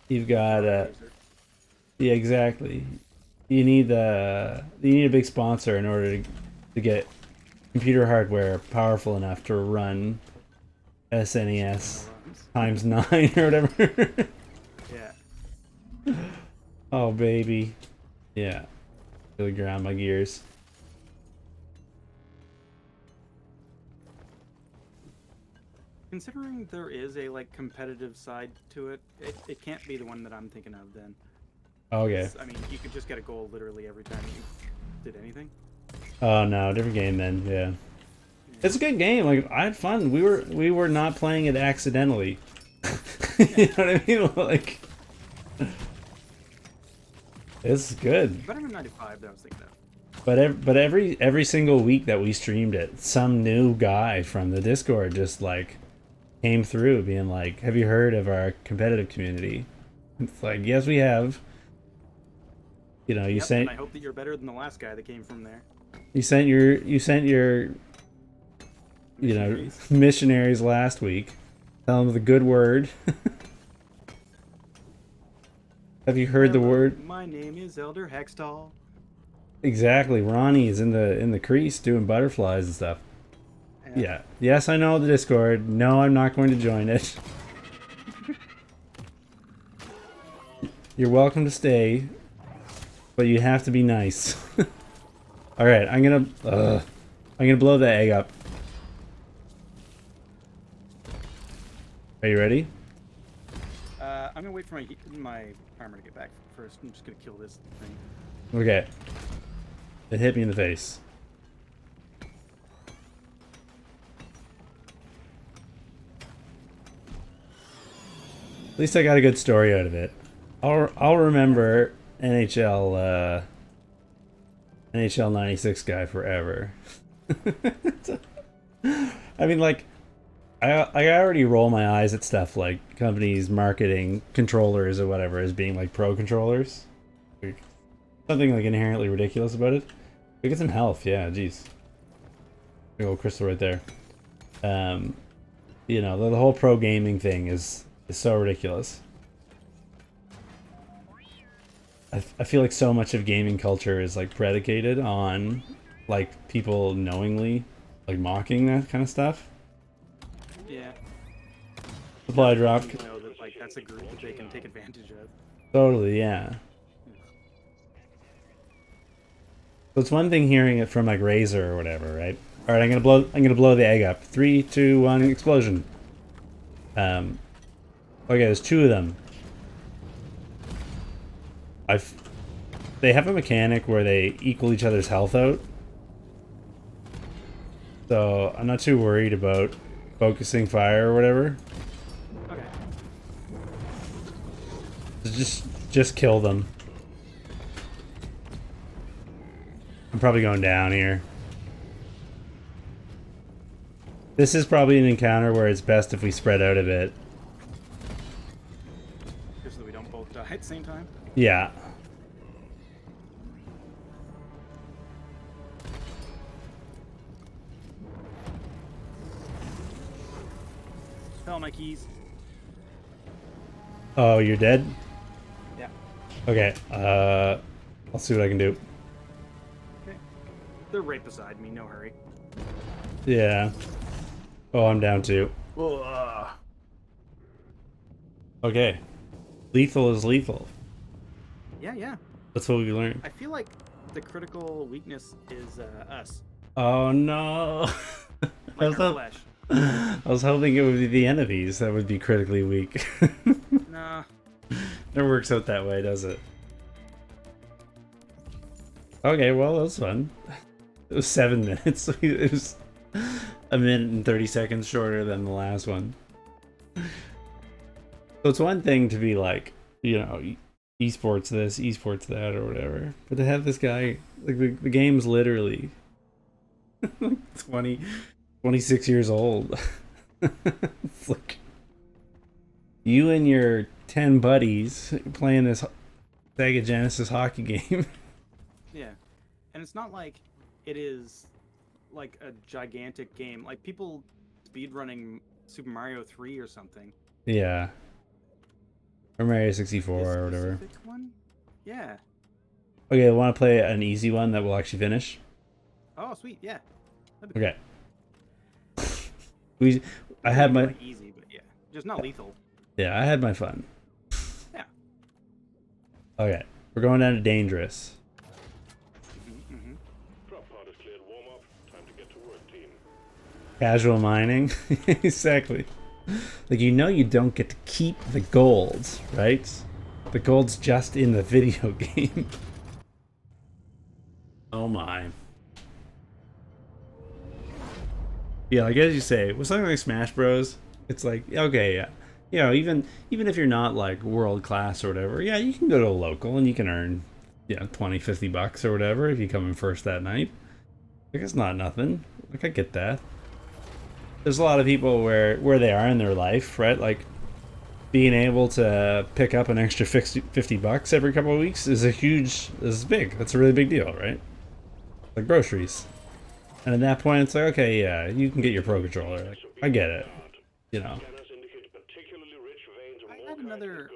You've got yeah, exactly. You need a big sponsor in order to get computer hardware powerful enough to run SNES times 9 or whatever. Yeah. Oh baby. Yeah. Really grind my gears. Considering there is a like competitive side to it, it can't be the one that I'm thinking of then. Okay. I mean, you could just get a goal literally every time you did anything. Oh no, different game then. Yeah. It's a good game. Like I had fun. We were not playing it accidentally. You know what I mean? Like it's good. Better than 95 that I was thinking of. But every single week that we streamed it, some new guy from the Discord just like came through being like, "Have you heard of our competitive community?" It's like, "Yes, we have." You know, you sent. And I hope that you're better than the last guy that came from there. You sent your you know, missionaries last week. Tell them the good word. Have you heard the word? My name is Elder Hextall. Exactly. Ronnie is in the crease doing butterflies and stuff. Yeah. Yes, I know the Discord. No, I'm not going to join it. You're welcome to stay, but you have to be nice. All right, I'm gonna blow the egg up. Are you ready? I'm gonna wait for my armor to get back first. I'm just gonna kill this thing. Okay. It hit me in the face. At least I got a good story out of it. I'll remember NHL 96 guy forever. I mean, like, I already roll my eyes at stuff like companies marketing controllers or whatever as being like pro controllers. Like, something like inherently ridiculous about it. We get some health, yeah, jeez. Big old crystal right there. You know, the whole pro gaming thing is so ridiculous. I feel like so much of gaming culture is like predicated on like people knowingly like mocking that kind of stuff. Yeah. Supply drop. Know that like that's a group that they can take advantage of. Totally, yeah. So it's one thing hearing it from like Razer or whatever, right? All right, I'm gonna blow the egg up. 3, 2, 1, explosion. Okay, there's 2 of them. They have a mechanic where they equal each other's health out. So I'm not too worried about focusing fire or whatever. Okay. Just kill them. I'm probably going down here. This is probably an encounter where it's best if we spread out a bit. Just so that we don't both die at the same time. Yeah. Fell my keys. Oh, you're dead? Yeah. Okay. I'll see what I can do. Okay. They're right beside me. No hurry. Yeah. Oh, I'm down too. Ugh. Okay. Lethal is lethal. Yeah, yeah. That's what we learned. I feel like the critical weakness is us. Oh no. Like our flesh. I was hoping it would be the enemies that would be critically weak. Nah. Never works out that way, does it? Okay, well, that was fun. It was 7 minutes. It was a minute and 30 seconds shorter than the last one. So it's one thing to be like, you know, esports this, esports that, or whatever. But to have this guy, like, the game's literally 26 years old. It's like you and your 10 buddies playing this Sega Genesis hockey game. Yeah. And it's not like it is like a gigantic game. Like people speedrunning Super Mario 3 or something. Yeah. Or Mario 64 This or whatever. specific one? Yeah. Okay, I want to play an easy one that we'll actually finish. Oh, sweet. Yeah. That'd be Okay. I had my like easy, but yeah. Just not lethal. I had my fun. Yeah. Okay, we're going down to dangerous. Drop pod is cleared. Warm up. Time to get to work, team. Casual mining. Exactly. Like, you know, you don't get to keep the gold, right? The gold's just in the video game. Oh my. Yeah, like as you say, with something like Smash Bros, it's like, okay, yeah. You know, even if you're not like world class or whatever, yeah, you can go to a local and you can earn, you know, 20, 50 bucks or whatever if you come in first that night. Like, it's not nothing. Like, I get that. There's a lot of people where they are in their life, right? Like, being able to pick up an extra 50 bucks every couple of weeks is big. That's a really big deal, right? Like groceries. And at that point, it's like, okay, yeah, you can get your Pro Controller. Like, I get it. You know. I had another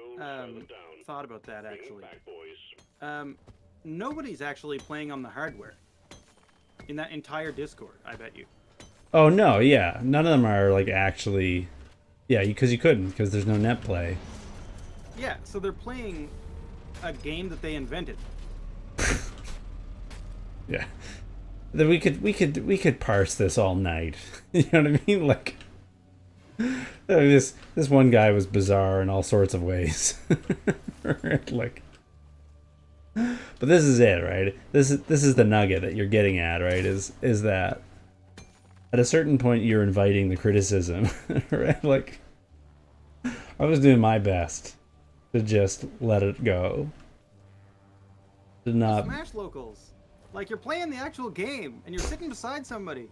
thought about that, actually. Nobody's actually playing on the hardware. In that entire Discord, I bet you. Oh, no, yeah. None of them are, like, actually... Yeah, because you couldn't, because there's no net play. Yeah, so they're playing a game that they invented. Yeah. Then we could parse this all night. You know what I mean? Like, this one guy was bizarre in all sorts of ways. Like, but this is it, right? This is the nugget that you're getting at, right? Is that at a certain point you're inviting the criticism, right? Like, I was doing my best to just let it go. To not Smash locals. Like, you're playing the actual game, and you're sitting beside somebody.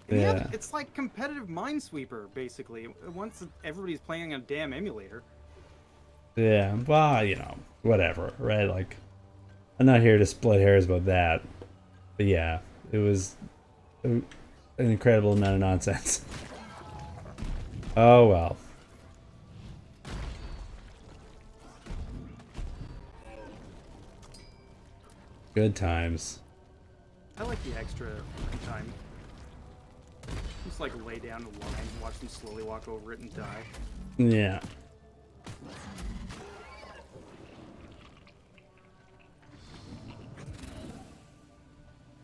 And Yeah. it's like competitive Minesweeper, basically. Once everybody's playing a damn emulator. Yeah, well, you know, whatever, right? Like, I'm not here to split hairs about that. But yeah, it was an incredible amount of nonsense. Oh well. Good times. I like the extra time. Just like lay down the line and watch them slowly walk over it and die. Yeah.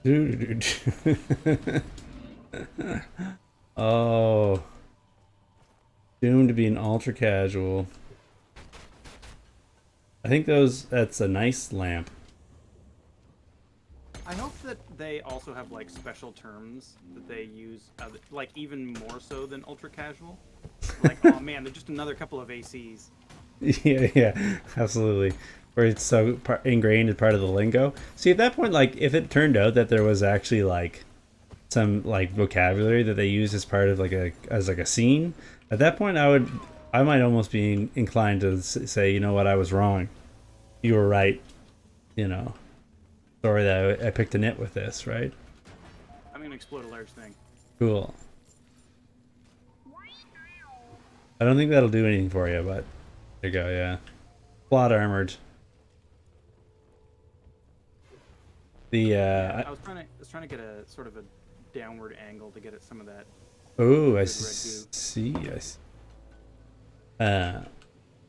Dude. Oh. Doomed to be an ultra casual. I think that's a nice lamp. I hope that they also have like special terms that they use, like even more so than ultra casual. Like, oh man, they're just another couple of ACs. Yeah, absolutely. Where it's so ingrained as part of the lingo. See, at that point, like, if it turned out that there was actually like some like vocabulary that they use as part of like a scene, at that point, I might almost be inclined to say, you know what, I was wrong. You were right. You know, sorry that I picked a nit with this, right? I'm gonna explode a large thing. Cool. I don't think that'll do anything for you, but there you go. Yeah, plot armored. Yeah, I was trying to get a sort of a downward angle to get at some of that. Oh, I good see. I see.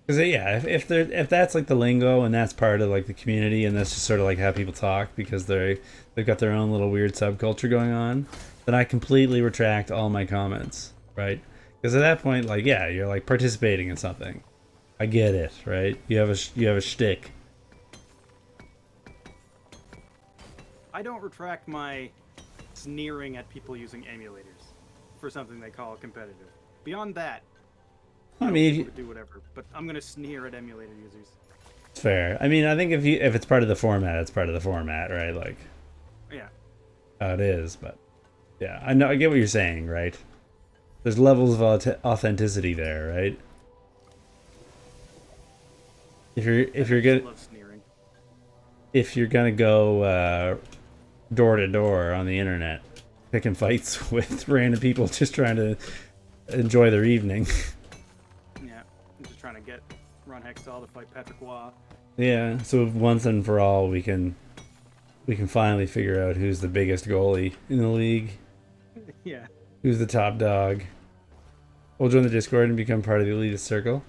Because yeah, if that's like the lingo and that's part of like the community and that's just sort of like how people talk because they've got their own little weird subculture going on, then I completely retract all my comments, right? Because at that point, like, yeah, you're like participating in something. I get it, right? You have a shtick. I don't retract my sneering at people using emulators for something they call competitive. Beyond that, I mean, people do whatever. But I'm gonna sneer at emulator users. it's fair. I mean, I think if it's part of the format, it's part of the format, right? Like, Yeah. it is. But yeah, I know. I get what you're saying, right? There's levels of authenticity there, right? If you're good, Love sneering. if you're gonna go door to door on the internet, picking fights with random people just trying to enjoy their evening. Yeah, I'm just trying to get Ron Hextall to fight Patrick Waugh. Yeah, so once and for all, we can finally figure out who's the biggest goalie in the league. Yeah. Who's the top dog? We'll join the Discord and become part of the elitist circle,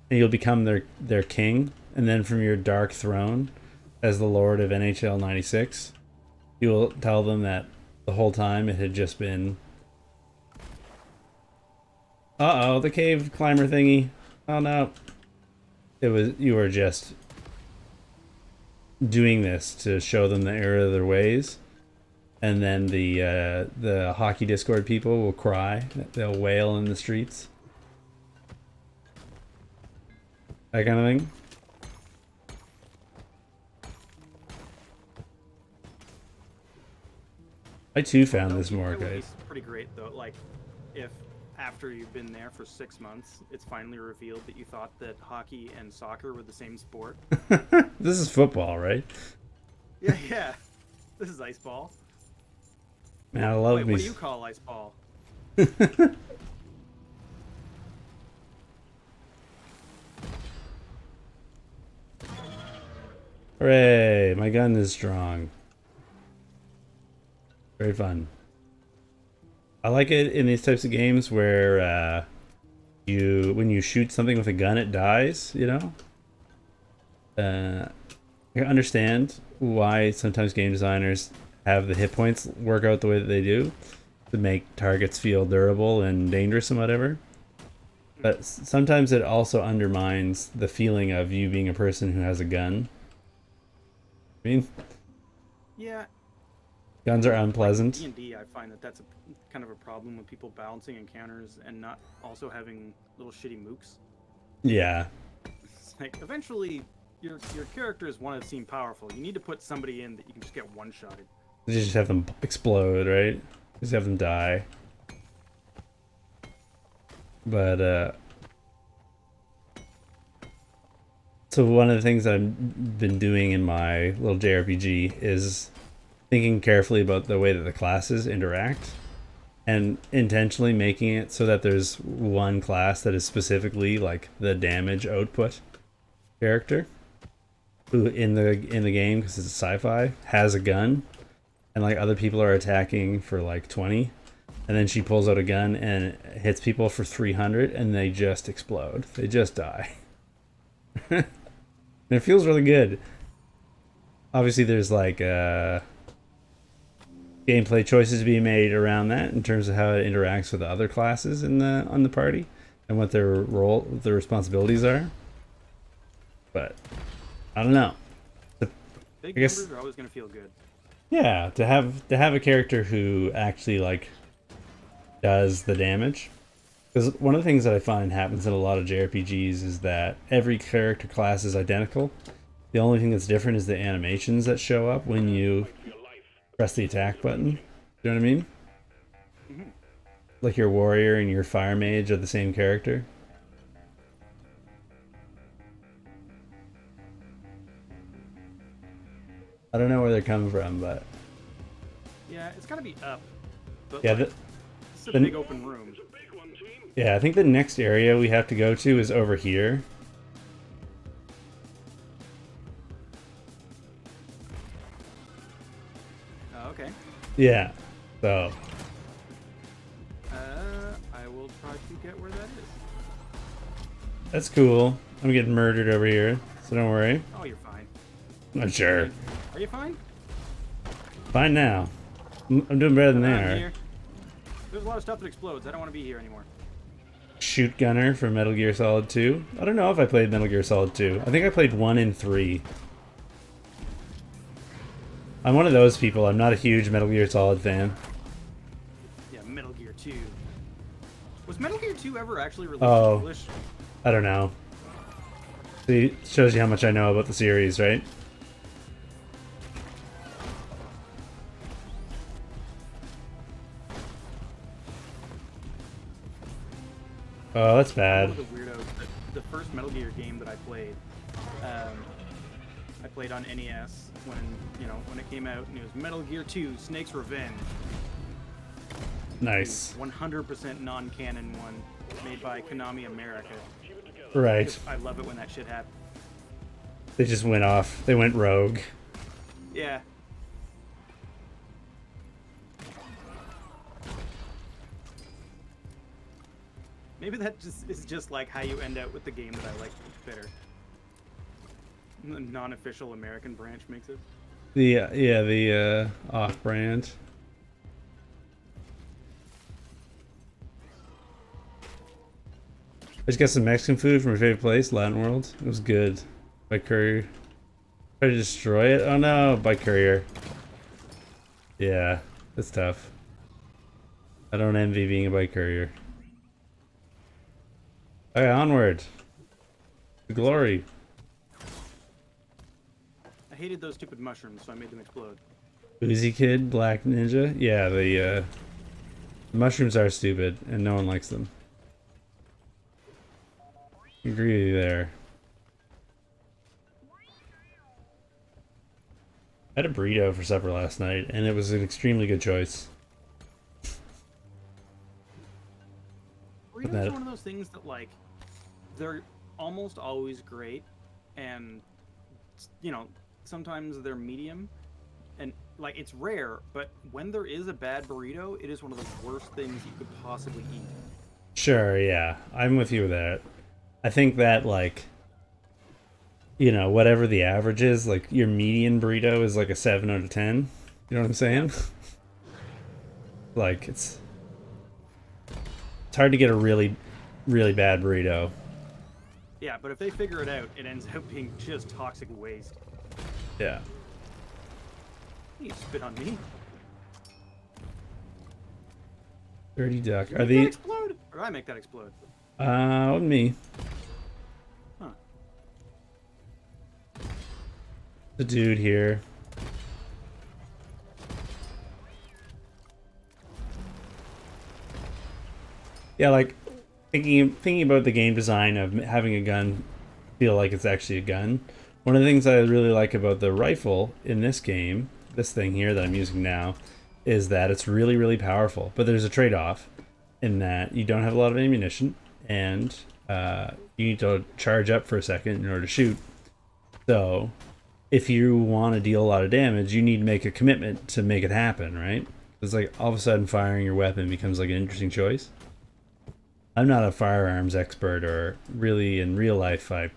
and you'll become their king. And then from your dark throne, as the Lord of NHL '96, you will tell them that the whole time it had just been. The cave climber thingy. Oh no! You were just doing this to show them the error of their ways. And then the hockey Discord people will cry. They'll wail in the streets. That kind of thing. I too found this more, It would be guys. pretty great though. Like, if after you've been there for 6 months, it's finally revealed that you thought that hockey and soccer were the same sport. This is football, right? Yeah, yeah. This is ice ball. Man, I love Wait, me. what do you call ice ball? Hooray! My gun is strong. Very fun. I like it in these types of games where when you shoot something with a gun, it dies. You know. I understand why sometimes game designers have the hit points work out the way that they do to make targets feel durable and dangerous and whatever. But sometimes it also undermines the feeling of you being a person who has a gun. I mean, Yeah. guns are unpleasant. D&D, I find that that's a kind of a problem with people balancing encounters and not also having little shitty mooks. Yeah. It's like, eventually, your characters want to seem powerful. You need to put somebody in that you can just get one-shotted. You just have them explode, right? Just have them die. But, so one of the things that I've been doing in my little JRPG is thinking carefully about the way that the classes interact and intentionally making it so that there's one class that is specifically like the damage output character who in the game, because it's sci-fi, has a gun and like other people are attacking for like 20 and then she pulls out a gun and hits people for 300 and they just explode. They just die. And it feels really good. Obviously there's like gameplay choices to be made around that in terms of how it interacts with the other classes on the party and what their responsibilities are. But I don't know. Big I guess- numbers are always going to feel good. Yeah, to have a character who actually like does the damage. Because one of the things that I find happens in a lot of JRPGs is that every character class is identical. The only thing that's different is the animations that show up when you press the attack button. You know what I mean? Hmm. Like your warrior and your fire mage are the same character. I don't know where they're coming from, but Yeah, it's gotta be up. But yeah, like, this is a the- big open room. yeah. I think the next area we have to go to is over here. Oh, okay. Yeah. So I will try to get where that is. that's cool. I'm getting murdered over here, so don't worry. Oh, you're fine. I'm sure. Are you fine? Fine now. I'm doing better than they I'm are. here. There's a lot of stuff that explodes. I don't want to be here anymore. Shoot Gunner from Metal Gear Solid 2. I don't know if I played Metal Gear Solid 2. I think I played 1 and 3. I'm one of those people. I'm not a huge Metal Gear Solid fan. Yeah, Metal Gear 2. Was Metal Gear 2 ever actually released Oh. in English? I don't know. See, shows you how much I know about the series, right? Oh, that's One bad. of the weirdos. The first Metal Gear game that I played, I played on NES when it came out, and it was Metal Gear 2: Snake's Revenge. Nice. 100% non-canon one, made by Konami America. Right. I love it when that shit happens. They just went off. They went rogue. Yeah. Maybe that just is just like how you end out with the game that I like better. The non-official American branch makes it. The off-brand. I just got some Mexican food from my favorite place, Latin World. It was good. By courier. Try to destroy it? Oh no, by courier. Yeah, that's tough. I don't envy being a bike courier. Okay, onward. To glory. I hated those stupid mushrooms, so I made them explode. Boozy Kid, Black Ninja. Yeah, the mushrooms are stupid, and no one likes them. Agree with you there. I had a burrito for supper last night, and it was an extremely good choice. Burritos are one of those things that, like, they're almost always great, and, sometimes they're medium, and, like, it's rare, but when there is a bad burrito, it is one of the worst things you could possibly eat. Sure, yeah. I'm with you with that. I think that, like, whatever the average is, like, your median burrito is like a 7 out of 10. You know what I'm saying? Like, it's hard to get a really, really bad burrito. Yeah, but if they figure it out, it ends up being just toxic waste. Yeah. You spit on me. Dirty duck. Did Are that the explode? Or did I make that explode? with me. Huh. The dude here. Yeah, like thinking about the game design of having a gun feel like it's actually a gun. One of the things I really like about the rifle in this game, this thing here that I'm using now, is that it's really, really powerful. But there's a trade-off in that you don't have a lot of ammunition, and you need to charge up for a second in order to shoot. So if you want to deal a lot of damage, you need to make a commitment to make it happen, right? It's like all of a sudden firing your weapon becomes like an interesting choice. I'm not a firearms expert, or really in real life I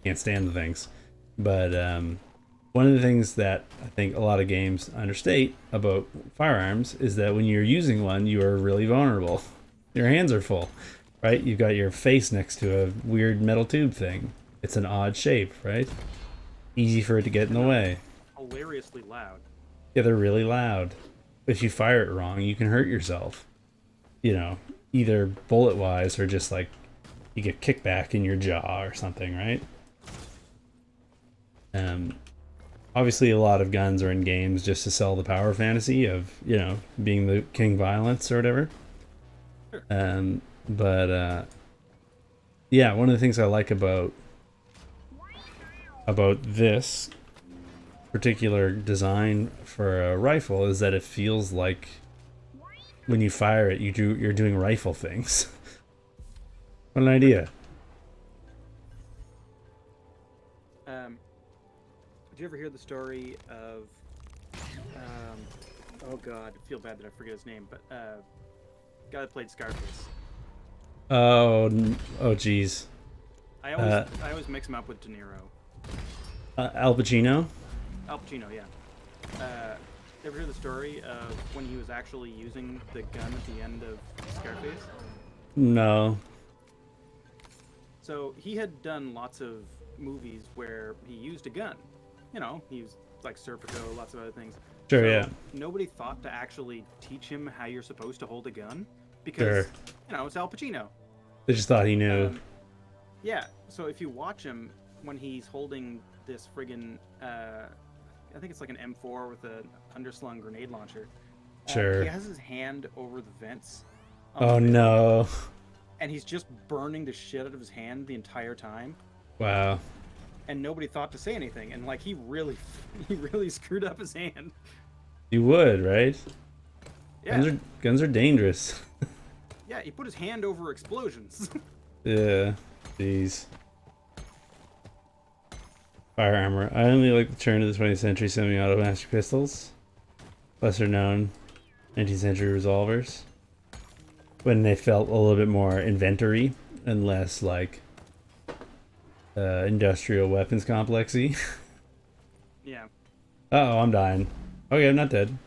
can't stand the things. But one of the things that I think a lot of games understate about firearms is that when you're using one, you are really vulnerable. Your hands are full, right? You've got your face next to a weird metal tube thing. It's an odd shape, right? Easy for it to get in the way. Hilariously loud. Yeah, they're really loud. If you fire it wrong, you can hurt yourself. You know, either bullet-wise or just like you get kickback in your jaw or something, right? Obviously a lot of guns are in games just to sell the power fantasy of, you know, being the king violence or whatever. Sure. But yeah, one of the things I like about this particular design for a rifle is that it feels like when you fire it, you're doing rifle things. What an idea. Did you ever hear the story of oh god, I feel bad that I forget his name, but guy that played Scarface. Oh geez. I always mix him up with De Niro. Al Pacino? Al Pacino, yeah. Ever hear the story of when he was actually using the gun at the end of Scarface? No. So he had done lots of movies where he used a gun. You know, he used like Serpico, lots of other things. Sure, so yeah. Nobody thought to actually teach him how you're supposed to hold a gun because, Sure. you know, it's Al Pacino. They just thought he knew. Yeah, so if you watch him when he's holding this friggin', I think it's like an M4 with an underslung grenade launcher. Sure. He has his hand over the vents. Oh no. And he's just burning the shit out of his hand the entire time. Wow. And nobody thought to say anything. And like he really screwed up his hand. You would, right? Yeah. Guns are dangerous. Yeah, he put his hand over explosions. Yeah. Jeez. Fire armor. I only like the turn of the 20th century semi-auto master pistols. Lesser known 19th century revolvers. When they felt a little bit more inventory and less like industrial weapons complexy. Yeah. Uh-oh, I'm dying. Okay, I'm not dead.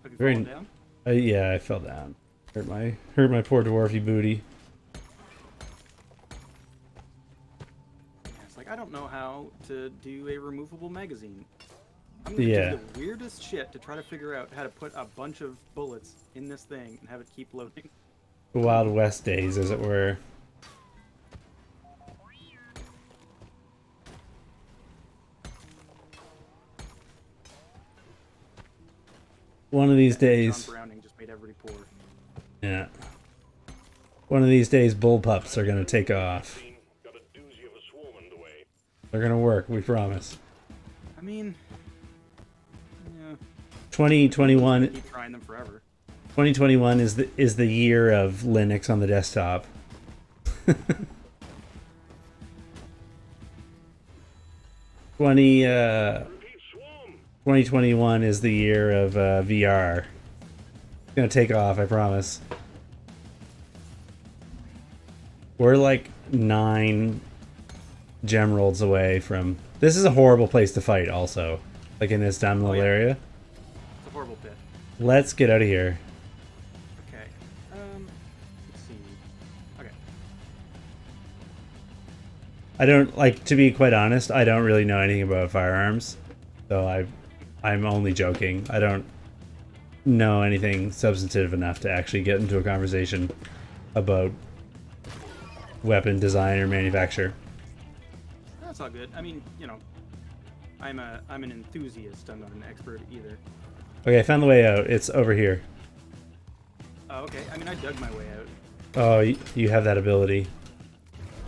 Have you fallen down? Yeah, I fell down. Hurt my poor dwarfy booty. It's like, I don't know how to do a removable magazine. I'm gonna Yeah. do the weirdest shit to try to figure out how to put a bunch of bullets in this thing and have it keep loading. The Wild West days, as it were. One of these days. John Browning just made everybody poor. Yeah. One of these days, bullpups are gonna take off. Got a doozy of a swarm underway. They're gonna work, we promise. I mean, yeah. 2021. Keep trying them forever. 2021 is the year of Linux on the desktop. 2021 is the year of VR. It's gonna take off, I promise. We're like 9 gem rolls away from... This is a horrible place to fight also. Like in this down little area. It's a horrible pit. Let's get out of here. Okay. Let's see. Okay. I don't, like, to be quite honest, I don't really know anything about firearms. So I'm only joking. I don't know anything substantive enough to actually get into a conversation about weapon design or manufacture. That's all good. I mean, you know, I'm an enthusiast. I'm not an expert either. Okay, I found the way out. It's over here. Oh, okay. I mean, I dug my way out. Oh, you have that ability.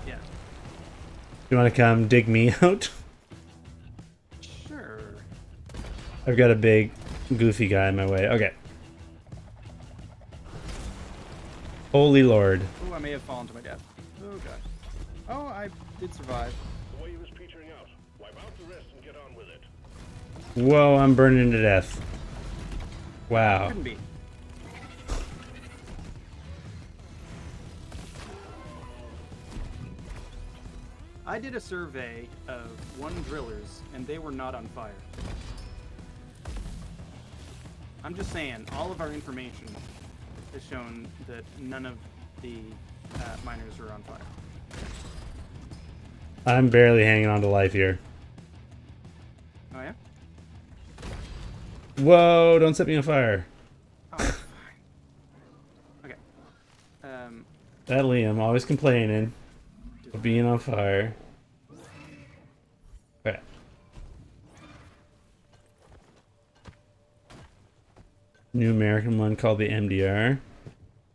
Yeah. You want to come dig me out? Sure. I've got a big, goofy guy in my way. Okay. Holy Lord. Oh, I may have fallen to my death. Oh, God. Oh, I did survive. The way he was petering out. Wipe out the rest and get on with it. Whoa, I'm burning to death. Wow. Couldn't be. I did a survey of 1 drillers, and they were not on fire. I'm just saying, all of our information has shown that none of the miners are on fire. I'm barely hanging on to life here. Oh, yeah? Whoa! Don't set me on fire. Oh, fine. Okay. That Liam always complaining of being on fire. Okay. New American one called the MDR.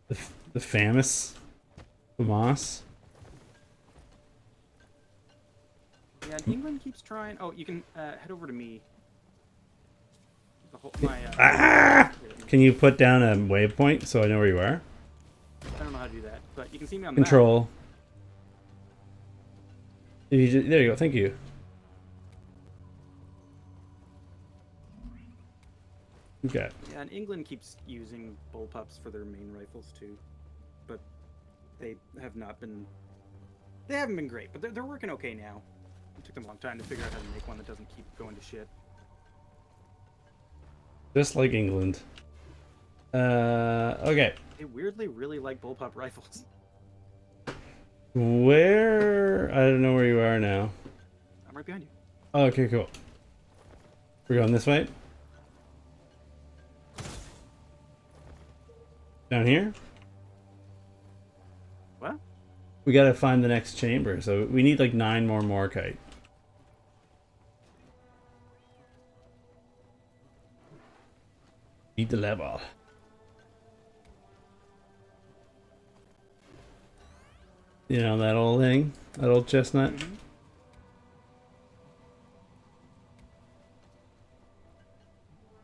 The famous. FAMAS. Yeah, and England keeps trying. Oh, you can head over to me. The whole, my, Can you put down a waypoint so I know where you are? I don't know how to do that, but you can see me on the map. Control. There you go. Thank you. Okay. Yeah, and England keeps using bullpups for their main rifles too, but they have not been. They haven't been great, but they're working okay now. It took them a long time to figure out how to make one that doesn't keep going to shit. Just like England. Okay. They weirdly really like bullpup rifles. Where? I don't know where you are now. I'm right behind you. Oh, okay, cool. We're going this way? Down here? What? We gotta find the next chamber, so we need like 9 more Morkite. Beat the level. You know that old thing? That old chestnut? Mm-hmm.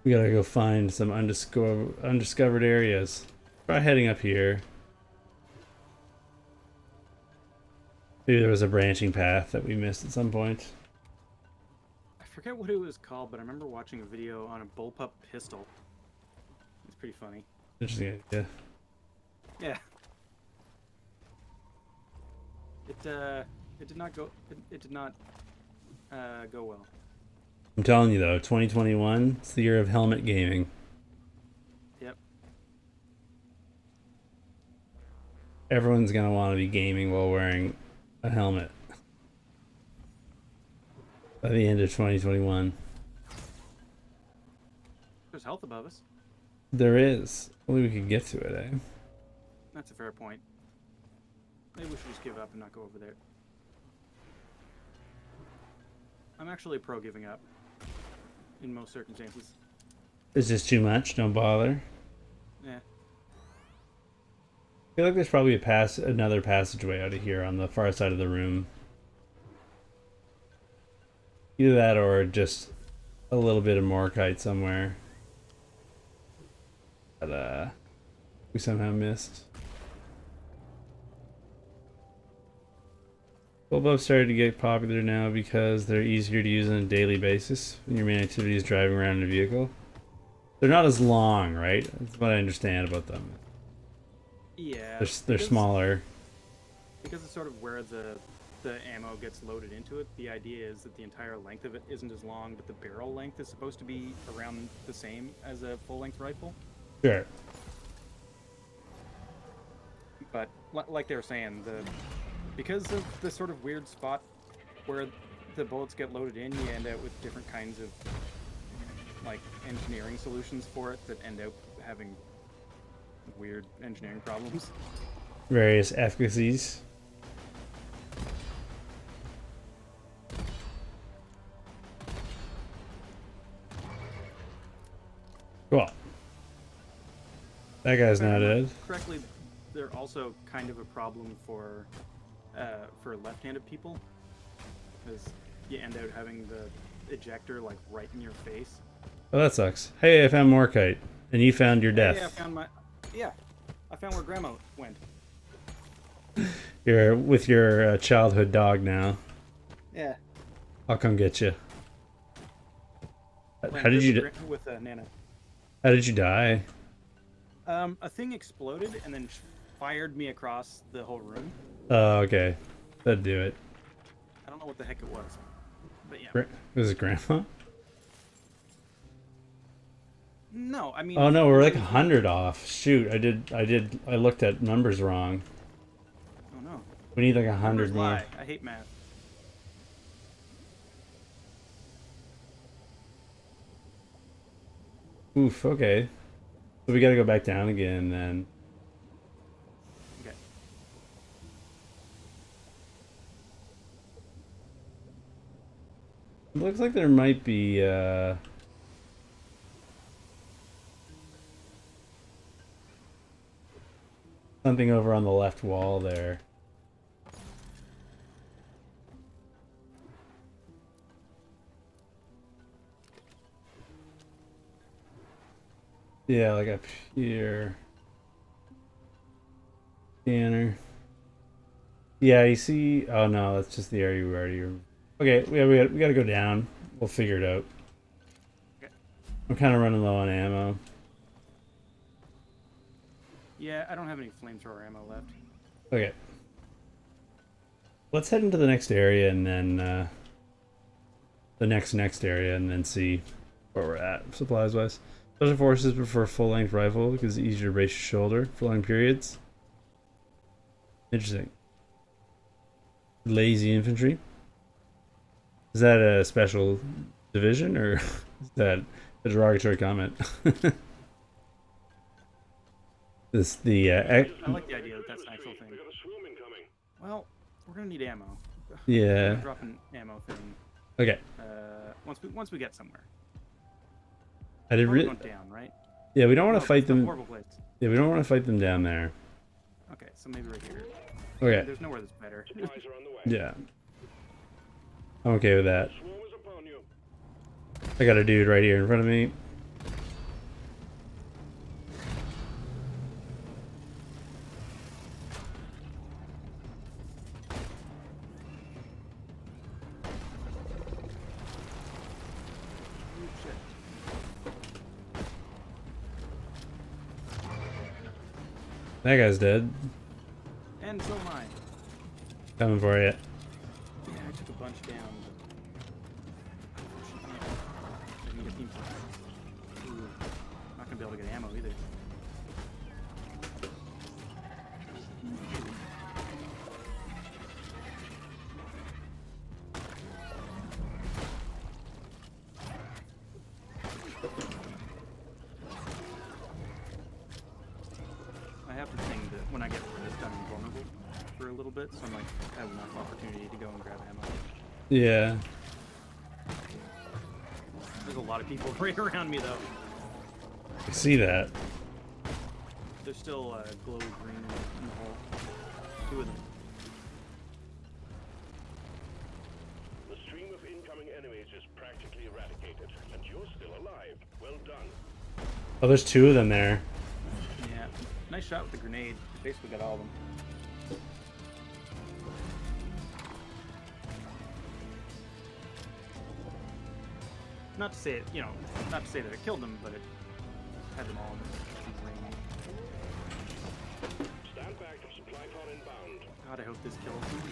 We gotta go find some undiscovered areas. Try heading up here. Maybe there was a branching path that we missed at some point. I forget what it was called, but I remember watching a video on a bullpup pistol. It's pretty funny. Interesting idea. Yeah. It did not go. It did not go well. I'm telling you though, 2021, it's the year of helmet gaming. Yep. Everyone's gonna want to be gaming while wearing a helmet by the end of 2021. There's health above us. There is. Only we could get to it, eh? That's a fair point. Maybe we should just give up and not go over there. I'm actually pro giving up. In most circumstances. It's just too much. Don't bother. Yeah. I feel like there's probably another passageway out of here on the far side of the room. Either that or just a little bit of Morkite somewhere. That we somehow missed. Bullpups started to get popular now because they're easier to use on a daily basis when your main activity is driving around in a vehicle. They're not as long, right? That's what I understand about them. Yeah. They're smaller. Because it's sort of where the ammo gets loaded into it. The idea is that the entire length of it isn't as long, but the barrel length is supposed to be around the same as a full-length rifle. Sure. But like they were saying, because of the sort of weird spot where the bullets get loaded in, you end up with different kinds of like engineering solutions for it that end up having weird engineering problems. Various efficacies. Cool. That guy's not dead. Correctly, they're also kind of a problem for left-handed people, because you end up having the ejector like right in your face. Oh, that sucks. Hey, I found Morkite, and you found your death. I found where Grandma went. You're with your childhood dog now. Yeah. I'll come get you. How did you? With Nana. How did you die? A thing exploded and then fired me across the whole room. Oh, okay. That'd do it. I don't know what the heck it was, but yeah. Was it Grandma? No, I mean. Oh no, we're like 100 off. Shoot, I looked at numbers wrong. Oh no. We need like 100 more. Lie. I hate math. Oof, okay. So we gotta go back down again then. Okay. It looks like there might be something over on the left wall there. Yeah, like up here. Scanner. Yeah, you see. Oh no, that's just the area we already. Okay, we gotta go down. We'll figure it out. Okay. I'm kind of running low on ammo. Yeah, I don't have any flamethrower ammo left. Okay. Let's head into the next area and then the next area and then see where we're at supplies wise. Special forces prefer full length rifle because it's easier to brace your shoulder for long periods. Interesting. Lazy infantry. Is that a special division or is that a derogatory comment? I like the idea that that's an actual thing. We got a swarm incoming. Well, we're gonna need ammo. Yeah. I'm dropping ammo thing. Okay. Once we get somewhere. I did Probably really. going down, right? Yeah, we don't want No, to fight it's a them. horrible place. Yeah, we don't want to fight them down there. Okay, so maybe right here. Okay. There's nowhere that's better. Supplies are on the way. Yeah. I'm okay with that. Swarm is upon you. I got a dude right here in front of me. Oh, shit. That guy's dead. And so am I. Coming for you. Yeah, I took a bunch down. I didn't get team fire. Ooh, not gonna be able to get ammo either. I have the thing that when I get this done, I'm vulnerable for a little bit, so I'm like, I have enough opportunity to go and grab ammo. Yeah. There's a lot of people right around me though. I see that. There's still glow green in the hole. 2 of them. The stream of incoming enemies is practically eradicated, and you're still alive. Well done. Oh, there's 2 of them there. Yeah. Nice shot with the grenade. Basically got all of them. Not to say it, not to say that it killed them, but it had them all in the ring. Stand back. Supply pod inbound. God, I hope this kills them.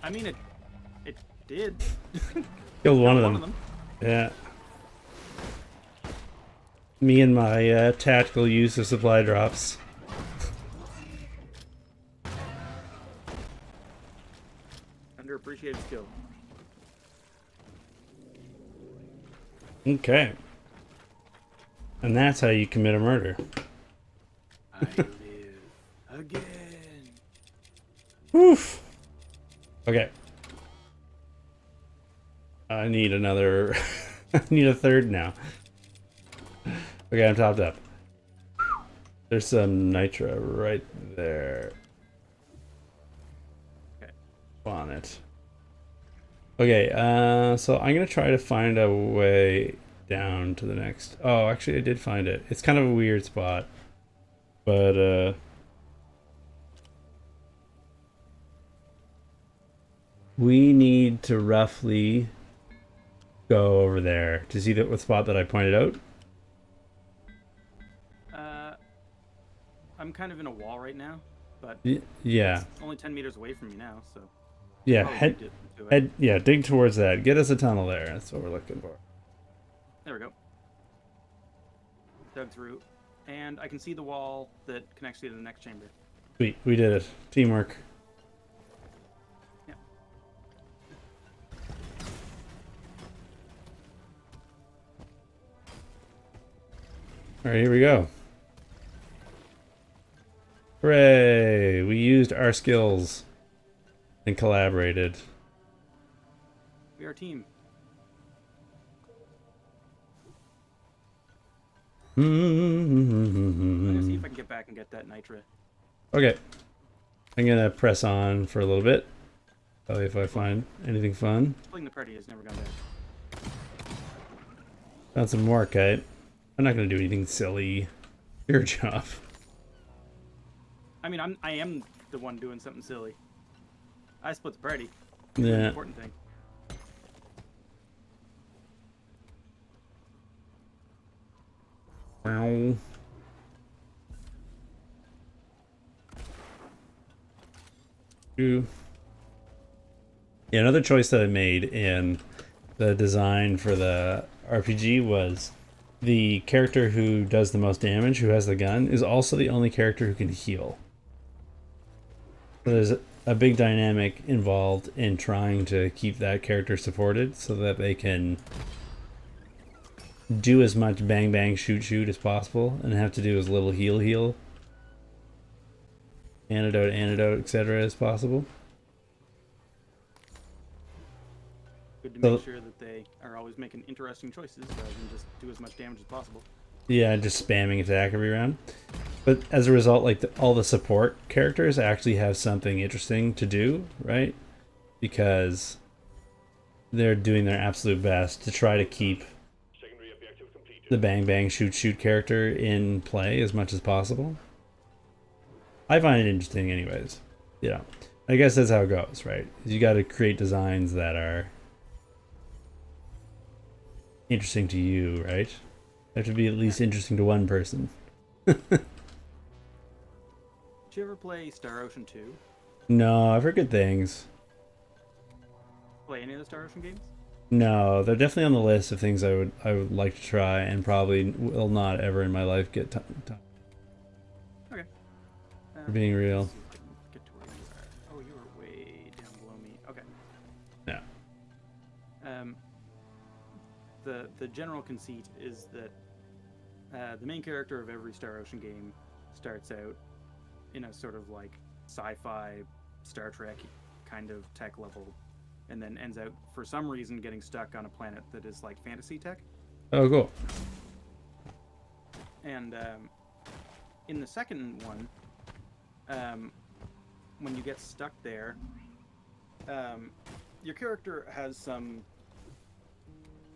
I mean, it did. Killed one of One them. of them. Yeah. Me and my tactical use of supply drops. Underappreciated skill. Okay. And that's how you commit a murder. I live again. Woof. Okay. I need another. I need a third now. Okay, I'm topped up. There's some nitro right there. Okay. On it. Okay, so I'm gonna try to find a way down to the next. Oh, actually, I did find it. It's kind of a weird spot, but we need to roughly go over there to see the spot that I pointed out. I'm kind of in a wall right now, but Yeah, it's only 10 meters away from me now, so yeah. probably Head, need to do it. yeah. Dig towards that. Get us a tunnel there. That's what we're looking for. There we go. Dug through, And I can see the wall that connects you to the next chamber. Sweet, we did it. Teamwork. Yeah. All right, here we go. Hooray! We used our skills and collaborated. We are a team. I'm gonna see if I can get back and get that nitra. Okay. I'm gonna press on for a little bit. Tell you if I find anything fun. Playing the party has never gone back. Found some more kite. I'm not gonna do anything silly. Your job. I mean, I am the one doing something silly. I split the party. That's the Yeah. important thing. Ow. Ooh. Yeah, another choice that I made in the design for the RPG was the character who does the most damage, who has the gun, is also the only character who can heal. So there's a big dynamic involved in trying to keep that character supported so that they can do as much bang bang shoot shoot as possible and have to do as little heal heal, antidote, etc. as possible. Good to So- make sure that they are always making interesting choices rather than just do as much damage as possible. Yeah, just spamming attack every round. But as a result, like all the support characters actually have something interesting to do, right? Because they're doing their absolute best to try to keep Secondary objective completed. the bang bang shoot shoot character in play as much as possible. I find it interesting anyways. Yeah. I guess that's how it goes, right? You got to create designs that are interesting to you, right? They have to be at least interesting to one person. Did you ever play Star Ocean 2? No, I've heard good things. Play any of the Star Ocean games? No, they're definitely on the list of things I would like to try, and probably will not ever in my life get time. Okay. For being real. Let's see if I can get to where you are. Oh, you are way down below me. Okay. Yeah. The general conceit is that the main character of every Star Ocean game starts out in a sort of like sci-fi Star Trek kind of tech level, and then ends out for some reason getting stuck on a planet that is like fantasy tech. Oh, cool. And in the second one, when you get stuck there, your character has some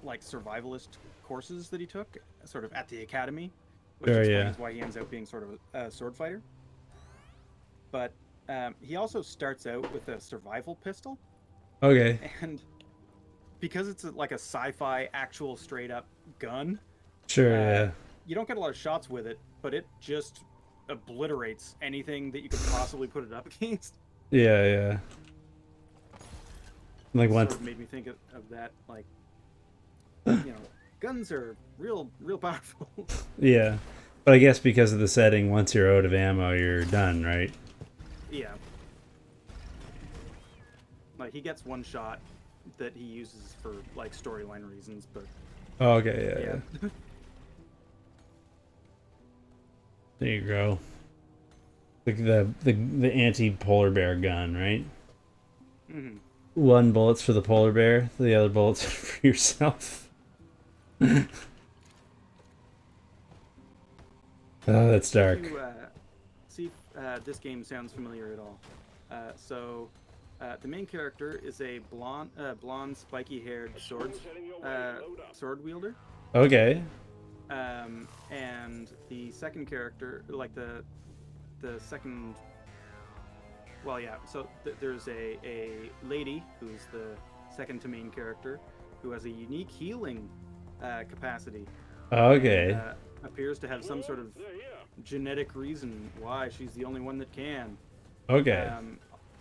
like survivalist courses that he took sort of at the academy, which Sure, explains yeah. why he ends up being sort of a sword fighter. But he also starts out with a survival pistol, Okay. and because it's like a sci-fi actual straight up gun, Sure, yeah. you don't get a lot of shots with it, but it just obliterates anything that you could possibly put it up against. Yeah, yeah. Like Sort once of made me think of that, like, you know, guns are real powerful. yeah. But I guess because of the setting, once you're out of ammo, you're done, right? Yeah. Like, he gets one shot that he uses for, like, storyline reasons, but Oh, okay, yeah, yeah. yeah. There you go. Like the anti-polar bear gun, right? Mhm. One bullet's for the polar bear, the other bullet's for yourself. Oh, that's dark. To, see if this game sounds familiar at all. So, the main character is a blonde, spiky-haired sword wielder. Okay. And the second character, like the second, well, yeah. So there's a lady who's the second to main character who has a unique healing capacity. Okay. And, appears to have some sort of genetic reason why she's the only one that can. Okay.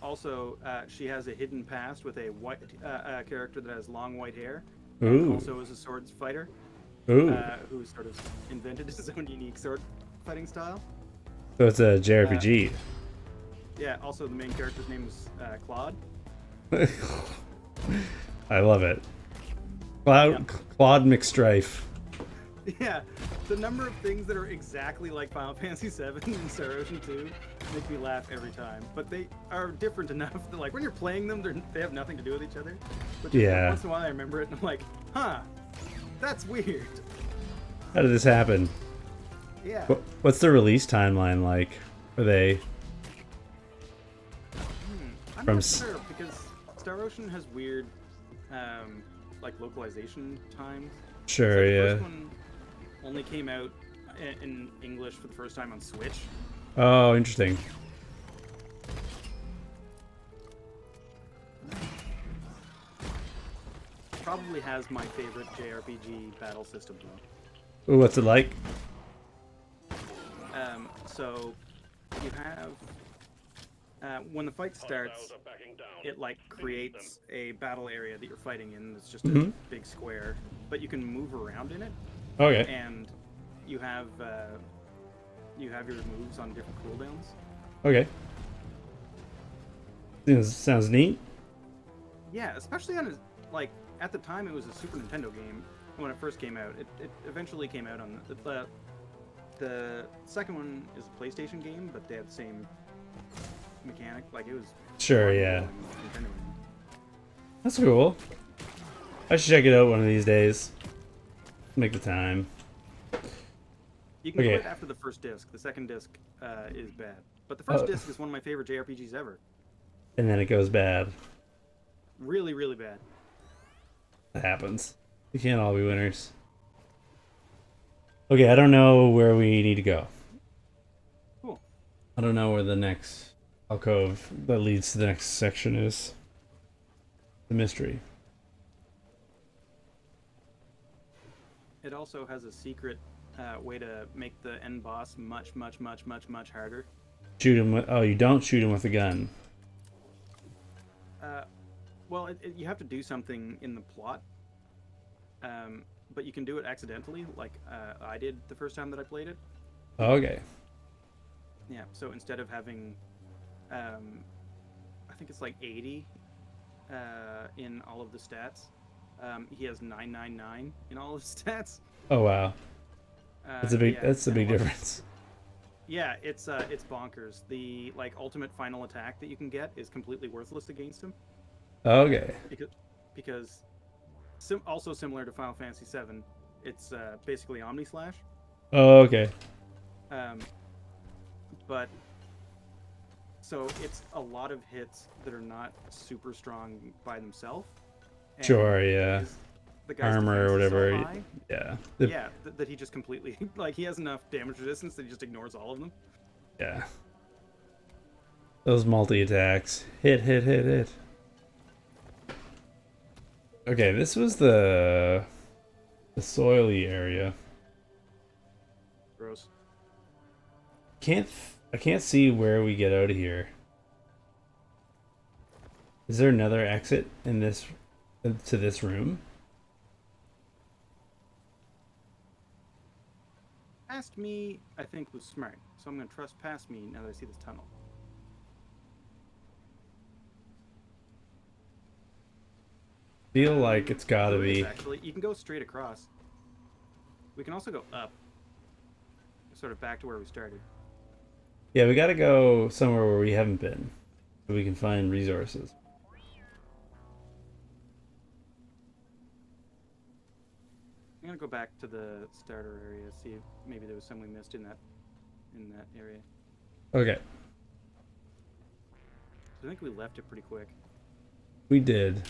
Also, she has a hidden past with a white character that has long white hair. Ooh. And also is a swords fighter. Ooh. Who sort of invented his own unique sword fighting style. So it's a JRPG. Yeah. Also, the main character's name is Claude. I love it. Yeah. Claude McStrife. Yeah, the number of things that are exactly like Final Fantasy VII and Star Ocean 2 make me laugh every time. But they are different enough that, like, when you're playing them, they have nothing to do with each other. But just Yeah. once in a while, I remember it, and I'm like, huh, that's weird. How did this happen? Yeah. What's the release timeline like? Are they I'm from not sure, because Star Ocean has weird, like, localization times. sure? So the Yeah. first one only came out in English for the first time on Switch. Oh, interesting. Probably has my favorite JRPG battle system though. Ooh, what's it like? So you have when the fight Hostiles starts, are backing down. it like creates a battle area that you're fighting in. It's just Mhm. a big square, but you can move around in it, Okay. and you have your moves on different cooldowns. Okay. Sounds neat. Yeah, especially on like at the time it was a Super Nintendo game when it first came out. It eventually came out on the second one is a PlayStation game, but they had the same mechanic. Like it was Sure, far yeah. more than Nintendo game. That's cool. I should check it out one of these days. Make the time. You can Okay. quit after the first disc. The second disc is bad, but the first disc is one of my favorite JRPGs ever. And then it goes bad. Really, really bad. That happens. We can't all be winners. Okay, I don't know where we need to go. Cool. I don't know where the next alcove that leads to the next section is. The mystery. It also has a secret way to make the end boss much harder. Shoot him with... Oh, you don't shoot him with a gun. Well, you have to do something in the plot, but you can do it accidentally, like I did the first time that I played it. Okay. Yeah, so instead of having, I think it's like 80 in all of the stats, he has 999 in all of his stats. Oh wow. That's a big. Yeah, That's a big well, difference. Yeah, it's bonkers. The like ultimate final attack that you can get is completely worthless against him. Okay. Because also similar to Final Fantasy VII, it's basically Omni Slash. Oh, okay. But so it's a lot of hits that are not super strong by themselves. Sure. Yeah. The guy's Armor or defense is whatever. so high, Yeah. yeah, that he just completely like he has enough damage resistance that he just ignores all of them. Yeah. Those multi attacks. Hit, hit, hit, hit. Okay, this was the soily area. Gross. I can't see where we get out of here. Is there another exit in this to this room? Past me, I think, was smart, so I'm gonna trust past me now that I see this tunnel. Feel like it's gotta There is, be. actually. You can go straight across. We can also go up, sort of back to where we started. Yeah, we gotta go somewhere where we haven't been, so we can find resources. I'm gonna go back to the starter area, see if maybe there was some we missed in that area. Okay, I think we left it pretty quick. we did.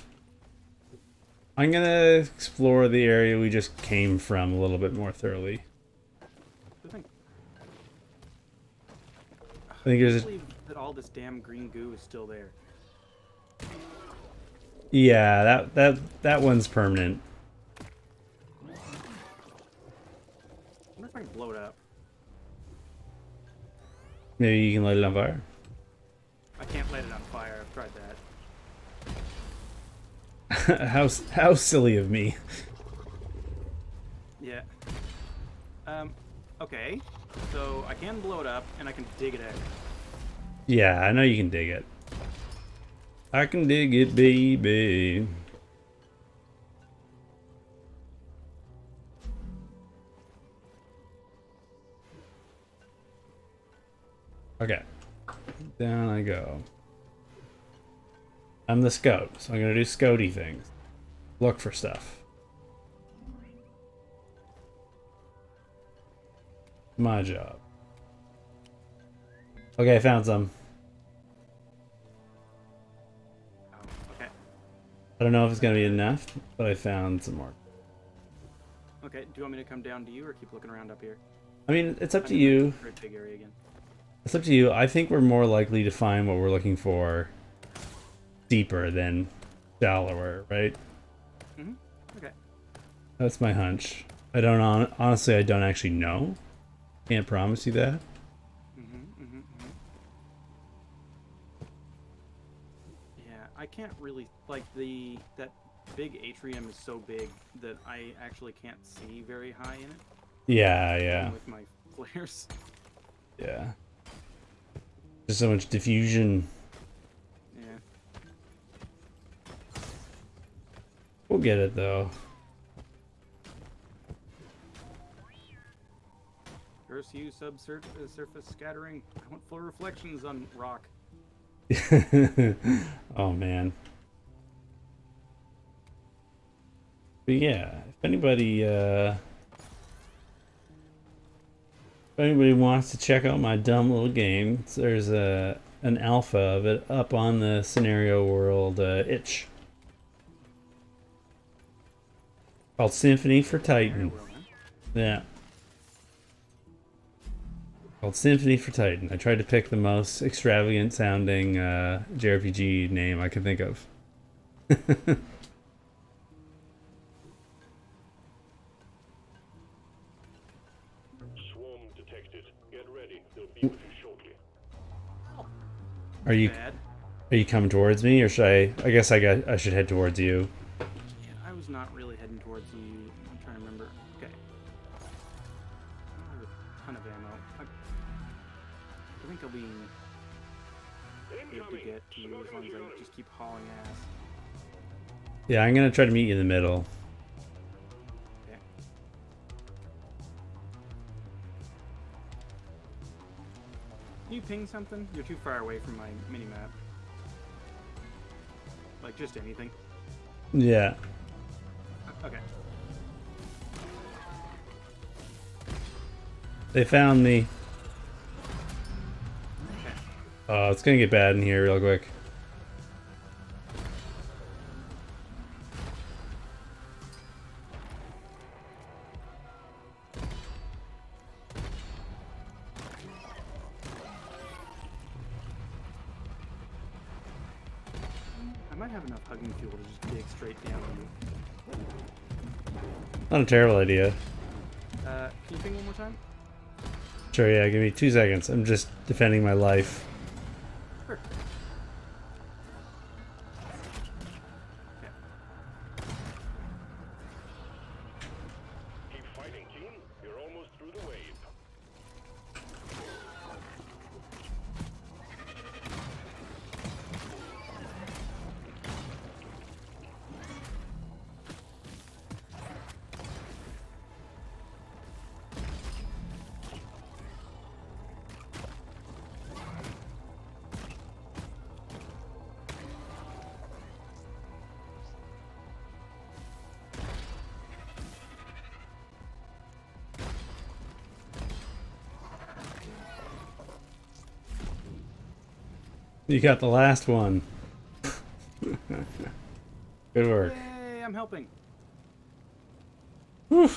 I'm gonna explore the area we just came from a little bit more thoroughly. Good thing. I think I there's can't believe that all this damn green goo is still there. yeah, that one's permanent. I wonder if I can blow it up. Maybe you can light it on fire. I can't light it on fire. I've tried that. How silly of me. Yeah. Okay. So I can blow it up, and I can dig it out. Yeah, I know you can dig it. I can dig it, baby. Okay. Down I go. I'm the scout, so I'm gonna do scouty things. Look for stuff. My job. Okay, I found some. Oh, okay. I don't know if it's gonna be enough, but I found some more. Okay, do you want me to come down to you or keep looking around up here? I mean, it's up I'm to in you. the great big area again. It's up to you. I think we're more likely to find what we're looking for deeper than shallower, right? Mm-hmm. Okay. That's my hunch. I don't honestly, I don't actually know. Can't promise you that. Mm-hmm, mm-hmm, mm-hmm. Yeah, I can't really like that big atrium is so big that I actually can't see very high in it. Yeah, Even yeah, with my flares. yeah. There's so much diffusion. Yeah. We'll get it though. Curse you, surface scattering. I want full reflections on rock. Oh man. But yeah, if anybody wants to check out my dumb little game, there's an alpha of it up on the scenario world itch called Symphony for Very Titan. well, man. Yeah. Called Symphony for Titan. I tried to pick the most extravagant sounding JRPG name I could think of. Swarm detected. Get ready. They'll be with you shortly. Are you Bad. are you coming towards me, or should I guess I should head towards you. Yeah, I was not really heading towards you. I'm trying to remember. Okay. I have a ton of ammo. I think I'll be able to get to you as long as I just keep hauling ass. Yeah, I'm gonna try to meet you in the middle. Okay. Can you ping something? You're too far away from my mini-map. Like, just anything. Yeah. Okay. They found me. Okay. Oh, it's gonna get bad in here real quick. I might have enough hugging fuel to just dig straight down on you. Not a terrible idea. Can you ping one more time? Sure, yeah, give me 2 seconds. I'm just defending my life. Sure. Okay. Keep fighting, team. You're almost through the wave. You got the last one. Good work. Yay, I'm helping. Whew.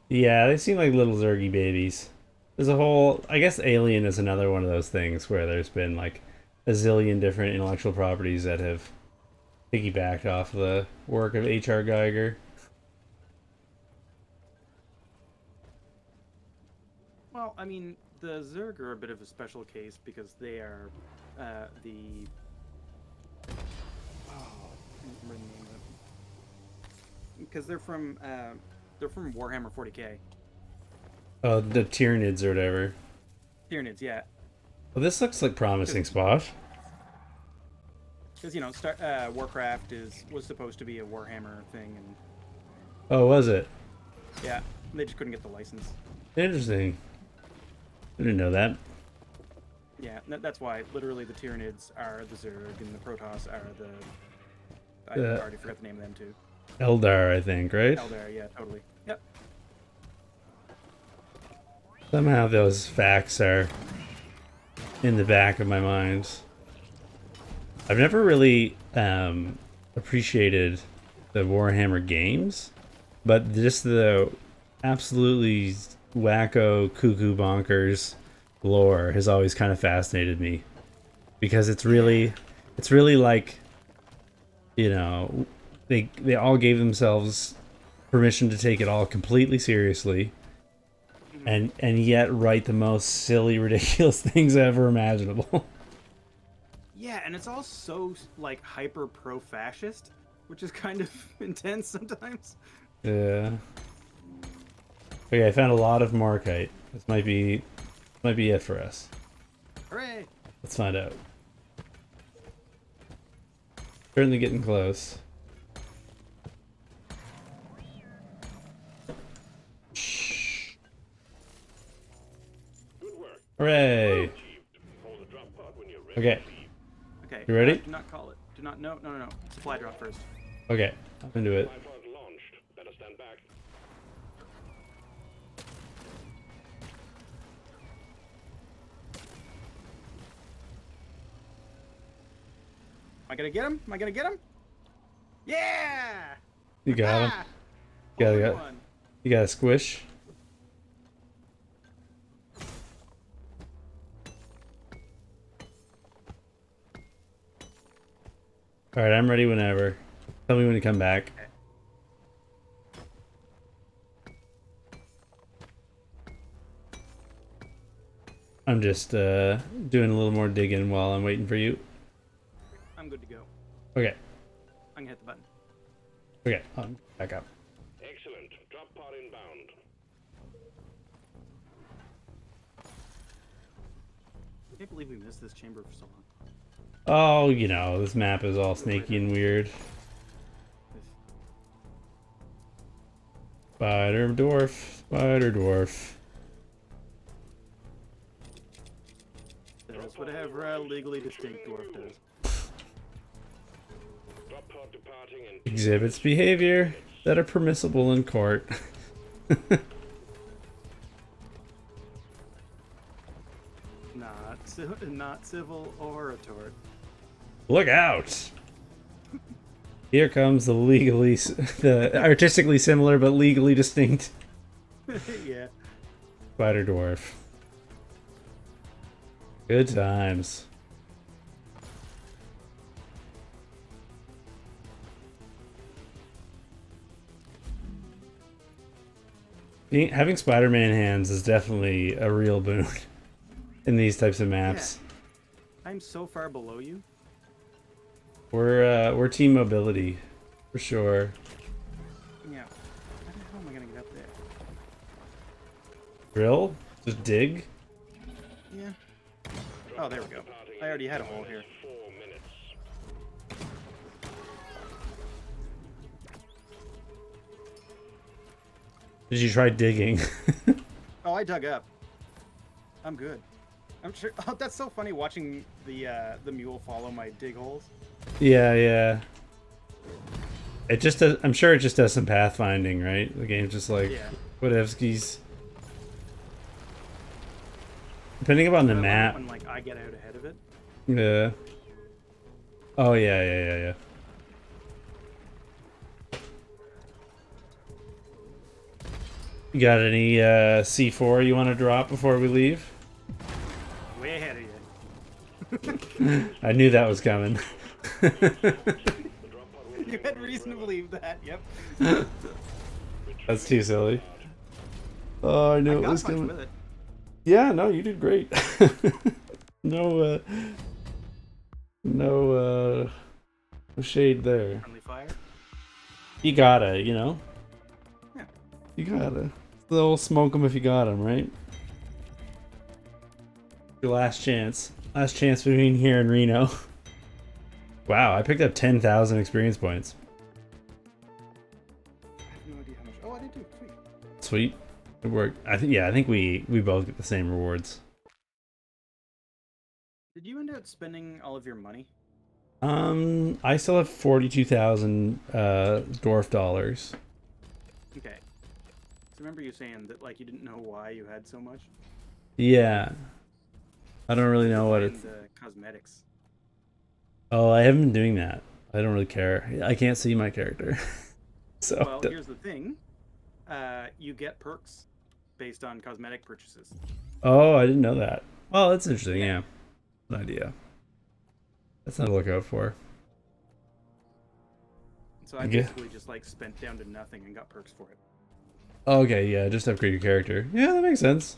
Yeah, they seem like little Zergy babies. There's a whole... I guess Alien is another one of those things where there's been like a zillion different intellectual properties that have piggybacked off the work of H.R. Geiger. Well, I mean, the Zerg are a bit of a special case because they are the... Oh, I can't remember the name of it. Because they're from Warhammer 40k. Oh, the Tyranids or whatever. Tyranids, yeah. Well, this looks like promising spot. Because, you know, Warcraft was supposed to be a Warhammer thing, and Oh, was it? yeah, they just couldn't get the license. Interesting. I didn't know that. Yeah, that's why literally the Tyranids are the Zerg and the Protoss are the... I already forgot the name of them too. Eldar, I think, right? Eldar, yeah, totally. Yep. Somehow those facts are in the back of my mind. I've never really appreciated the Warhammer games, but just the absolutely wacko, cuckoo, bonkers lore has always kind of fascinated me, because it's really like, you know, they all gave themselves permission to take it all completely seriously, and yet write the most silly, ridiculous things ever imaginable. Yeah, and it's all so, like, hyper pro-fascist, which is kind of intense sometimes. Yeah. Okay, I found a lot of Morkite. This might be it for us. Hooray! Let's find out. Certainly getting close. Shh. Good work. Hooray! Achieved. Hold the drop pod when you're ready. Okay. Okay. You ready? Do not call it. Do not... No. Supply drop first. Okay. I'm into it. Supply pod launched. Better stand back. Am I gonna get him? Am I gonna get him? Yeah! You got him. Ah! Got Only it. one. You got a squish. All right, I'm ready whenever. Tell me when to come back. Okay. I'm just doing a little more digging while I'm waiting for you. I'm good to go. Okay. I'm gonna hit the button. Okay. Back up. Excellent. Drop pod inbound. I can't believe we missed this chamber for so long. Oh, you know, this map is all snaky and weird. Spider dwarf. Spider dwarf. That's whatever a legally distinct dwarf does. Drop pod departing in Exhibits behavior that are permissible in court. Not civil or a tort. Look out! Here comes the artistically similar but legally distinct Yeah. spider dwarf. Good times. Having Spider-Man hands is definitely a real boon in these types of maps. Yeah. I'm so far below you. We're team mobility for sure. Yeah. How the hell am I gonna get up there? Drill? Just dig? Yeah. Oh, there we go. I already had a hole here. 4 minutes. Did you try digging? Oh, I dug up. I'm good. I'm sure. Oh, that's so funny watching the mule follow my dig holes. Yeah, yeah. It just does, I'm sure it just does some pathfinding, right? The game's just like, Yeah. whatevskis. Depending upon the I love it map. when like I get out ahead of it. Yeah. Oh, yeah. You got any C4 you want to drop before we leave? Way ahead of you. I knew that was coming. You had reason to believe that. Yep. That's too silly. Oh, I knew I it got was much coming. with it. Yeah, no, you did great. No shade there. Friendly fire. You gotta, you know? Yeah. You gotta. They'll smoke them if you got them, right? Your last chance. Last chance between here and Reno. Wow, I picked up 10,000 experience points. I have no idea how much. Oh, I did too. Sweet. Sweet. It worked. I think we both get the same rewards. Did you end up spending all of your money? I still have 42,000 dwarf dollars. Okay. So remember you saying that like you didn't know why you had so much? Yeah. I don't really know what Buying it's. the cosmetics. Oh, I haven't been doing that. I don't really care. I can't see my character. So Well, here's the thing. You get perks based on cosmetic purchases. Oh, I didn't know that. Well, that's interesting, Yeah. yeah. An idea. That's not to look out for. So I Yeah. basically just like spent down to nothing and got perks for it. Okay, yeah, just upgrade your character. Yeah, that makes sense.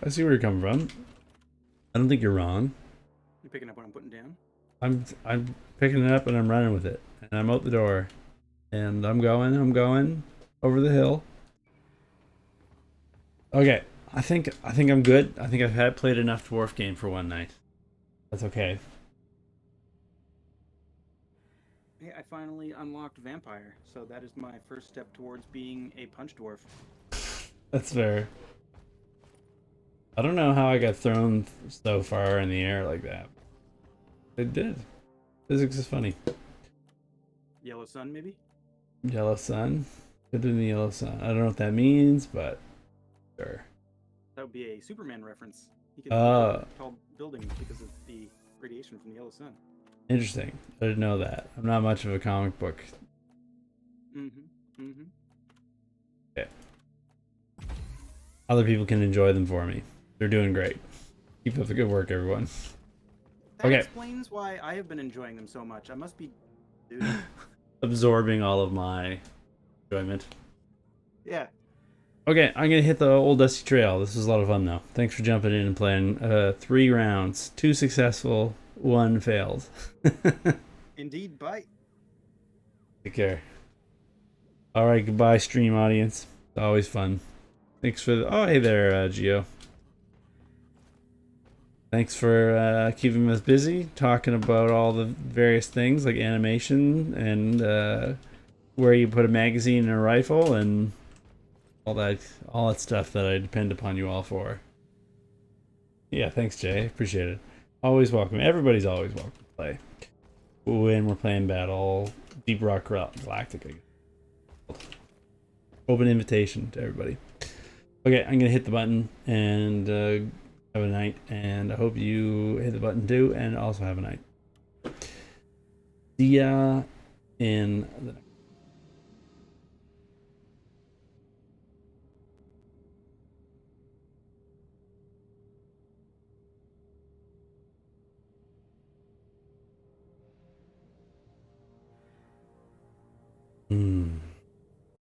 I see where you're coming from. I don't think you're wrong. You picking up what I'm putting down? I'm picking it up and I'm running with it. And I'm out the door. And I'm going over the hill. Okay. I think I'm good. I think I've played enough dwarf game for one night. That's okay. Hey, I finally unlocked vampire, so that is my first step towards being a punch dwarf. That's fair. I don't know how I got thrown so far in the air like that. It did. Physics is funny. Yellow sun, maybe? Yellow sun. Good in the yellow sun. I don't know what that means, but sure. That would be a Superman reference. He could tall buildings because of the radiation from the yellow sun. Interesting. I didn't know that. I'm not much of a comic book. Okay. Other people can enjoy them for me. They're doing great. Keep up the good work, everyone. That Okay. explains why I have been enjoying them so much. I must be... Dude. Absorbing all of my enjoyment. Yeah. Okay, I'm gonna hit the old dusty trail. This was a lot of fun though. Thanks for jumping in and playing 3 rounds. 2 successful, 1 failed. Indeed, bye. Take care. Alright, goodbye stream audience. It's always fun. Thanks for the... Oh, hey there, Gio. Thanks for keeping us busy, talking about all the various things like animation and where you put a magazine in a rifle and all that stuff that I depend upon you all for. Yeah, thanks, Jay. Appreciate it. Always welcome. Everybody's always welcome to play. When we're playing Battle Deep Rock Galactic. Open invitation to everybody. Okay, I'm gonna hit the button and have a night, and I hope you hit the button too, and also have a night. See ya in the next